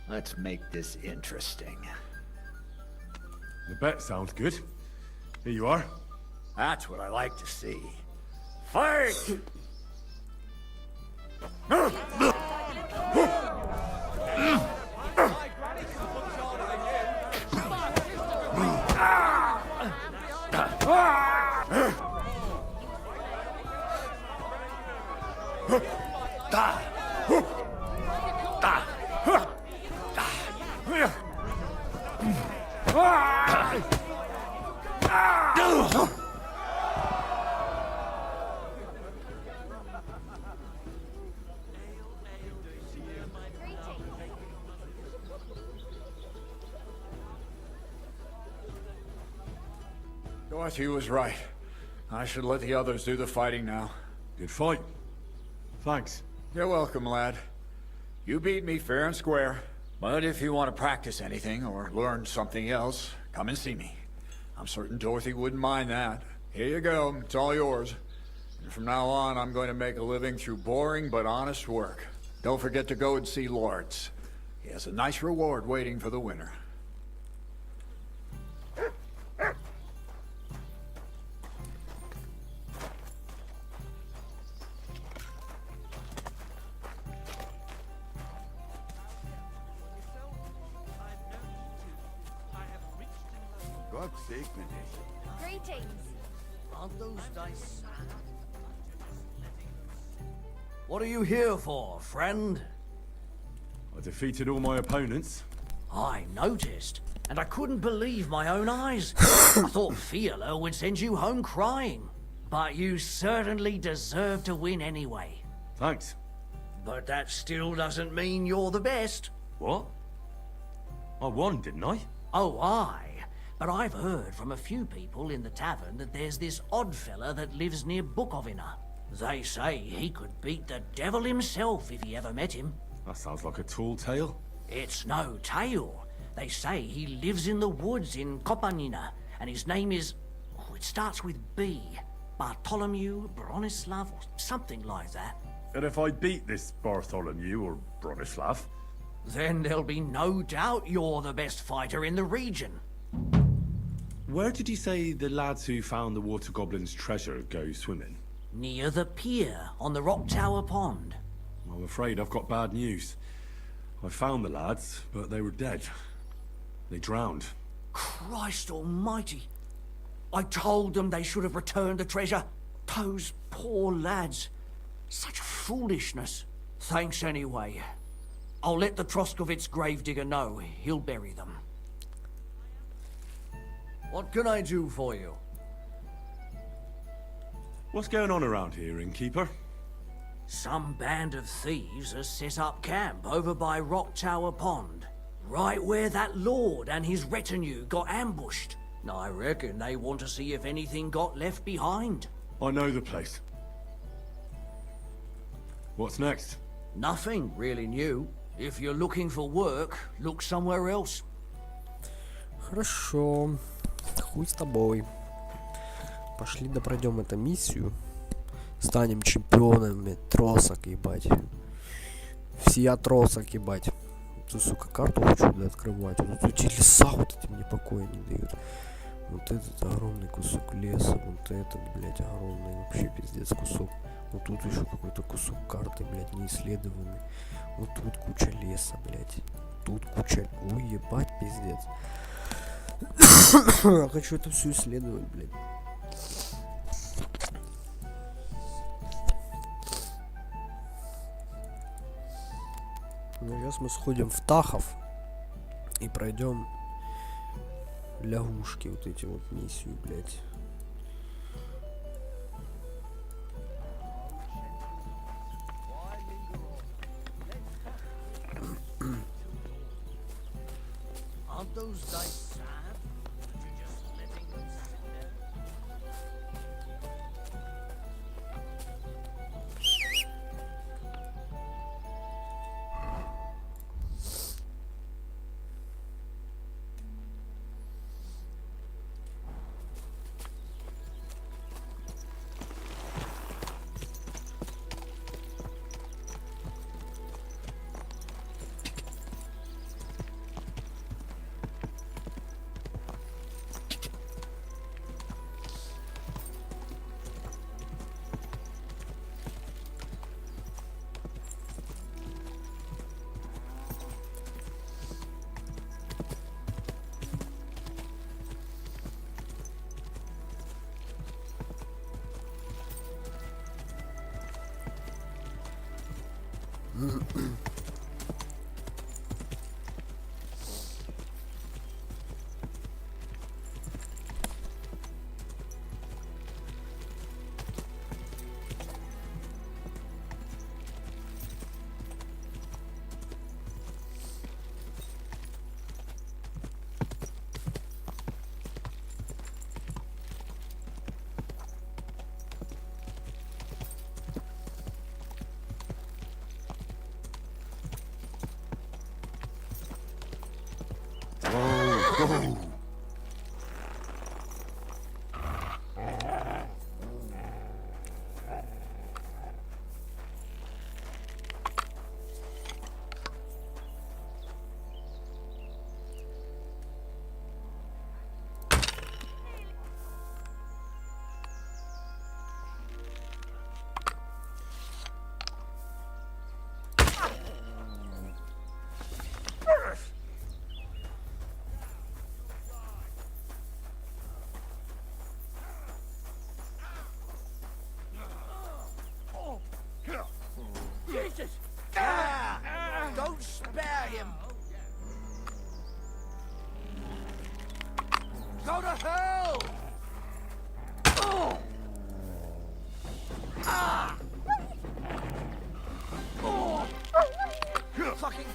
Let's make this interesting. The bet sounds good. Here you are. That's what I like to see. Fight! Dorothy was right. I should let the others do the fighting now. Good fight. Thanks. You're welcome, lad. You beat me fair and square. But if you want to practice anything or learn something else, come and see me. I'm certain Dorothy wouldn't mind that. Here you go. It's all yours. And from now on, I'm going to make a living through boring but honest work. Don't forget to go and see Lawrence. He has a nice reward waiting for the winner. God's sake, Melissa. Greetings. Aren't those dice? What are you here for, friend? I defeated all my opponents. I noticed, and I couldn't believe my own eyes. I thought Fiala would send you home crying. But you certainly deserve to win anyway. Thanks. But that still doesn't mean you're the best. What? I won, didn't I? Oh, aye. But I've heard from a few people in the tavern that there's this odd fella that lives near Bukovina. They say he could beat the devil himself if he ever met him. That sounds like a tall tale. It's no tale. They say he lives in the woods in Kopanina, and his name is... Oh, it starts with B. Bartholomew, Bronislav, or something like that. And if I beat this Bartholomew or Bronislav? Then there'll be no doubt you're the best fighter in the region. Where did you say the lads who found the water goblin's treasure go swimming? Near the pier, on the Rock Tower Pond. I'm afraid I've got bad news. I found the lads, but they were dead. They drowned. Christ almighty. I told them they should have returned the treasure. Those poor lads. Such foolishness. Thanks anyway. I'll let the Troskovitz gravedigger know. He'll bury them. What can I do for you? What's going on around here, innkeeper? Some band of thieves has set up camp over by Rock Tower Pond. Right where that lord and his retinue got ambushed. I reckon they want to see if anything got left behind. I know the place. What's next? Nothing really new. If you're looking for work, look somewhere else. Хорошо. Хуй с тобой. Пошли допройдем эту миссию. Станем чемпионами тросок, ебать. Все тросок, ебать. Тут, сука, карту хочу открывать. Вот эти леса вот эти мне покоя не дают. Вот этот огромный кусок леса. Вот этот, блядь, огромный вообще пиздец кусок. Вот тут еще какой-то кусок карты, блядь, неисследованный. Вот тут куча леса, блядь. Тут куча... Ой, ебать, пиздец. Я хочу это все исследовать, блядь. Ну, сейчас мы сходим в Тахов и пройдем лягушки, вот эти вот миссию, блядь. those dice sad? That you're just letting them sit there? Go! Jesus! Don't spare him! Go to hell! Fucking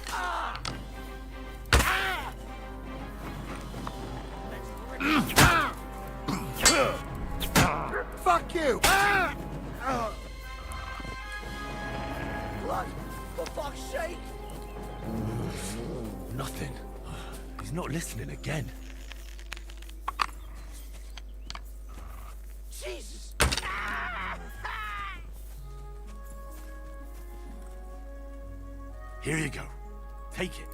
Fuck you! Blood! For fuck's sake! Nothing. He's not listening again. Jesus! Here you go. Take it.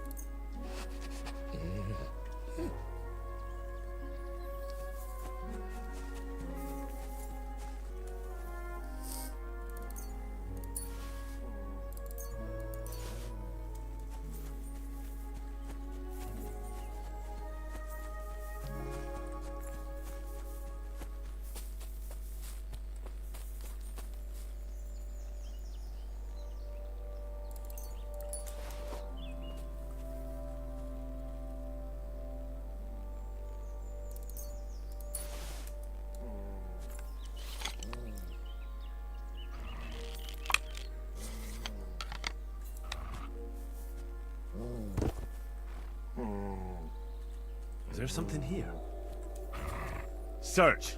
Is there something here? Search.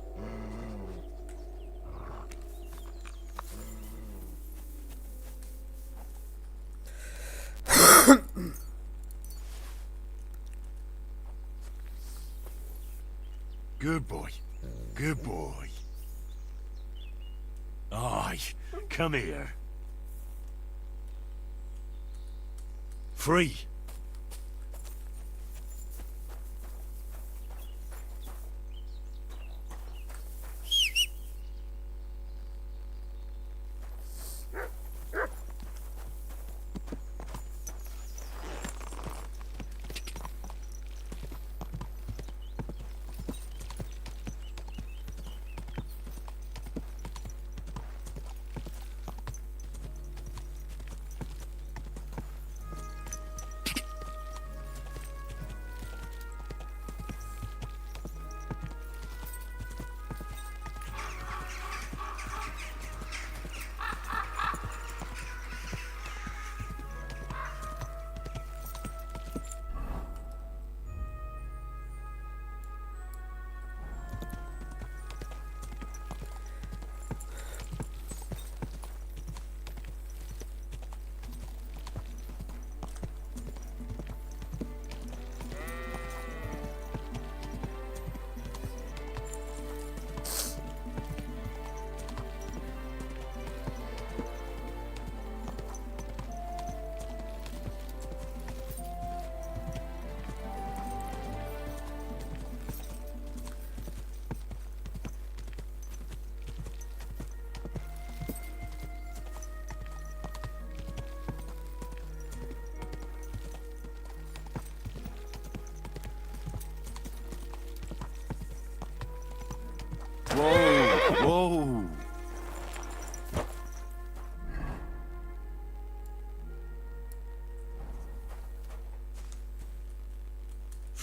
Good boy. Good boy. Aye, come here. Free.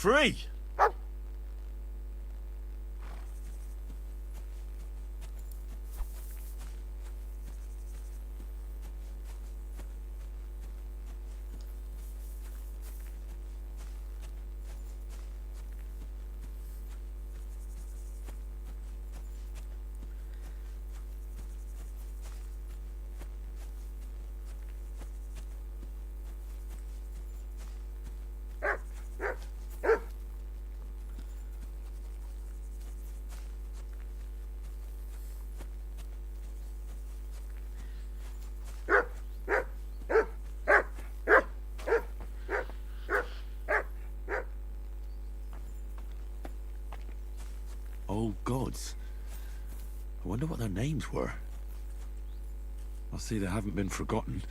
free. Old gods. I wonder what their names were. I see they haven't been forgotten,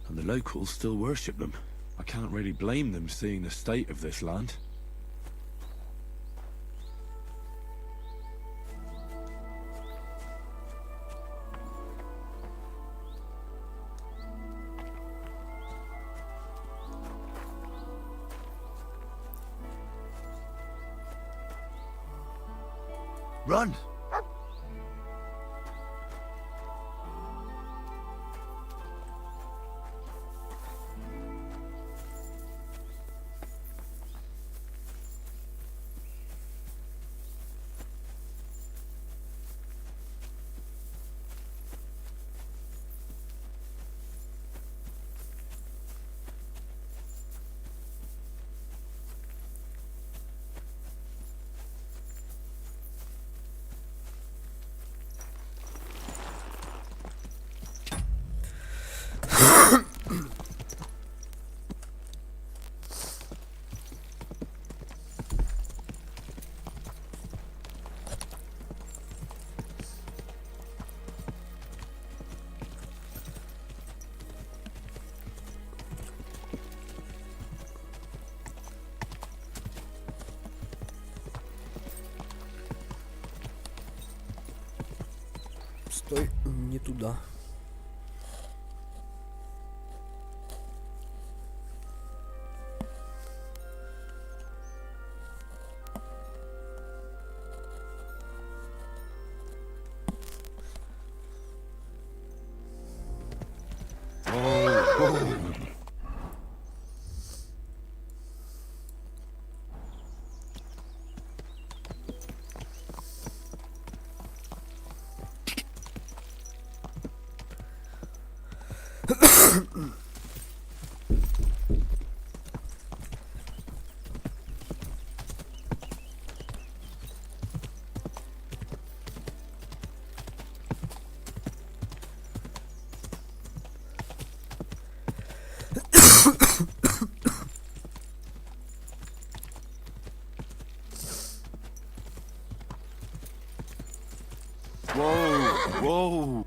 and the locals still worship them. I can't really blame them seeing the state of this land. Run! Стой, не туда. Whoa, whoa.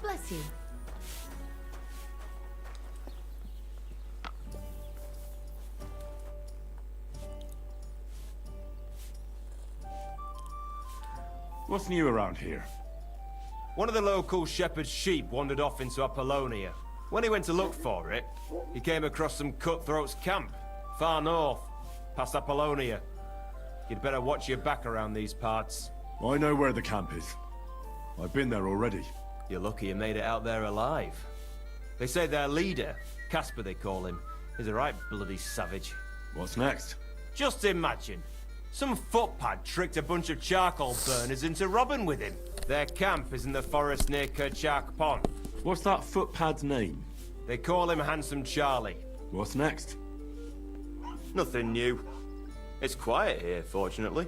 bless you. What's new around here? One of the local shepherd's sheep wandered off into Apollonia. When he went to look for it, he came across some cutthroats' camp, far north, past Apollonia. You'd better watch your back around these parts. I know where the camp is. I've been there already. You're lucky you made it out there alive. They say their leader, Casper they call him, is a right bloody savage. What's next? Just imagine. Some footpad tricked a bunch of charcoal burners into robbing with him. Their camp is in the forest near Kerchak Pond. What's that footpad's name? They call him Handsome Charlie. What's next? Nothing new. It's quiet here, fortunately.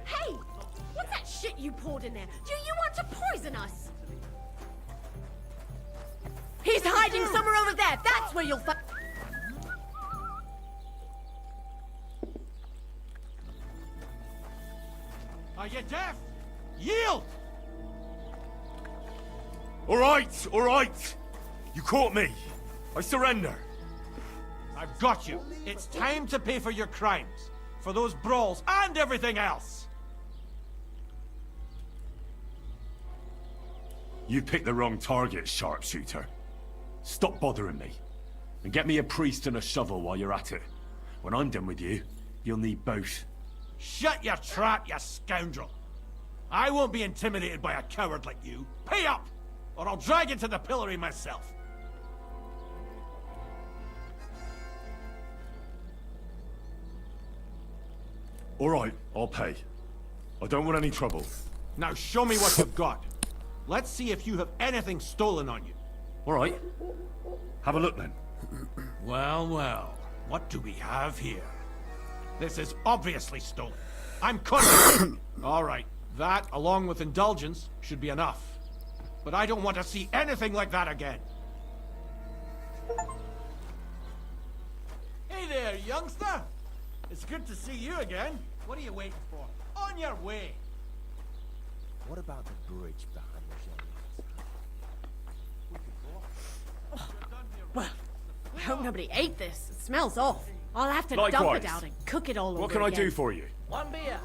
Hey! What's that shit you poured in there? Do you want to poison us? He's hiding somewhere over there. That's where you'll find. Are you deaf? Yield! All right. You caught me. I surrender. I've got you. It's time to pay for your crimes. For those brawls and everything else. You picked the wrong target, sharpshooter. Stop bothering me. And get me a priest and a shovel while you're at it. When I'm done with you, you'll need both. Shut your trap, you scoundrel. I won't be intimidated by a coward like you. Pay up, or I'll drag you to the pillory myself. All right, I'll pay. I don't want any trouble. Now show me what you've got. Let's see if you have anything stolen on you. All right. Have a look then. Well, well. What do we have here? This is obviously stolen. I'm confident. All right. That, along with indulgence, should be enough. But I don't want to see anything like that again. Hey there, youngster. It's good to see you again. What are you waiting for? On your way. What about the bridge behind the Well, I hope nobody ate this. It smells awful. I'll have to dump Likewise. it out and cook it all over What can I again. do for you? One beer.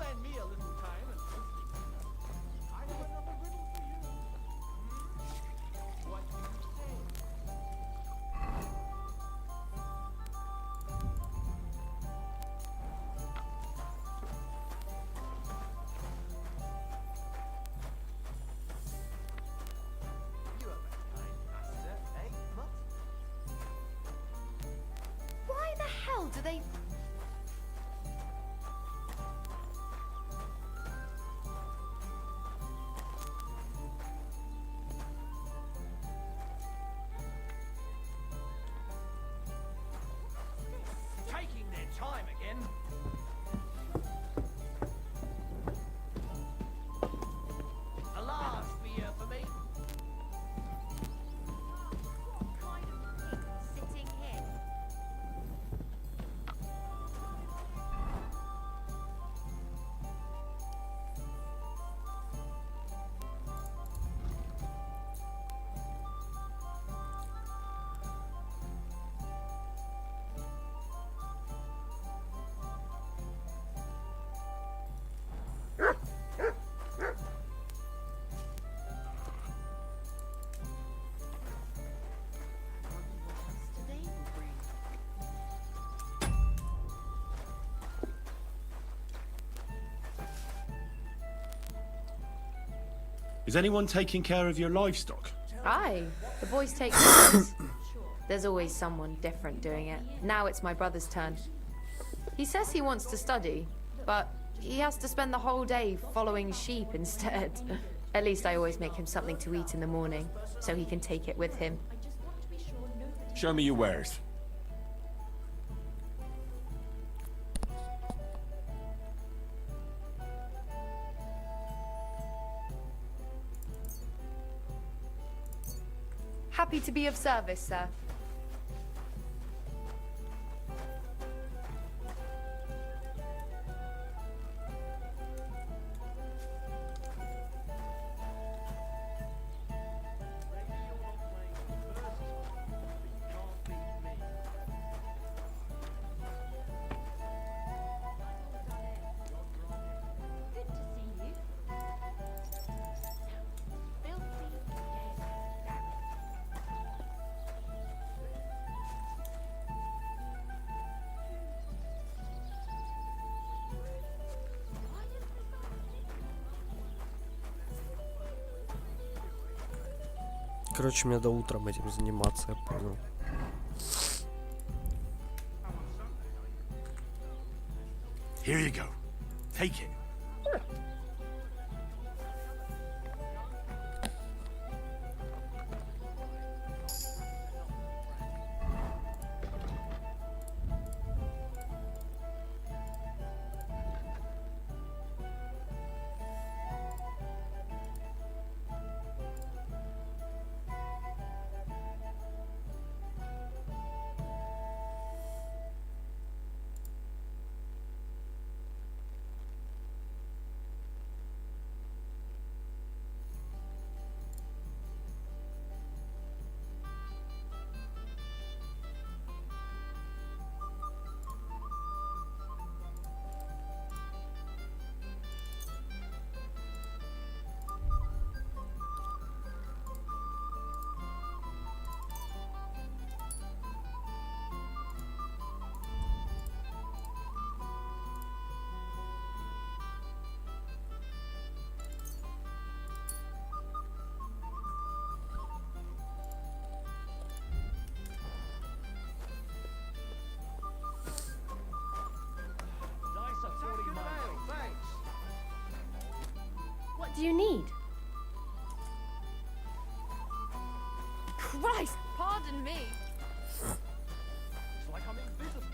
Why the hell do they... Is anyone taking care of your livestock? Aye, the boys take turns. There's always someone different doing it. Now it's my brother's turn. He says he wants to study, but he has to spend the whole day following sheep instead. At least I always make him something to eat in the morning, so he can take it with him. Show me your wares. Happy to be of service, sir. Короче, мне до утром этим заниматься, я понял. Here you go. Take it. What do you need? Christ, pardon me. It's like I'm invisible.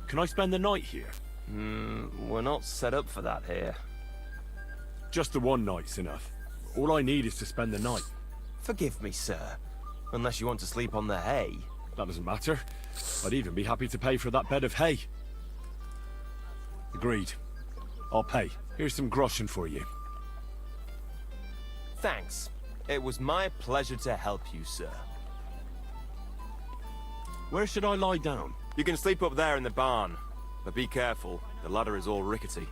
Can I spend the night here? We're not set up for that here. Just the one night's enough. All I need is to spend the night. Forgive me, sir. Unless you want to sleep on the hay. That doesn't matter. I'd even be happy to pay for that bed of hay. Agreed. I'll pay. Here's some groschen for you. Thanks. It was my pleasure to help you, sir. Where should I lie down? You can sleep up there in the barn. But be careful. The ladder is all rickety.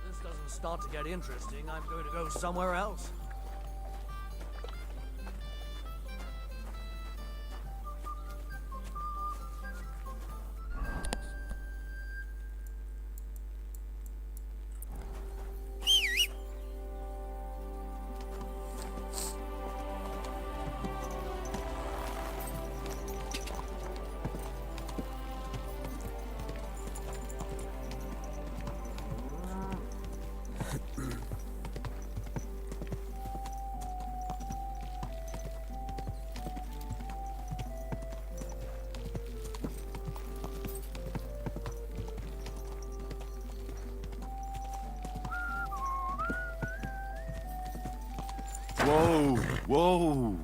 This doesn't start to get interesting. I'm going to go somewhere else. Whoa, whoa.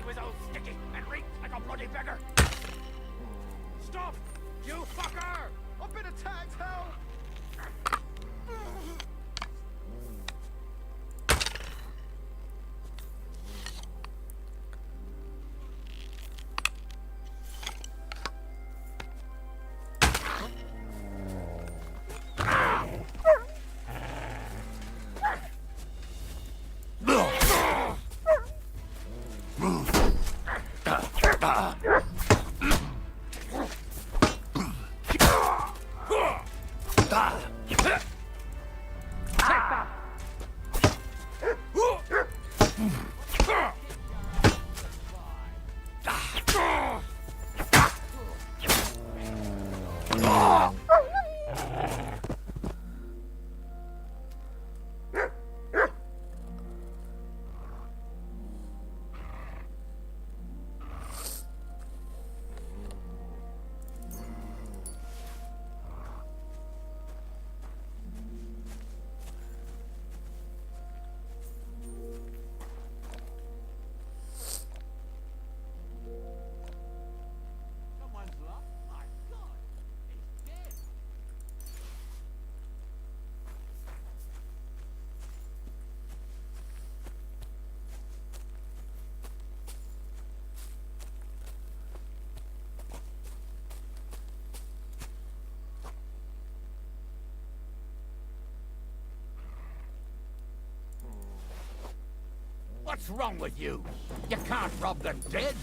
was all sticky and reeked like a bloody beggar. Stop! You fucker! I've been attacked, help! What's wrong with you? You can't rob the dead.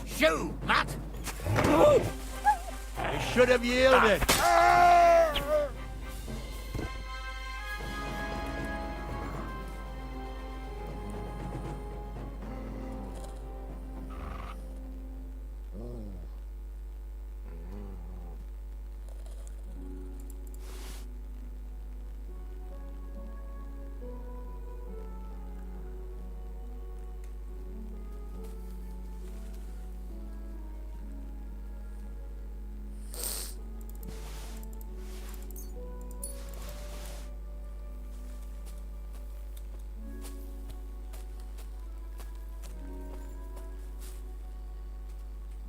Shoo, Matt! I should have yielded.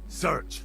Search.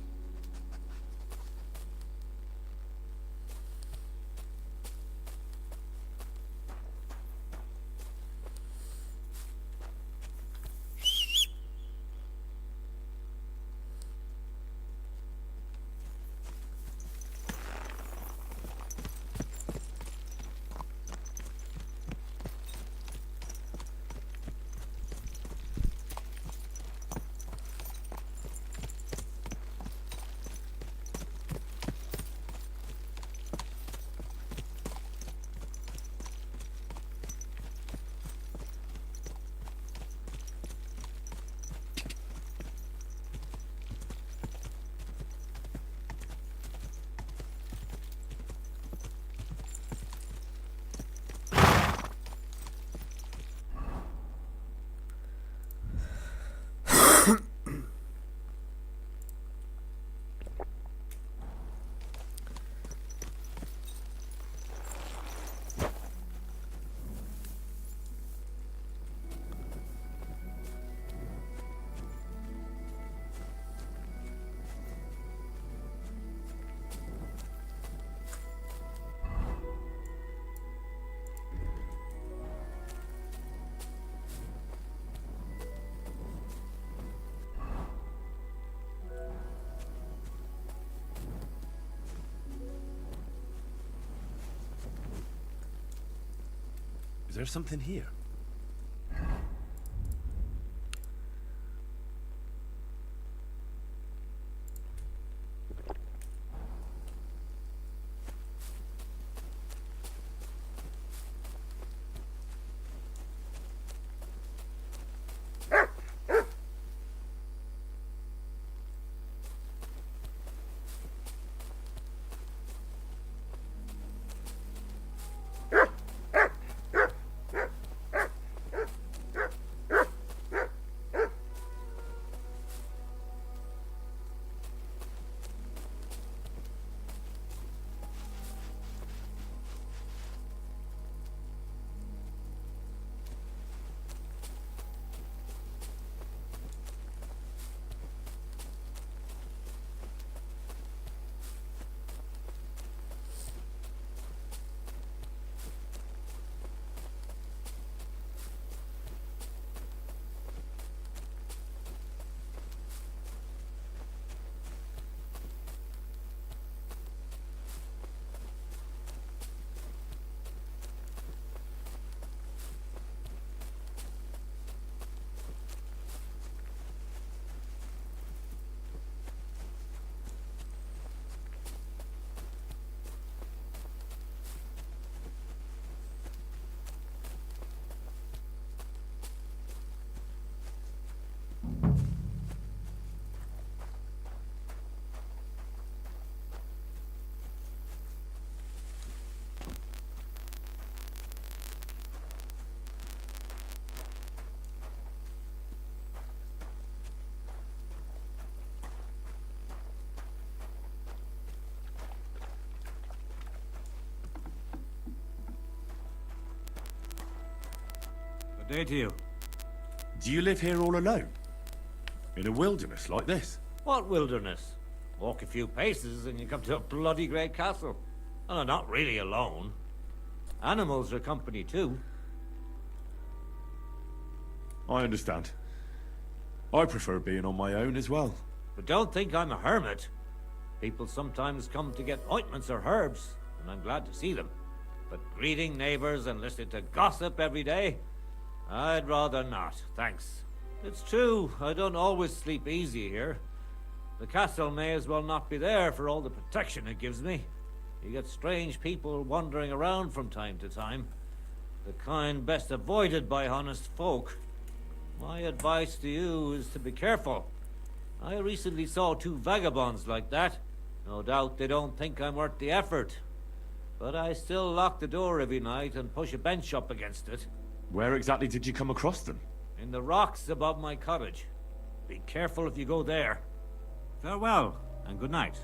Is there something here? day to you. Do you live here all alone? In a wilderness like this? What wilderness? Walk a few paces and you come to a bloody great castle. And I'm not really alone. Animals are company too. I understand. I prefer being on my own as well. But don't think I'm a hermit. People sometimes come to get ointments or herbs, and I'm glad to see them. But greeting neighbors and listening to gossip every day? I'd rather not, thanks. It's true, I don't always sleep easy here. The castle may as well not be there for all the protection it gives me. You get strange people wandering around from time to time. The kind best avoided by honest folk. My advice to you is to be careful. I recently saw 2 vagabonds like that. No doubt they don't think I'm worth the effort. But I still lock the door every night and push a bench up against it. Where exactly did you come across them? In the rocks above my cottage. Be careful if you go there. Farewell, and good night.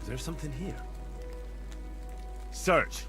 there something here? Search.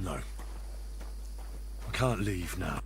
No. I can't leave now.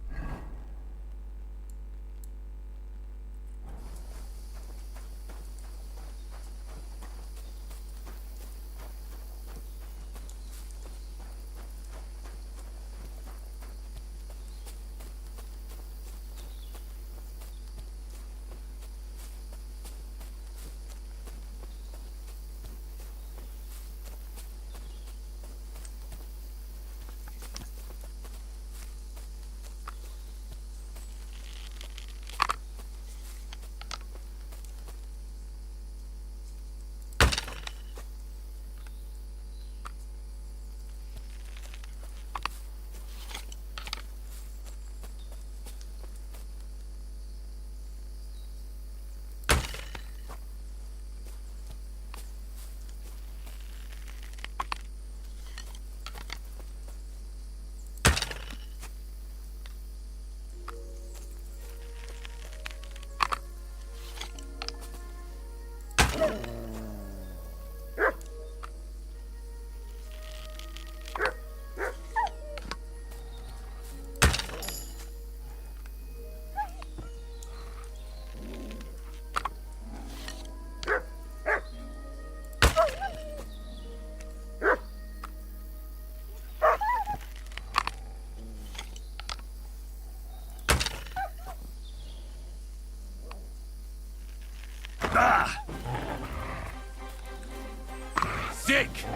Quick!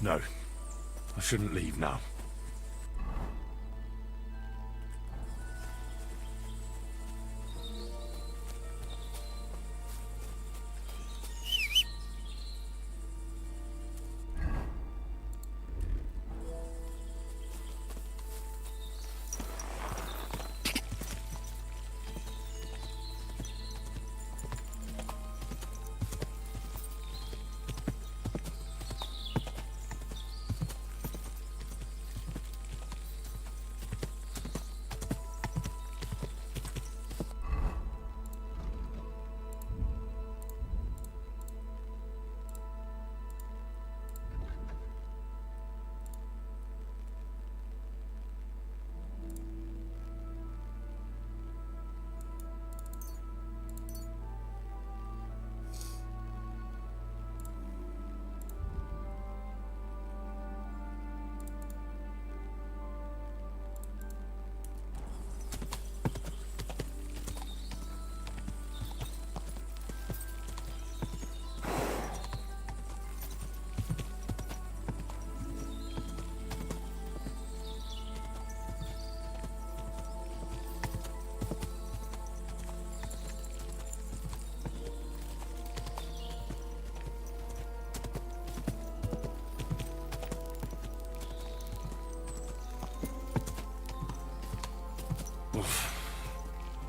No, I shouldn't leave now.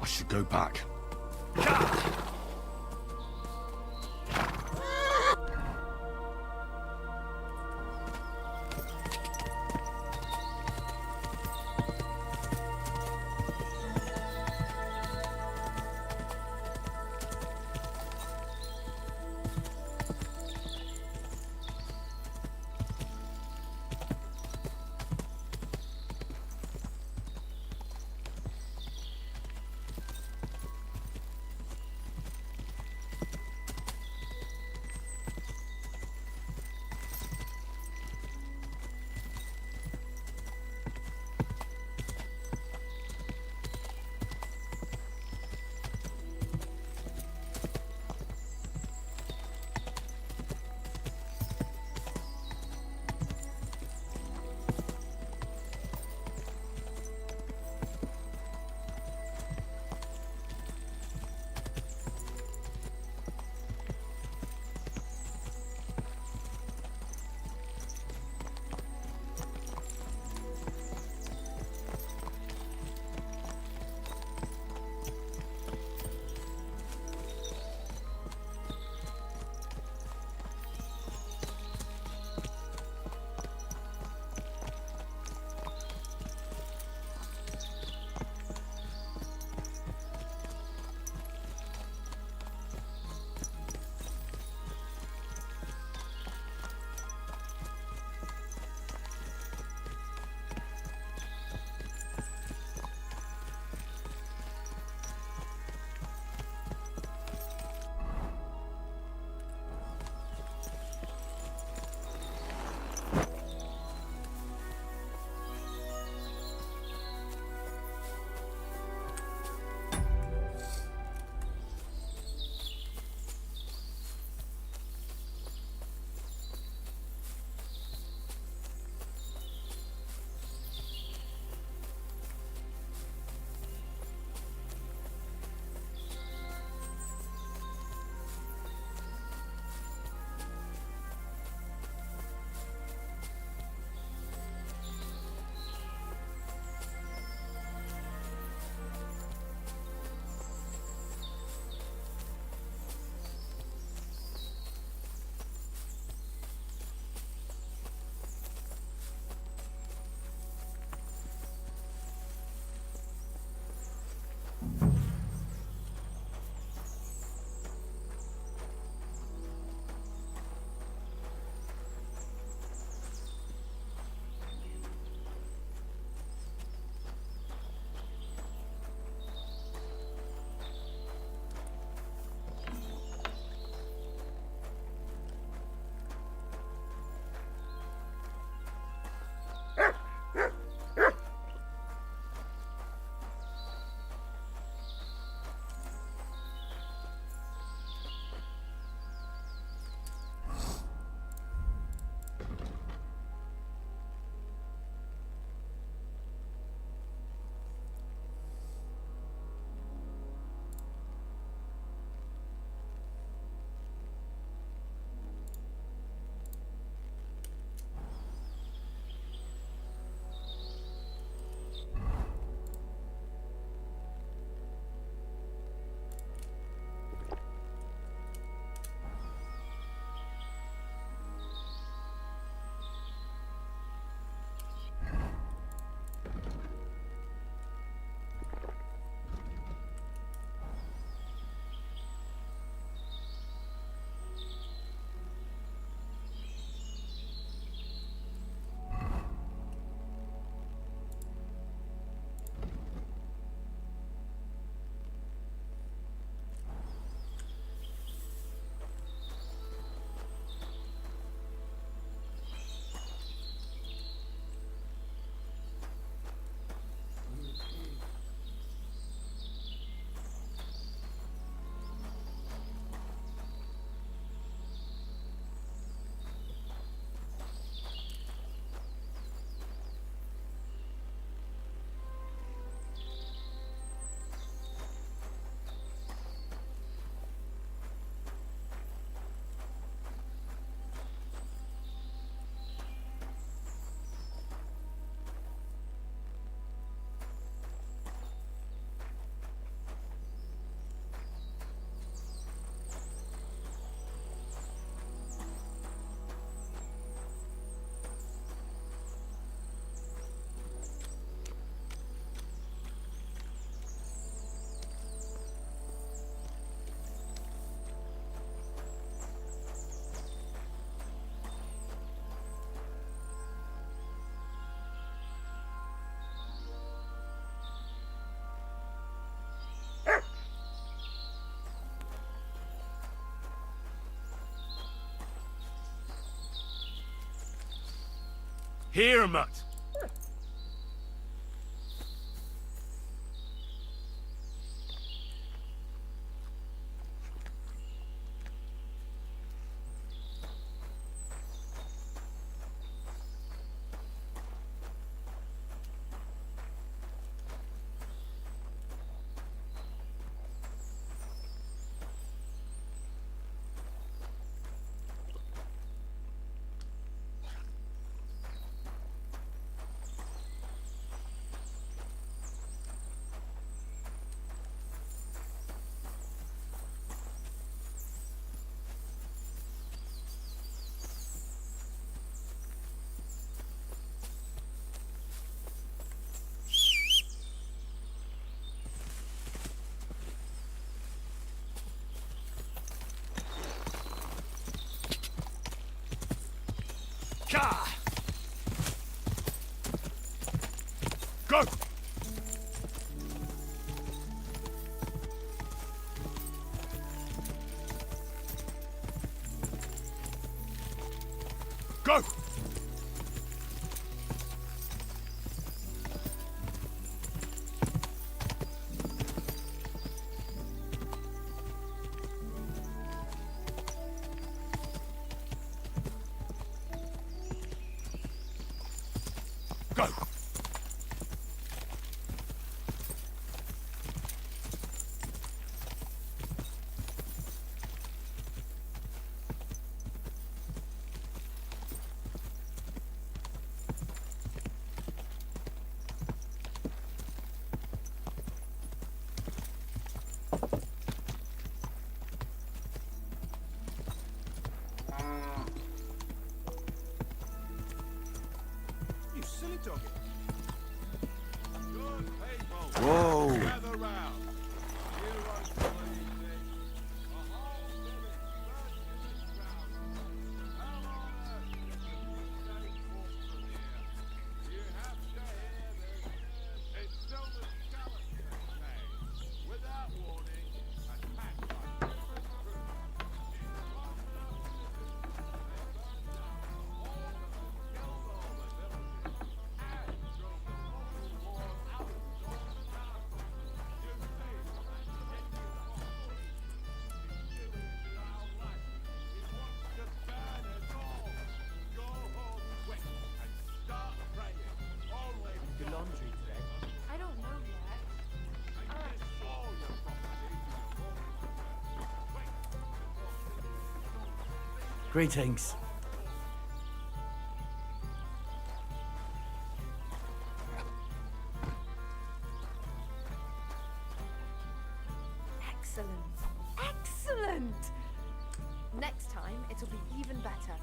I should go back. Here, mutt. Go! Go! Go! You silly doggy. Whoa. Gather round. You won't believe this. A whole village burnt to the ground. How on earth can you stay forth from here? You have to hear this. It's still the skeleton day. Without warning, attacked by different groups. In one little city, they burned down the whole village, killed all the villagers, and drove the local laws out of the door of the castle. You see, from that Do laundry today? I don't know yet. Greetings. Excellent. Excellent! Next time, it'll be even better.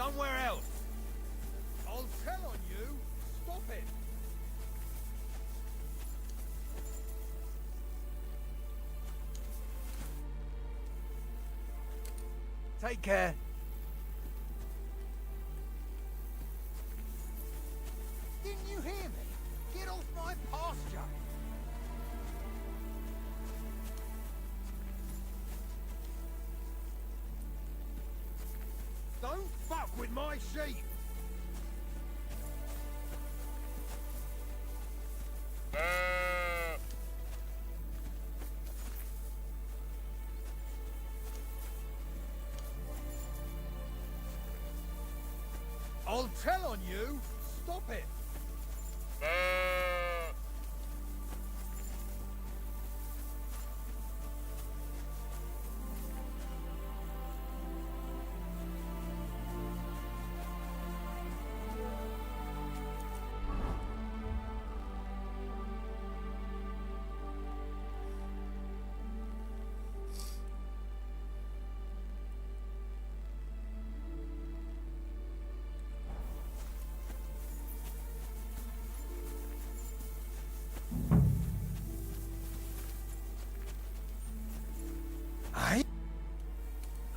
somewhere else. I'll tell on you. Stop it. Take care. Didn't you hear me? Get off my pasture. Don't fuck with my sheep. I'll tell on you. Stop it.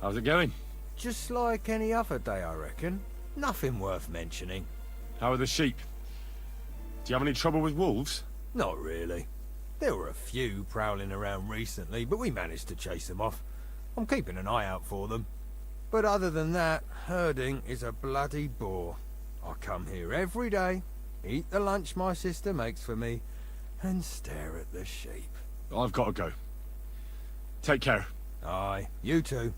How's it going? Just like any other day, I reckon. Nothing worth mentioning. How are the sheep? Do you have any trouble with wolves? Not really. There were a few prowling around recently, but we managed to chase them off. I'm keeping an eye out for them. But other than that, herding is a bloody bore. I come here every day, eat the lunch my sister makes for me, and stare at the sheep. I've got to go. Take care. Aye, you too.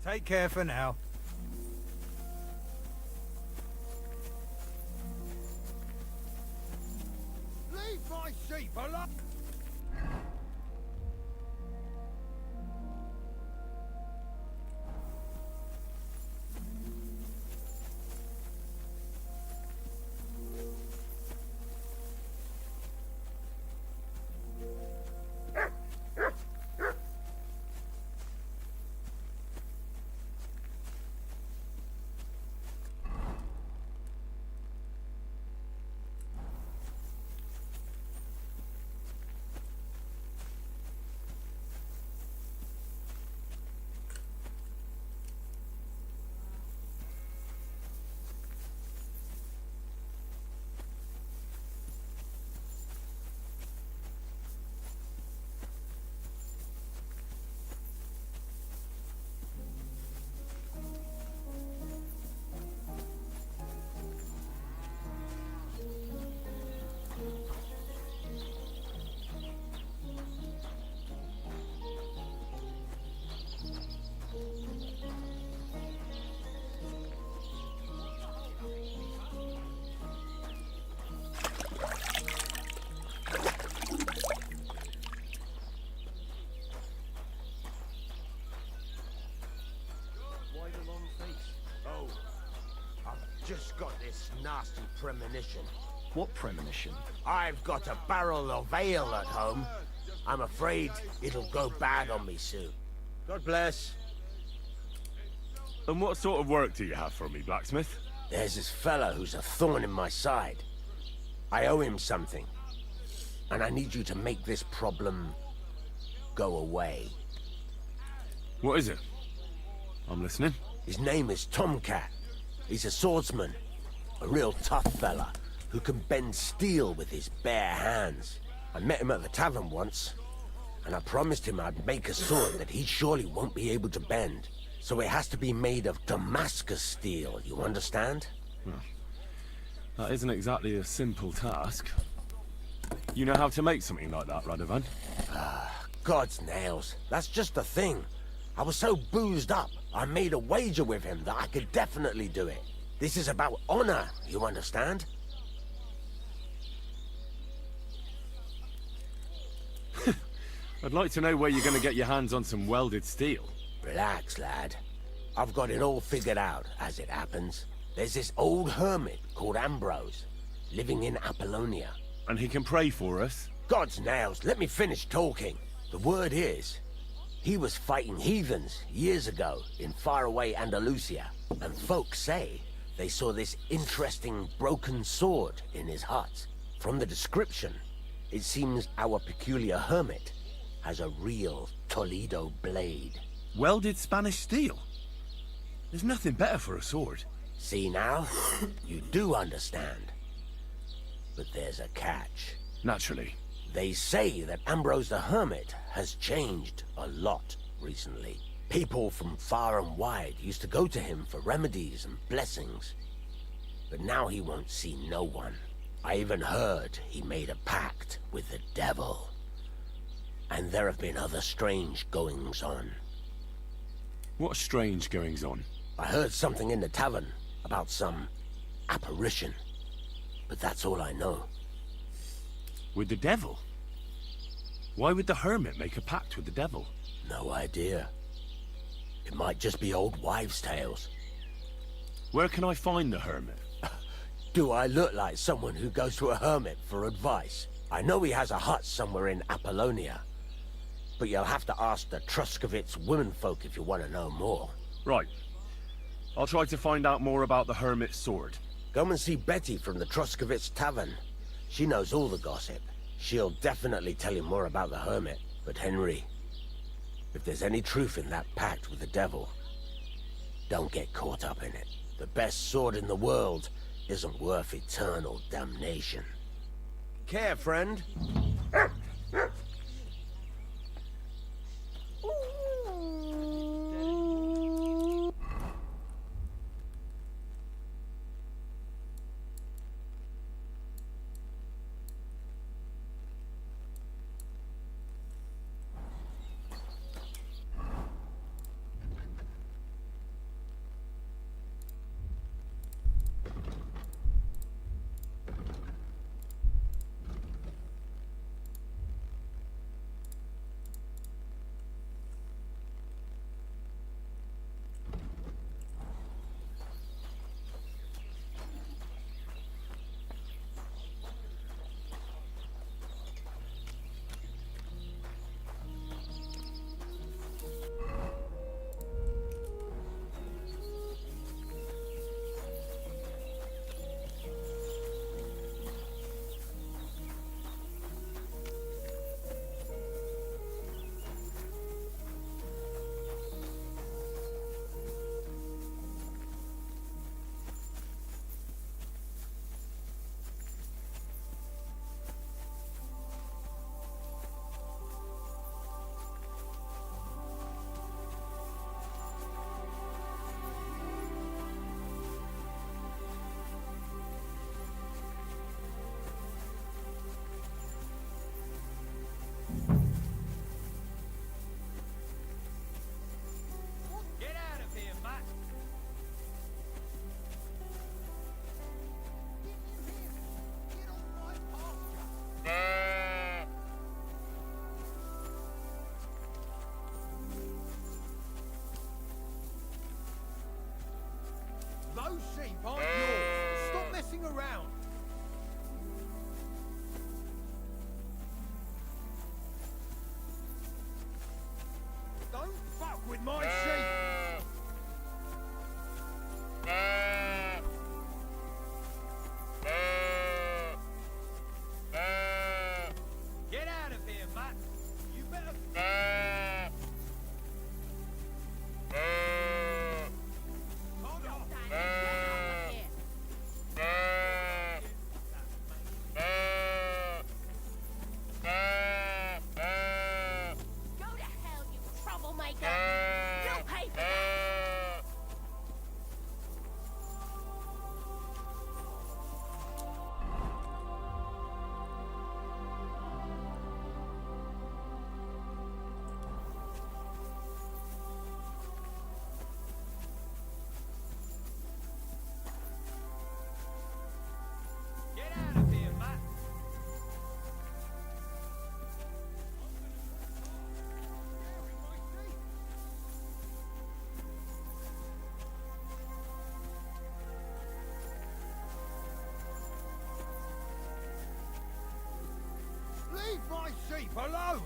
Take care for now. Leave my sheep alone. Just got this nasty premonition. What premonition? I've got a barrel of ale at home. I'm afraid it'll go bad on me soon. God bless. And what sort of work do you have for me, blacksmith? There's this fella who's a thorn in my side. I owe him something. And I need you to make this problem go away. What is it? I'm listening. His name is Tomcat. He's a swordsman, a real tough fella, who can bend steel with his bare hands. I met him at the tavern once, and I promised him I'd make a sword that he surely won't be able to bend. So it has to be made of Damascus steel, you understand? Well, that isn't exactly a simple task. You know how to make something like that, Radovan? God's nails, that's just the thing. I was so boozed up, I made a wager with him that I could definitely do it. This is about honor, you understand? I'd like to know where you're going to get your hands on some welded steel. Relax, lad. I've got it all figured out, as it happens. There's this old hermit called Ambrose, living in Apollonia. And he can pray for us? God's nails, let me finish talking. The word is, he was fighting heathens years ago in faraway Andalusia. And folks say they saw this interesting broken sword in his hut. From the description, it seems our peculiar hermit has a real Toledo blade. Welded Spanish steel? There's nothing better for a sword. See now? You do understand. But there's a catch. Naturally. They say that Ambrose the Hermit has changed a lot recently. People from far and wide used to go to him for remedies and blessings. But now he won't see no one. I even heard he made a pact with the devil. And there have been other strange goings-on. What strange goings-on? I heard something in the tavern about some apparition. But that's all I know. With the devil? Why would the hermit make a pact with the devil? No idea. It might just be old wives' tales. Where can I find the hermit? Do I look like someone who goes to a hermit for advice? I know he has a hut somewhere in Apollonia. But you'll have to ask the Truscovitz womenfolk if you want to know more. Right. I'll try to find out more about the hermit's sword. Go and see Betty from the Truscovitz Tavern. She knows all the gossip. She'll definitely tell you more about the hermit. But Henry, if there's any truth in that pact with the devil, don't get caught up in it. The best sword in the world isn't worth eternal damnation. Care, friend? Those sheep aren't yours. Stop messing around. Don't fuck with my sheep. Get out of here, Matt. You better. Leave my sheep alone!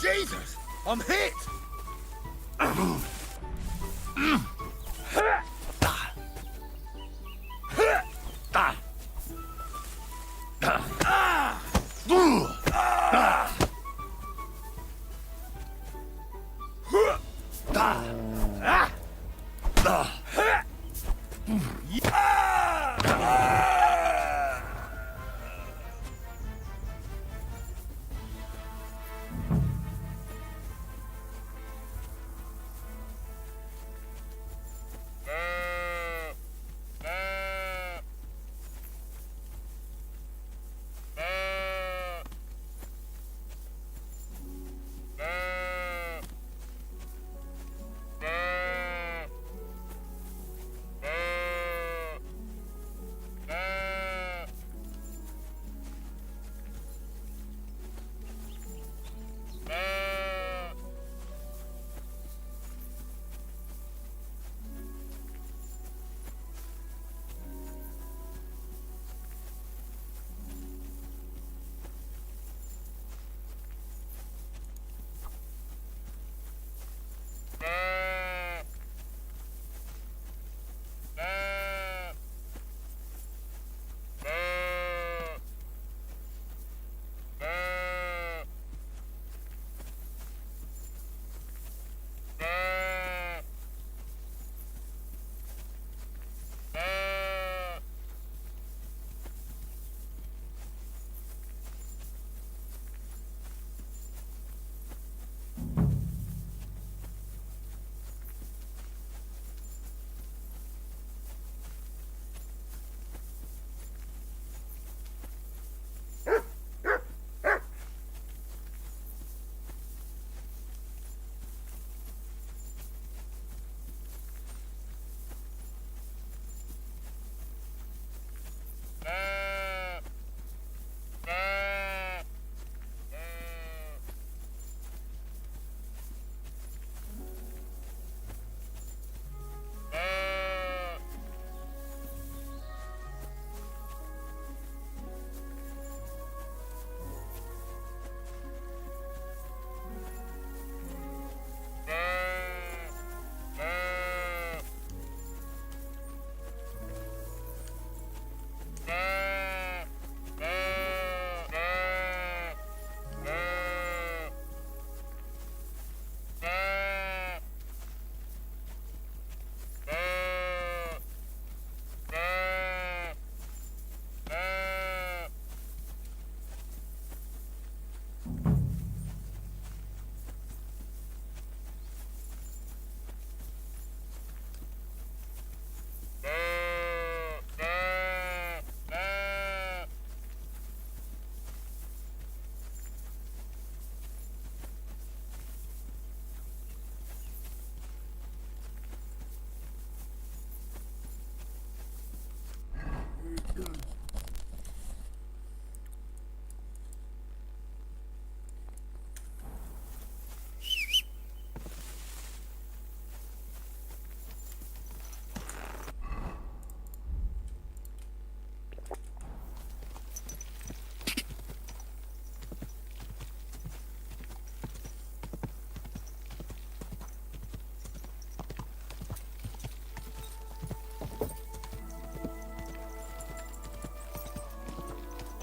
Jesus! I'm hit!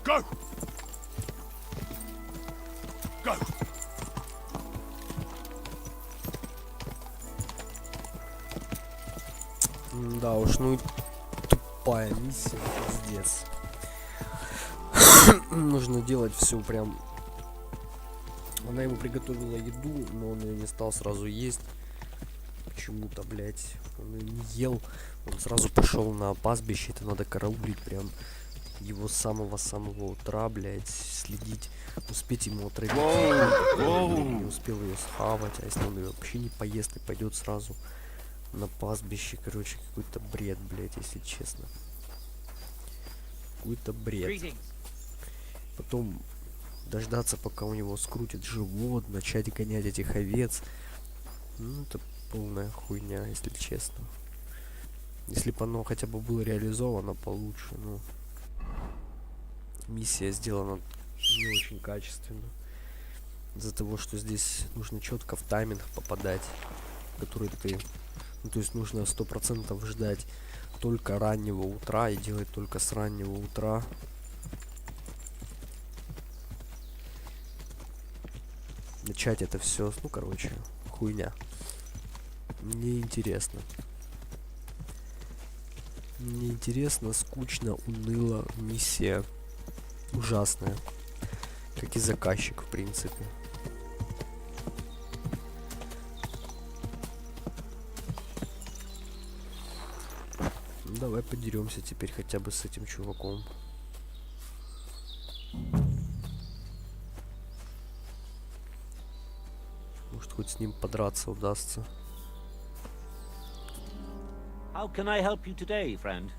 Go! Go! Да уж, ну тупая миссия, пиздец. Нужно делать все прям. Она ему приготовила еду, но он ее не стал сразу есть. Почему-то, блять, он ее не ел. Он сразу пошел на пастбище, это надо караулить прям его с самого-самого утра, блять, следить, успеть ему отравить. Не успел ее схавать, а если он ее вообще не поест и пойдет сразу на пастбище, короче, какой-то бред, блять, если честно. Какой-то бред. Потом дождаться, пока у него скрутит живот, начать гонять этих овец. Ну, это полная хуйня, если честно. Если бы оно хотя бы было реализовано получше, ну. миссия сделана не очень качественно. Из-за того, что здесь нужно четко в тайминг попадать, который ты... Ну, то есть нужно 100% ждать только раннего утра и делать только с раннего утра. Начать это все, ну, короче, хуйня. Мне интересно. Мне интересно, скучно, уныло, миссия ужасная. Как и заказчик, в принципе. Ну, давай подеремся теперь хотя бы с этим чуваком. Может, хоть с ним подраться удастся. How can I help you today, friend?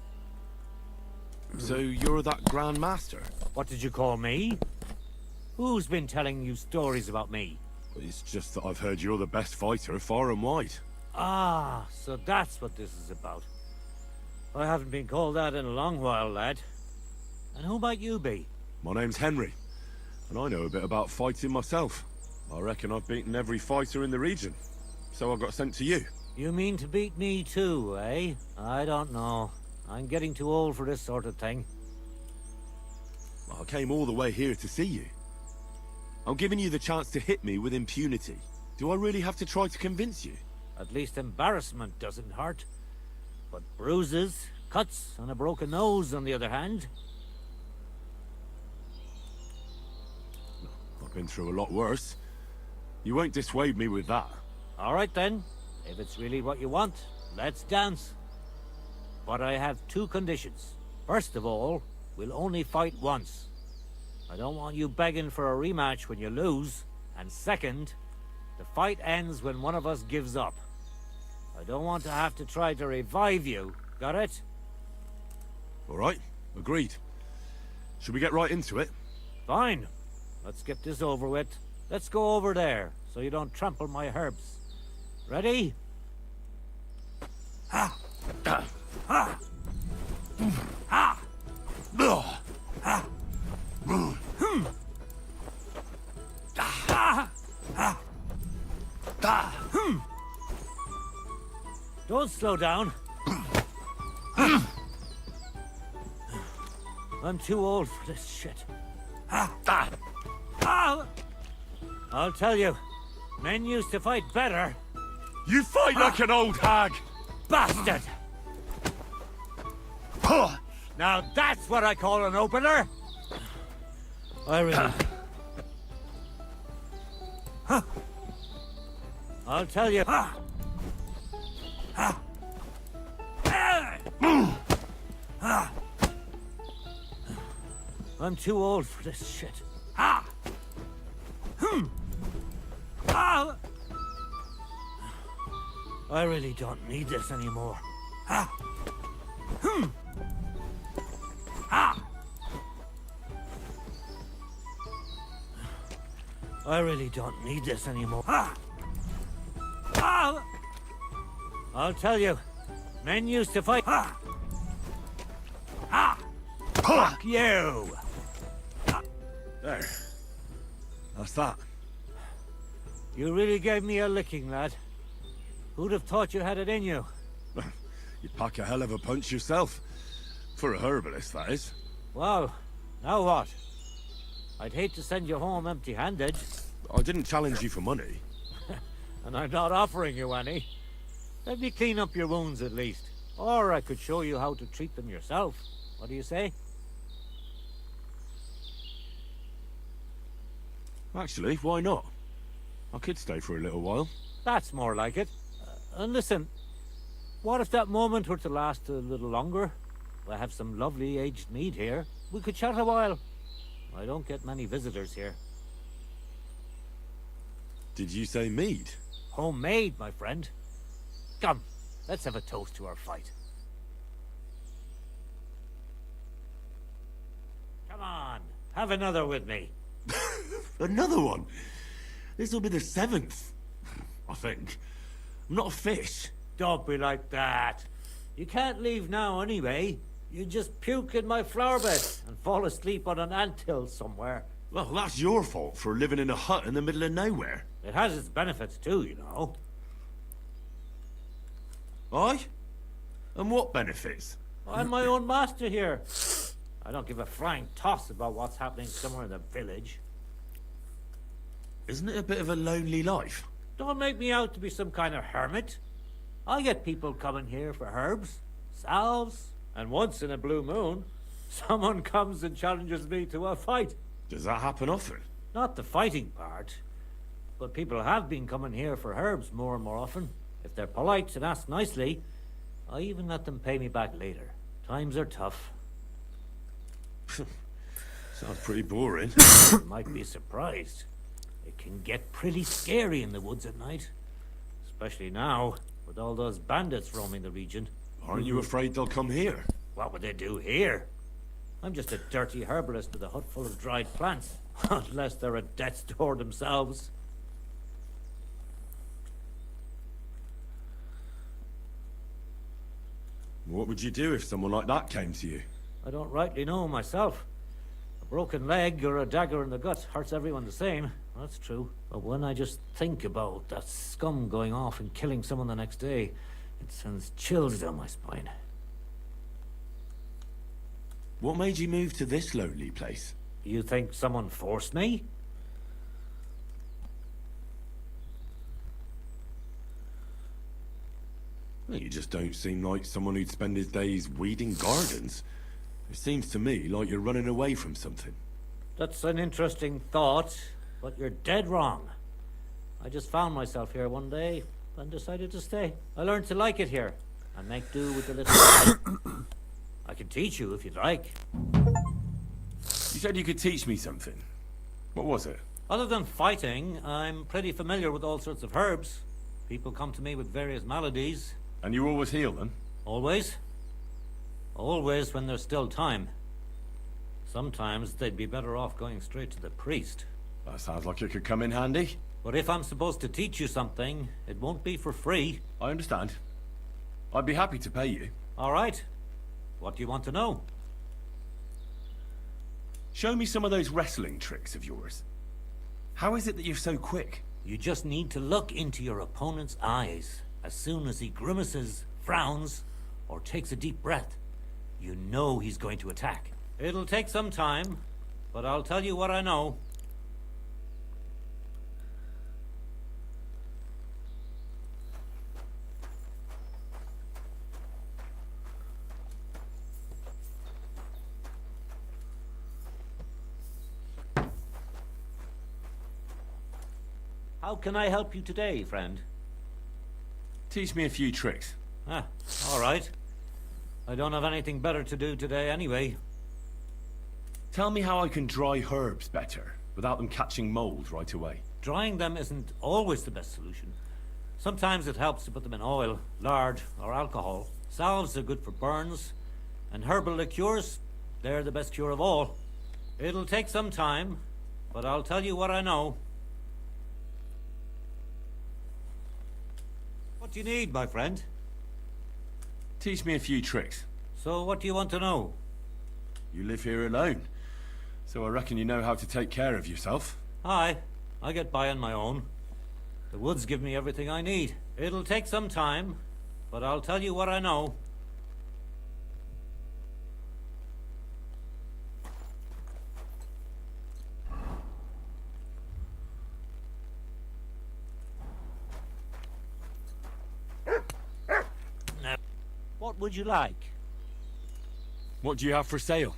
So you're that Grand Master? What did you call me? Who's been telling you stories about me? It's just that I've heard you're the best fighter far and wide. Ah, so that's what this is about. I haven't been called that in a long while, lad. And who might you be? My name's Henry, and I know a bit about fighting myself. I reckon I've beaten every fighter in the region, so I got sent to you. You mean to beat me too, eh? I don't know. I'm getting too old for this sort of thing. I came all the way here to see you. I'm giving you the chance to hit me with impunity. Do I really have to try to convince you? At least embarrassment doesn't hurt. But bruises, cuts, and a broken nose, on the other hand. I've been through a lot worse. You won't dissuade me with that. All right then. If it's really what you want, let's dance. But I have two conditions. First of all, we'll only fight once. I don't want you begging for a rematch when you lose. And second, the fight ends when one of us gives up. I don't want to have to try to revive you. Got it? All right, agreed. Should we get right into it? Fine. Let's get this over with. Let's go over there, so you don't trample my herbs. Ready? Ha! Ha! Ha! Ha! Ha! Don't slow down. I'm too old for this shit. I'll tell you, men used to fight better. You fight like an old hag! Bastard! Now that's what I call an opener! I really... I'll tell you... I'm too old for this shit. I really don't need this anymore. I really don't need this anymore. I'll tell you, men used to fight. Fuck you! There. That's that. You really gave me a licking, lad. Who'd have thought you had it in you? You pack a hell of a punch yourself. For a herbalist, that is. Well, now what? I'd hate to send you home empty-handed. I didn't challenge you for money. And I'm not offering you any. Let me clean up your wounds at least. Or I could show you how to treat them yourself. What do you say? Actually, why not? I could stay for a little while. That's more like it. And listen, what if that moment were to last a little longer? I have some lovely aged mead here. We could chat a while. I don't get many visitors here. Did you say mead? Homemade, my friend. Come, let's have a toast to our fight. Come on, have another with me. Another one? This'll be the 7th. I think. I'm not a fish. Don't be like that. You can't leave now anyway. You just puke in my flower bed and fall asleep on an anthill somewhere. Well, that's your fault for living in a hut in the middle of nowhere. It has its benefits too, you know. Aye? And what benefits? I'm my own master here. I don't give a flying toss about what's happening somewhere in the village. Isn't it a bit of a lonely life? Don't make me out to be some kind of hermit. I get people coming here for herbs, salves, and once in a blue moon, someone comes and challenges me to a fight. Does that happen often? Not the fighting part, but people have been coming here for herbs more and more often. If they're polite and ask nicely, I even let them pay me back later. Times are tough. Sounds pretty boring. You might be surprised. It can get pretty scary in the woods at night. Especially now, with all those bandits roaming the region. Aren't you afraid they'll come here? What would they do here? I'm just a dirty herbalist with a hut full of dried plants. Unless they're at death's door themselves. What would you do if someone like that came to you? I don't rightly know myself. A broken leg or a dagger in the gut hurts everyone the same. That's true. But when I just think about that scum going off and killing someone the next day, it sends chills down my spine. What made you move to this lonely place? You think someone forced me? Well, you just don't seem like someone who'd spend his days weeding gardens. It seems to me like you're running away from something. That's an interesting thought, but you're dead wrong. I just found myself here one day and decided to stay. I learned to like it here and make do with the little I can teach you if you'd like. You said you could teach me something. What was it? Other than fighting, I'm pretty familiar with all sorts of herbs. People come to me with various maladies. And you always heal them? Always. Always when there's still time. Sometimes they'd be better off going straight to the priest. That sounds like it could come in handy. But if I'm supposed to teach you something, it won't be for free. I understand. I'd be happy to pay you. All right. What do you want to know? Show me some of those wrestling tricks of yours. How is it that you're so quick? You just need to look into your opponent's eyes. As soon as he grimaces, frowns, or takes a deep breath, you know he's going to attack. It'll take some time, but I'll tell you what I know. How can I help you today, friend? Teach me a few tricks. Ah, all right. I don't have anything better to do today anyway. Tell me how I can dry herbs better, without them catching mold right away. Drying them isn't always the best solution. Sometimes it helps to put them in oil, lard, or alcohol. Salves are good for burns, and herbal liqueurs, they're the best cure of all. It'll take some time, but I'll tell you what I know. What do you need, my friend? Teach me a few tricks. So what do you want to know? You live here alone, so I reckon you know how to take care of yourself. Aye, I get by on my own. The woods give me everything I need. It'll take some time, but I'll tell you what I know. What would you like? What do you have for sale?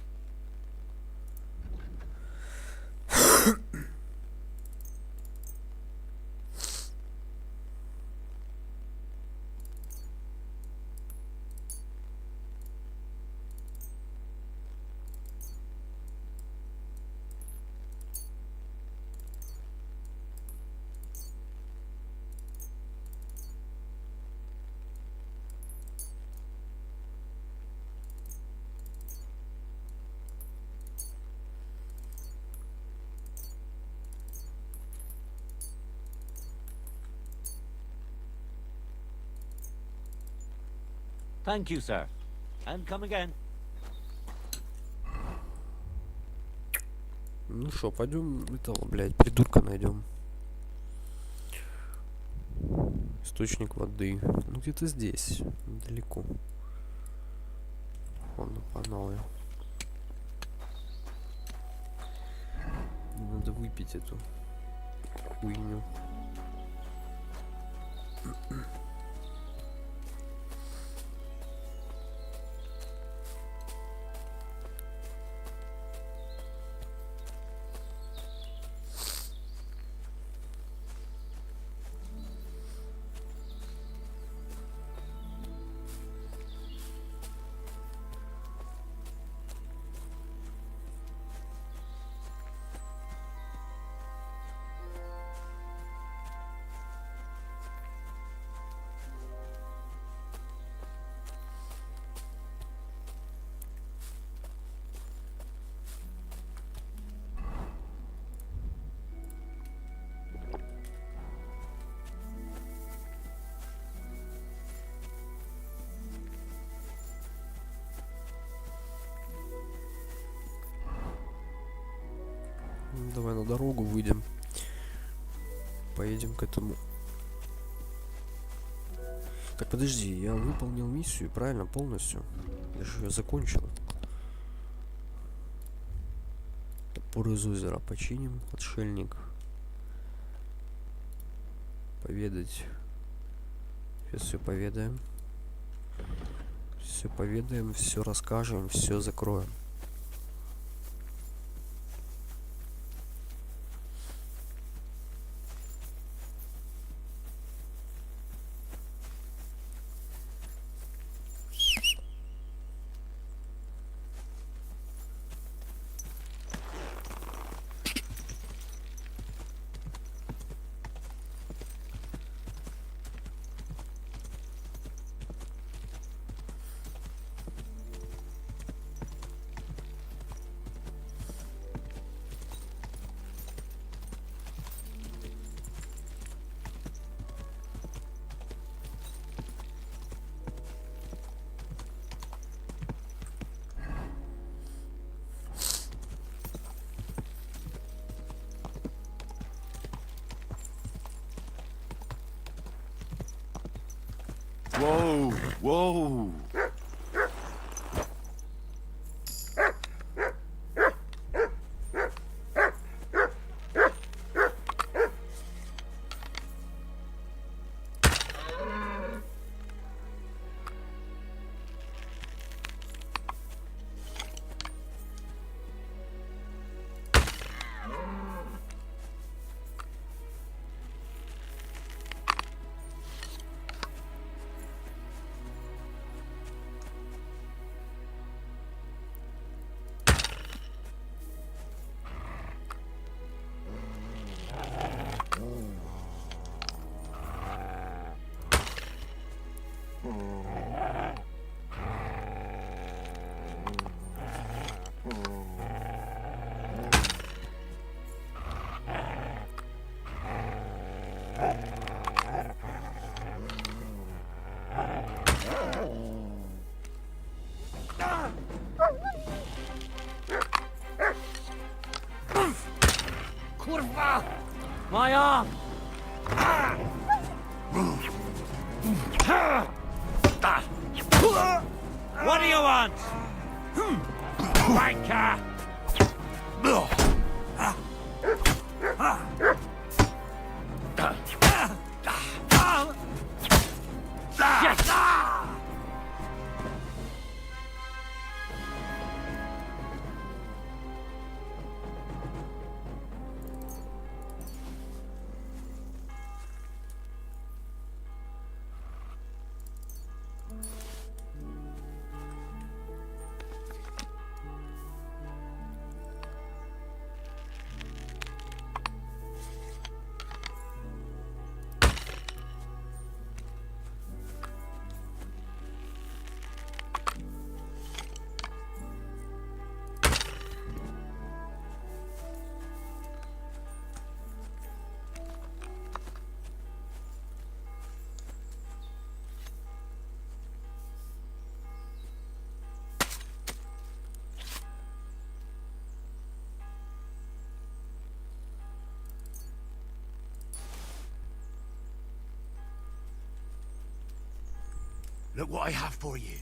Thank you, sir. And come again. Ну что, пойдем этого, блядь, придурка найдем. Источник воды. Ну где-то здесь, недалеко. Вон, погнал я. Надо выпить эту хуйню. Давай на дорогу выйдем. Поедем к этому. Так, подожди, я выполнил миссию, правильно, полностью? Я же ее закончил. Топор из озера починим, отшельник. Поведать. Сейчас все поведаем. Все поведаем, все расскажем, все закроем. Whoa, whoa. Kurwa! My arm! What do you want? Wanker! Shit! Look what I have for you.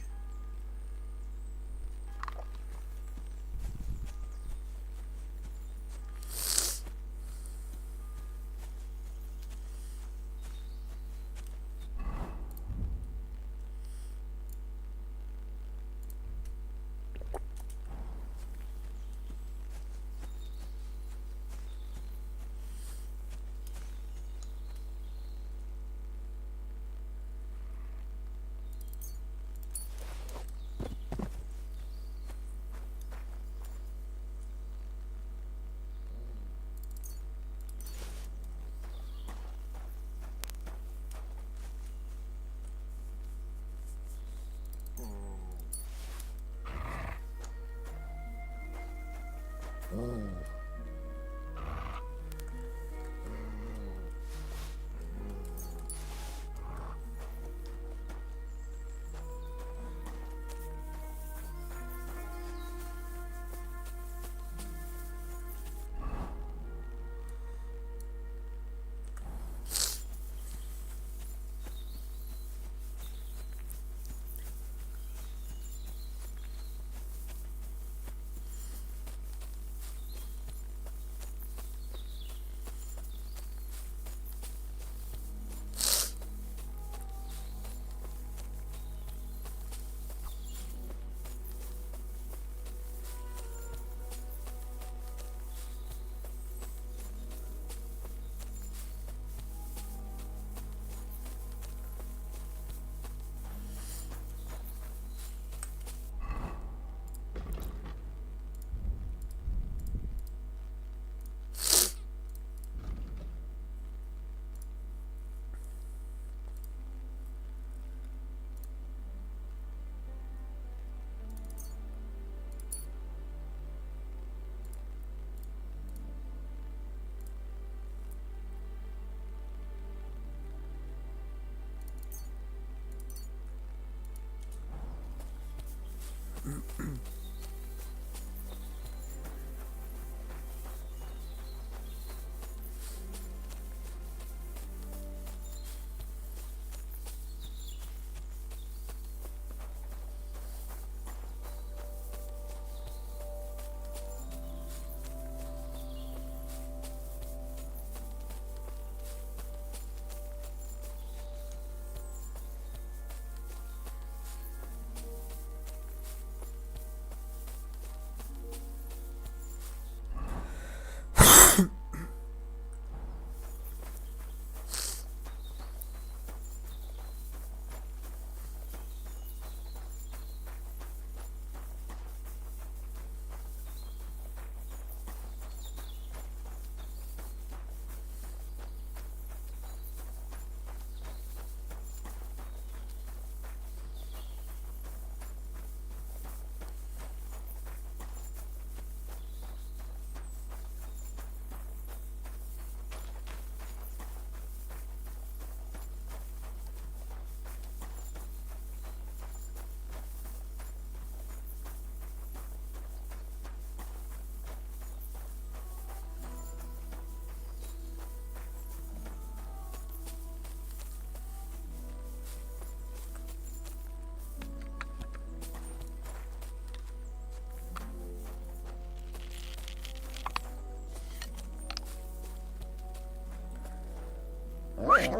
Right.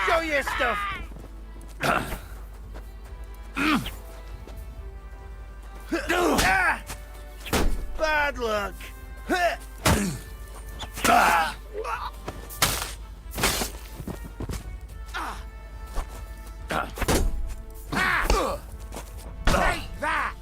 Show your stuff. Bad luck. Take that.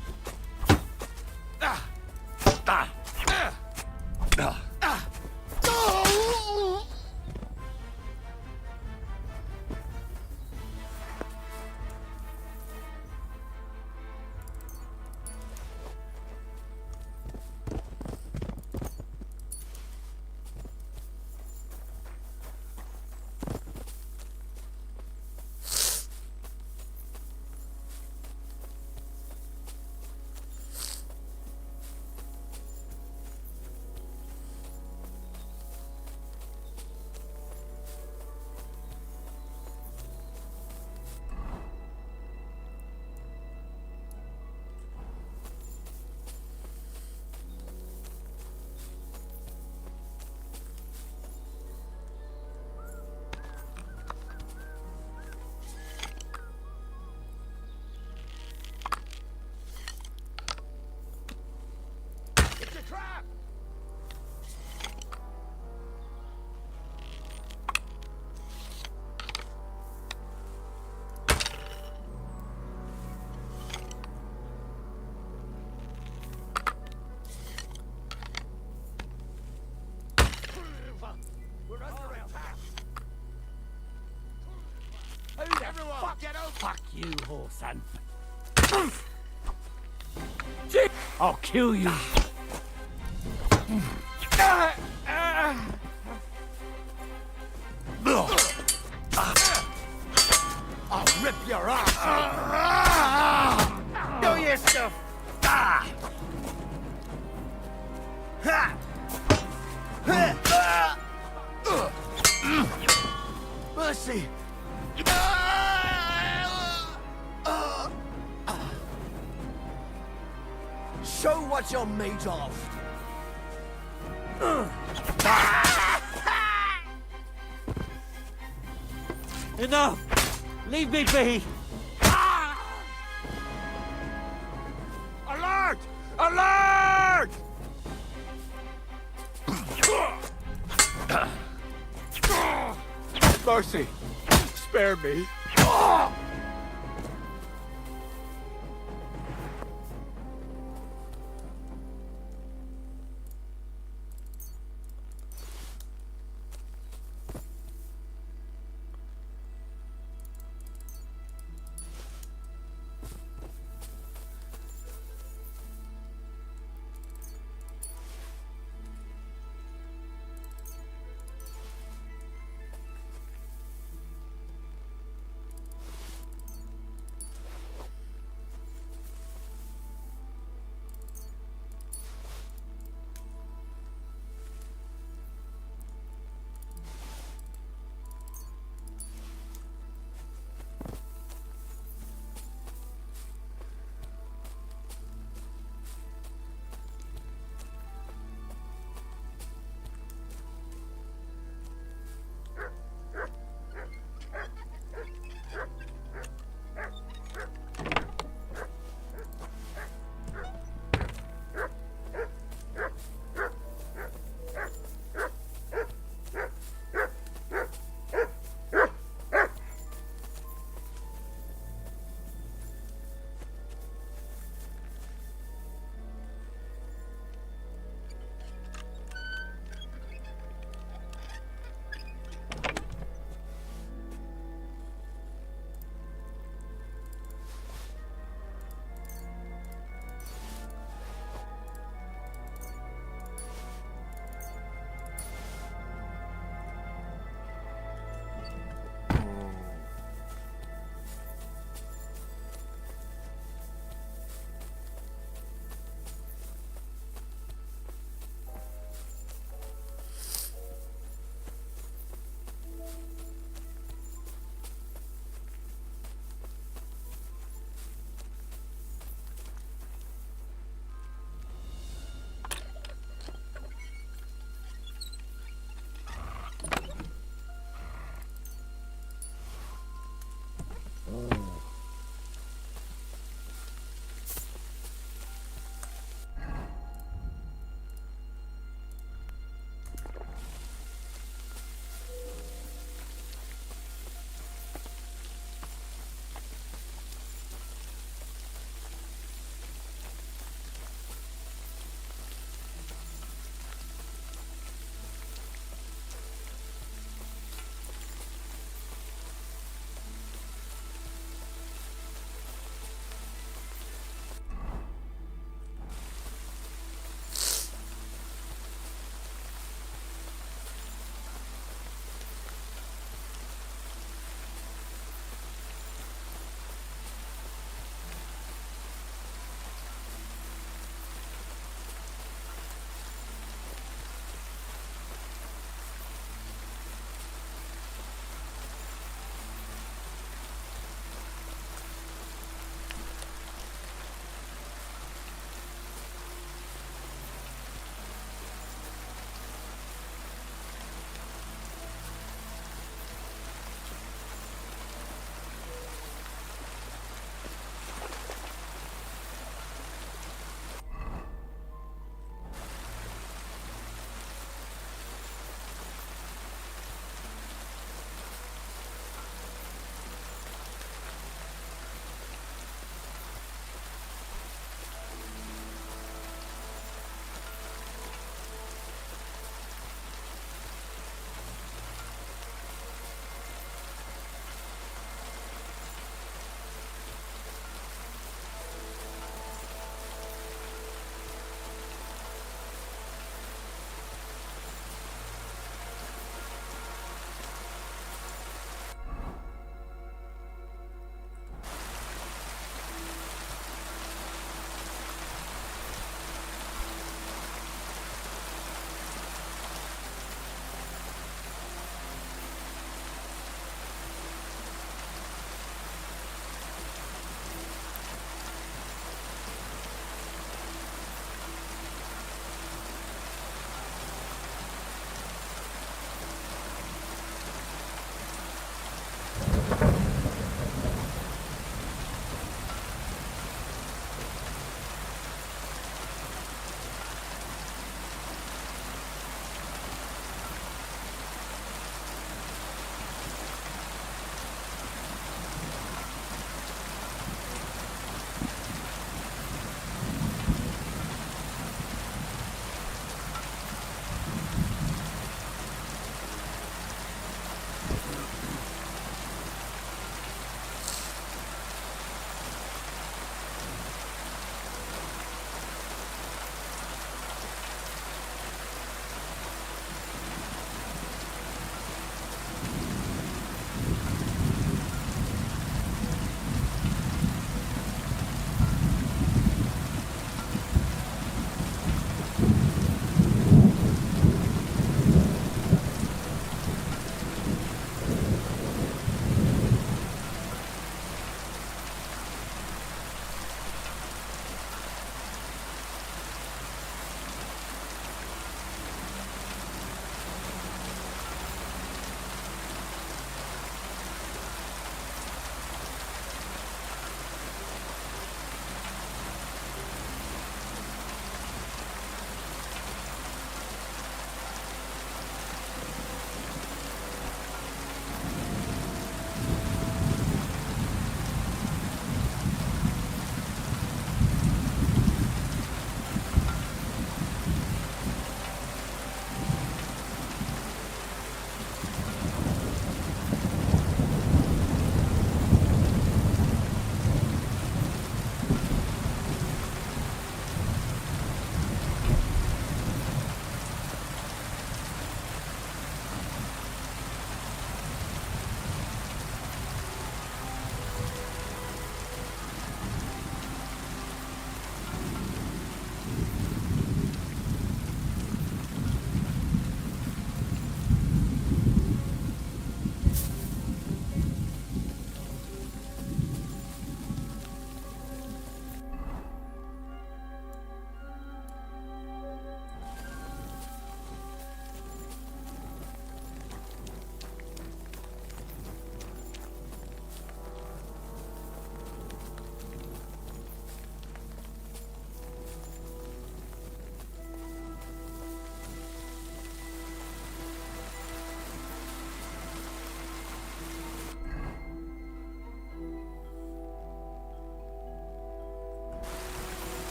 Fuck you, whoreson. I'll kill you. I'll rip your ass. Do yourself. Mercy. Show what you're made of. Enough! Leave me be! Alert! Alert! Mercy, spare me.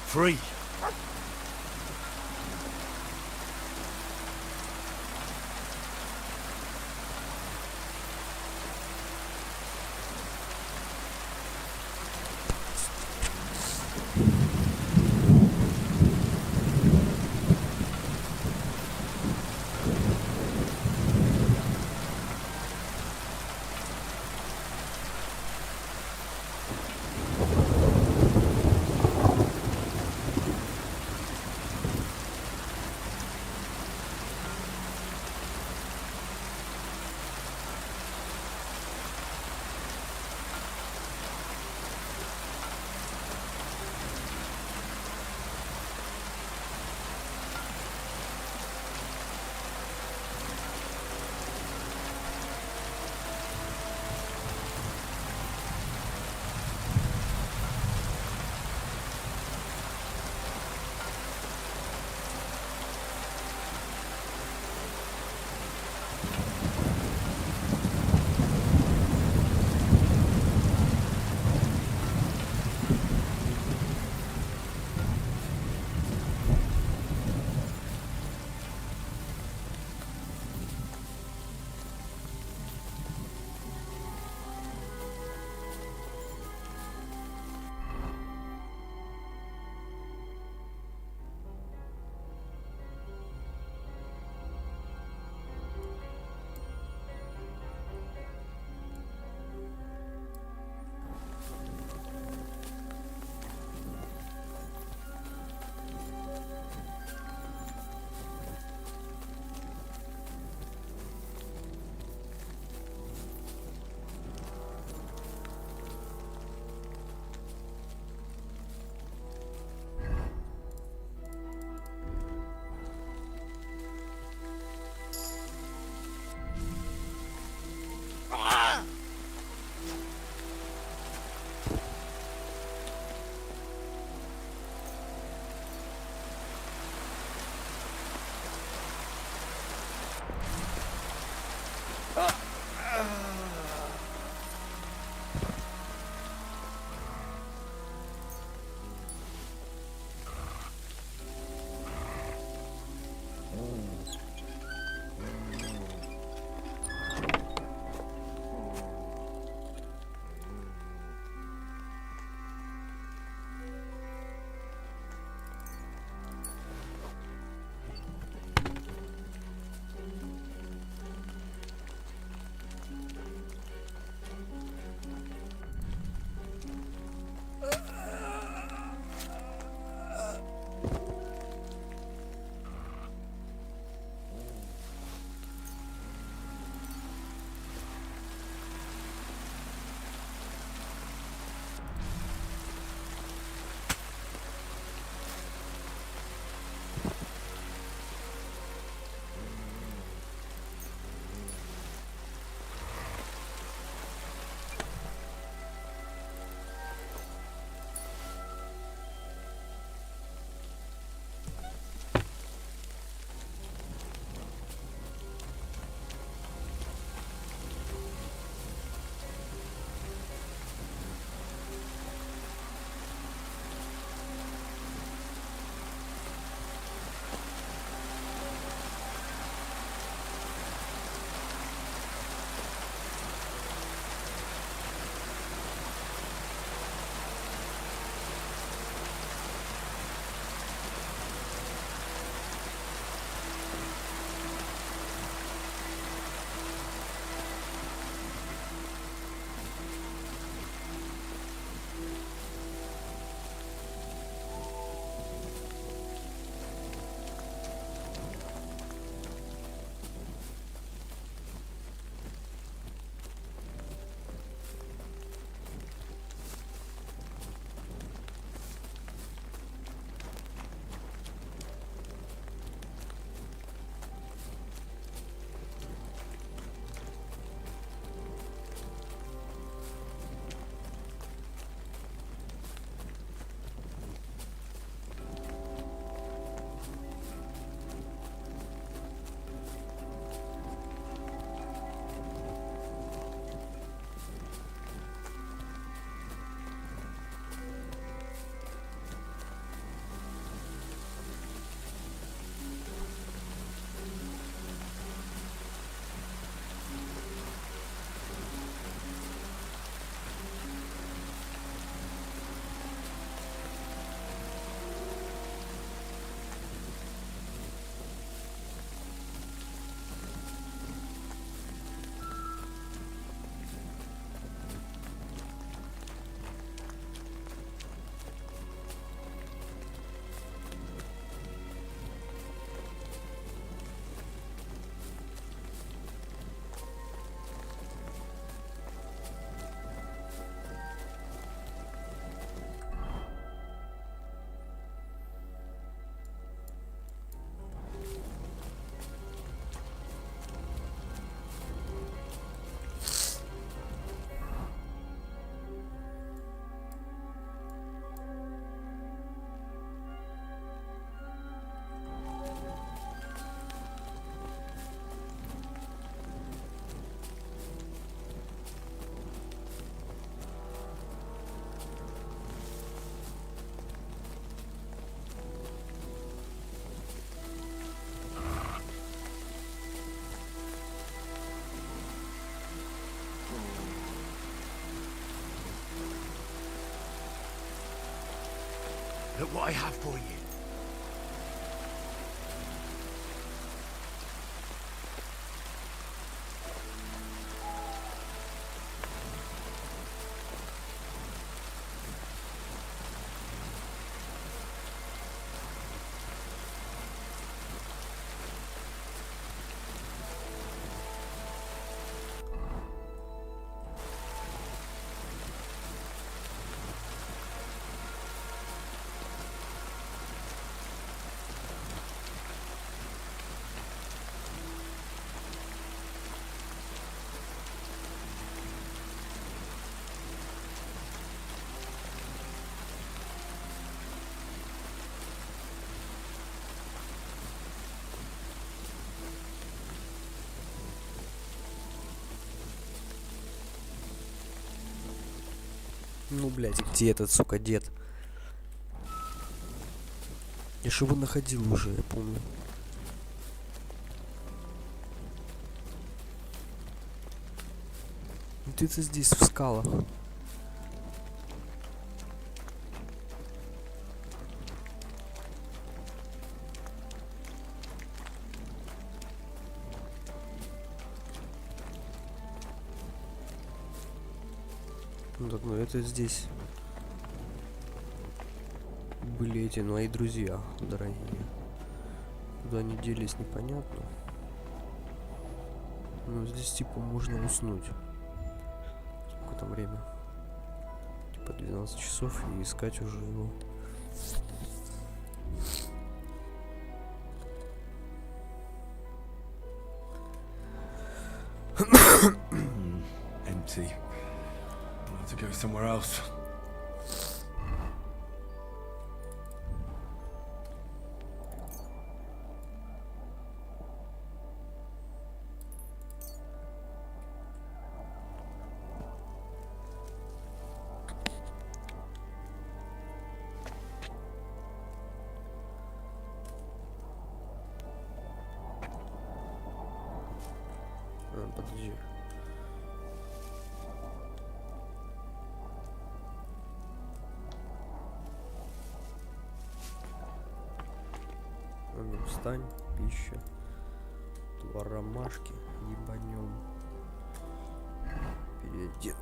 free. Look what I have for you. Ну, блядь, где этот, сука, дед? Я ж его находил уже, я помню. Где-то здесь, в скалах. Ну так, ну это здесь были эти мои друзья дорогие. Куда они делись, непонятно. Но здесь типа можно уснуть. Сколько там время? Типа 12 часов и искать уже его. Empty. I'll have to go somewhere else. Подожди. Ну, встань, пища. 2 ромашки, ебанем. Перейди.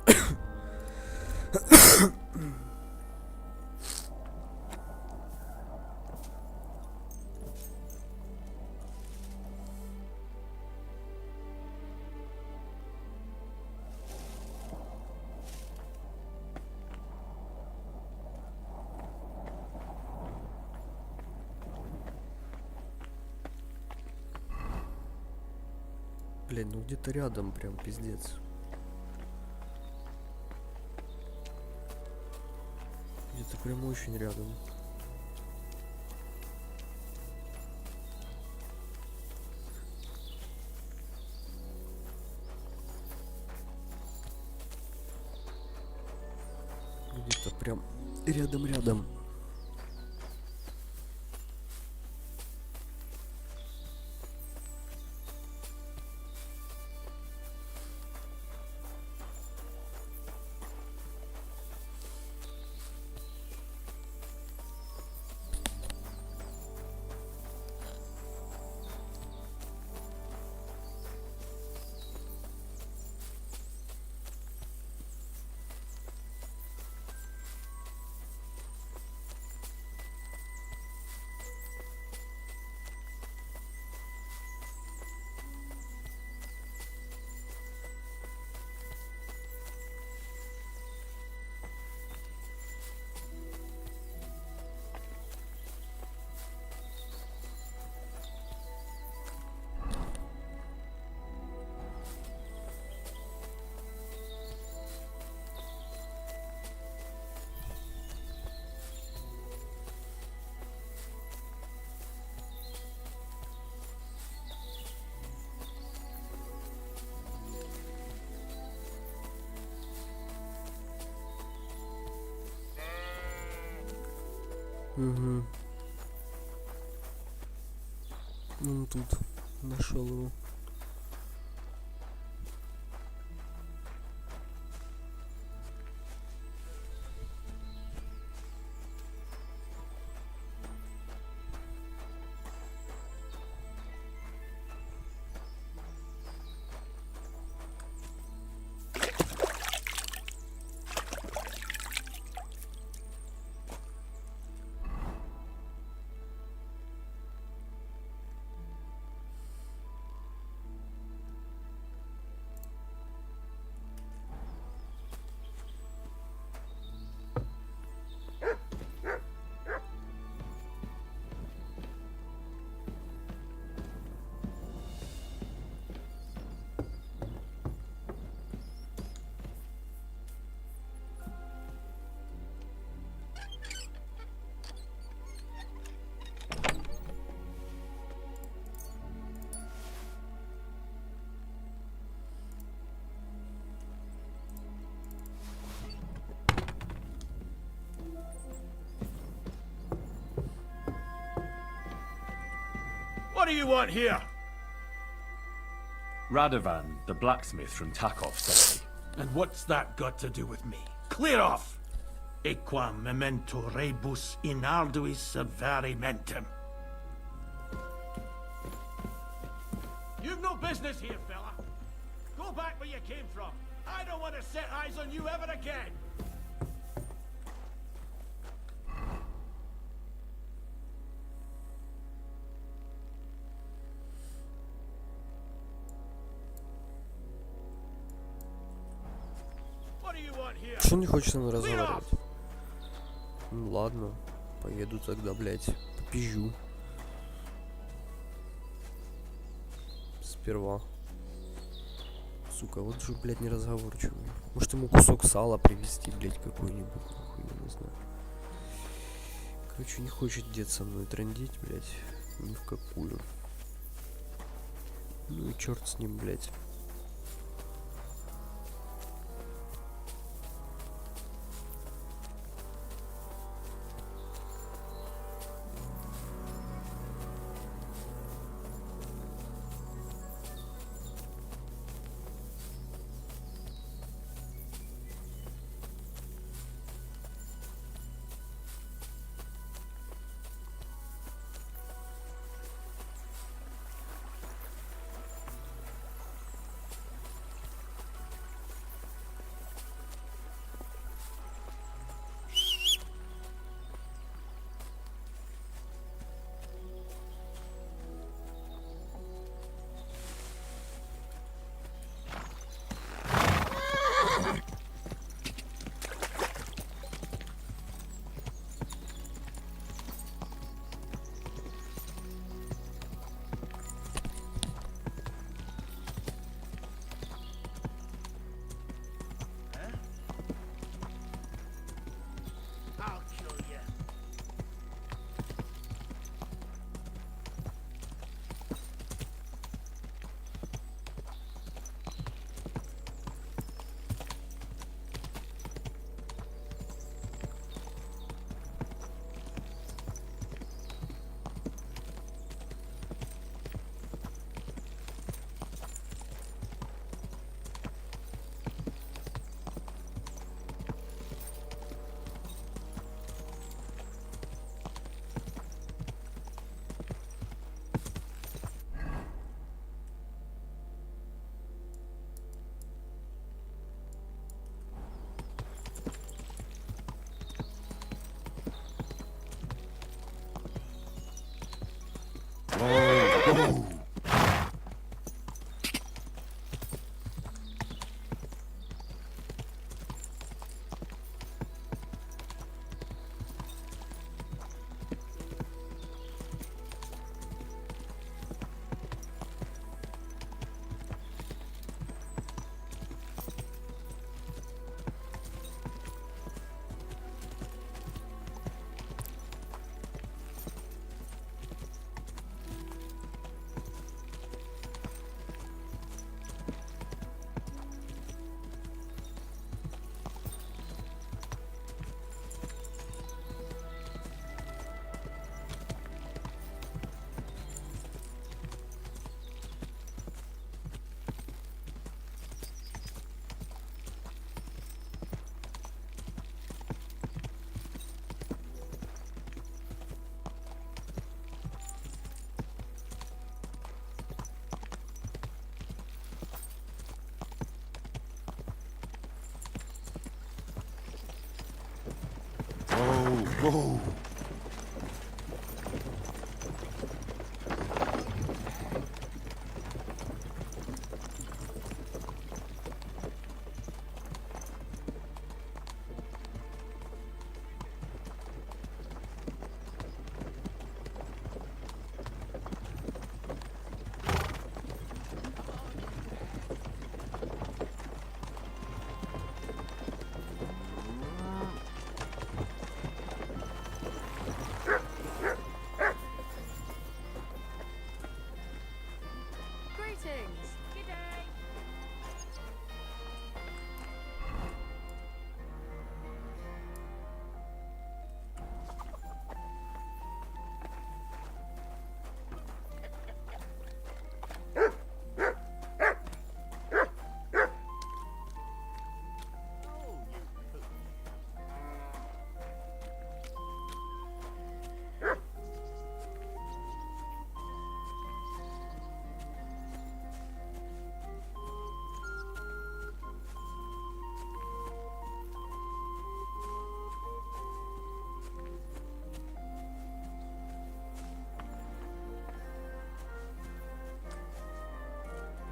Блин, ну где-то рядом прям пиздец. Где-то прям очень рядом. Где-то прям рядом-рядом. Угу. Ну тут нашел его. What do you want here? Radovan, the blacksmith from Takov, sent me. And what's that got to do with me? Clear off! Equam memento rebus in arduis severimentem. You've no business here, fella. Go back where you came from. I don't want to set eyes on you ever again. What do you want here? Что не хочет со мной разговаривать? Ну ладно, поеду тогда, блядь, попизжу. Сперва. Сука, вот же, блядь, неразговорчивый. Может ему кусок сала привезти, блядь, какой-нибудь, нахуй, я не знаю. Короче, не хочет дед со мной трындеть, блядь, ни в какую. Ну и черт с ним, блядь. Whoa.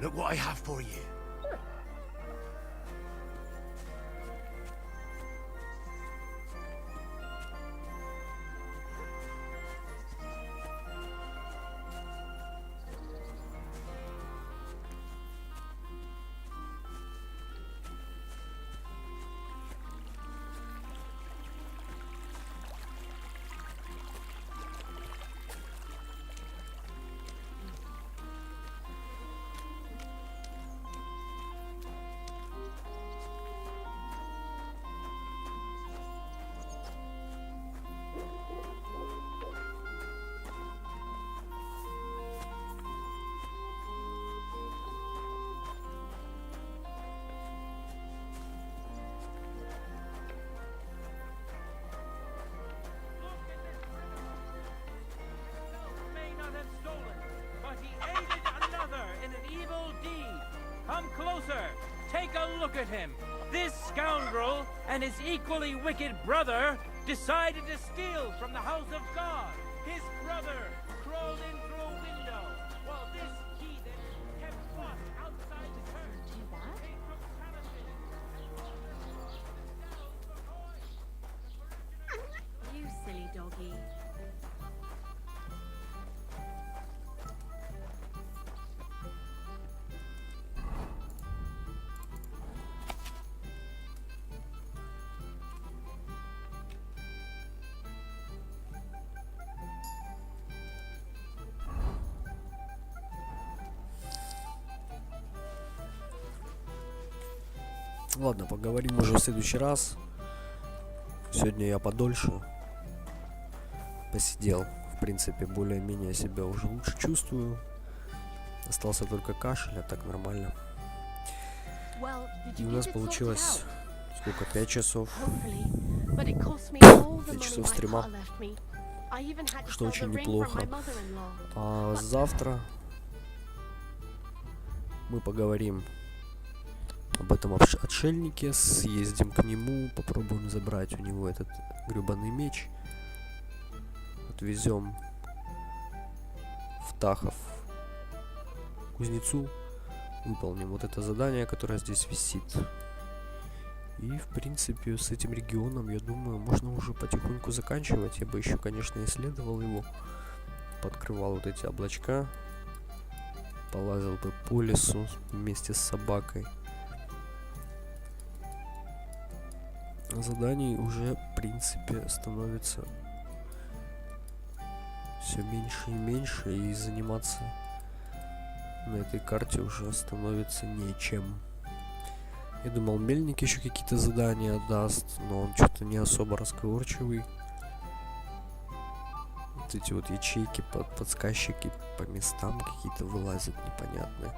Look what I have for you. May not have stolen, but he aided another in an evil deed. Come closer. Take a look at him. This scoundrel and his equally wicked brother decided to steal from the house of God. His brother crawled in through a window, while this heathen kept watch outside the church. They took talismans and You silly doggy. Ладно, поговорим уже в следующий раз. Сегодня я подольше посидел. В принципе, более-менее себя уже лучше чувствую. Остался только кашель, а так нормально. И у нас получилось сколько? 5 часов. 5 часов стрима. Что очень неплохо. А завтра мы поговорим об этом отшельнике, съездим к нему, попробуем забрать у него этот гребаный меч, отвезем в Тахов кузнецу, выполним вот это задание, которое здесь висит. И в принципе с этим регионом, я думаю, можно уже потихоньку заканчивать. Я бы еще, конечно, исследовал его, подкрывал вот эти облачка, полазил бы по лесу вместе с собакой. Заданий уже, в принципе, становится все меньше и меньше, и заниматься на этой карте уже становится нечем. Я думал, мельник еще какие-то задания даст, но он что-то не особо разговорчивый. Вот эти вот ячейки, подсказчики по местам какие-то вылазят непонятные.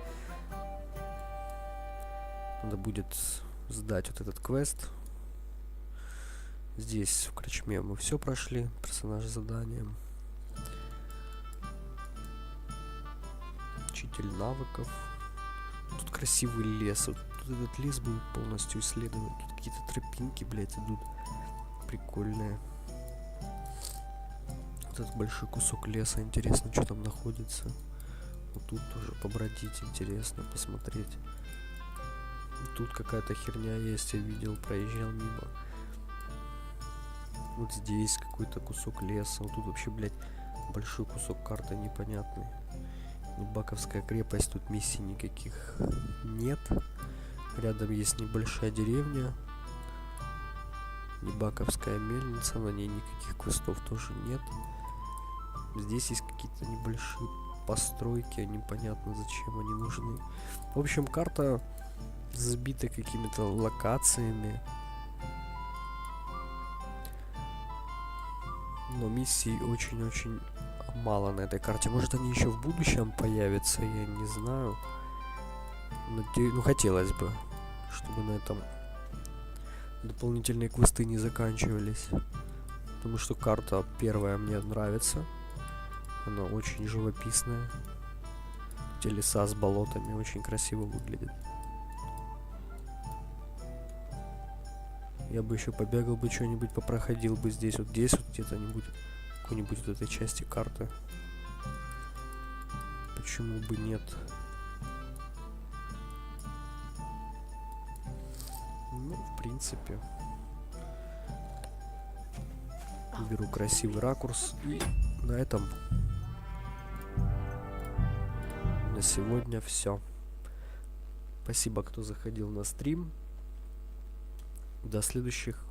Надо будет сдать вот этот квест. Здесь в Крачме мы все прошли, персонажи заданием. Учитель навыков. Тут красивый лес. Вот тут этот лес был полностью исследован. Тут какие-то тропинки, блядь, идут. Прикольные. Вот этот большой кусок леса. Интересно, что там находится. Вот тут тоже побродить интересно, посмотреть. Тут какая-то херня есть, я видел, проезжал мимо. Вот здесь какой-то кусок леса. Вот тут вообще, блядь, большой кусок карты непонятный. Небаковская крепость. Тут миссий никаких нет. Рядом есть небольшая деревня. Небаковская мельница. На ней никаких квестов тоже нет. Здесь есть какие-то небольшие постройки. Непонятно, зачем они нужны. В общем, карта забита какими-то локациями. Но миссий очень-очень мало на этой карте. Может, они еще в будущем появятся, я не знаю. Ну, хотелось бы, чтобы на этом дополнительные квесты не заканчивались. Потому что карта первая мне нравится. Она очень живописная. Эти леса с болотами очень красиво выглядят. Я бы еще побегал бы, что-нибудь попроходил бы здесь вот где-то-нибудь, какой-нибудь вот этой части карты. Почему бы нет? Ну, в принципе. Беру красивый ракурс. И на этом на сегодня все. Спасибо, кто заходил на стрим. До следующих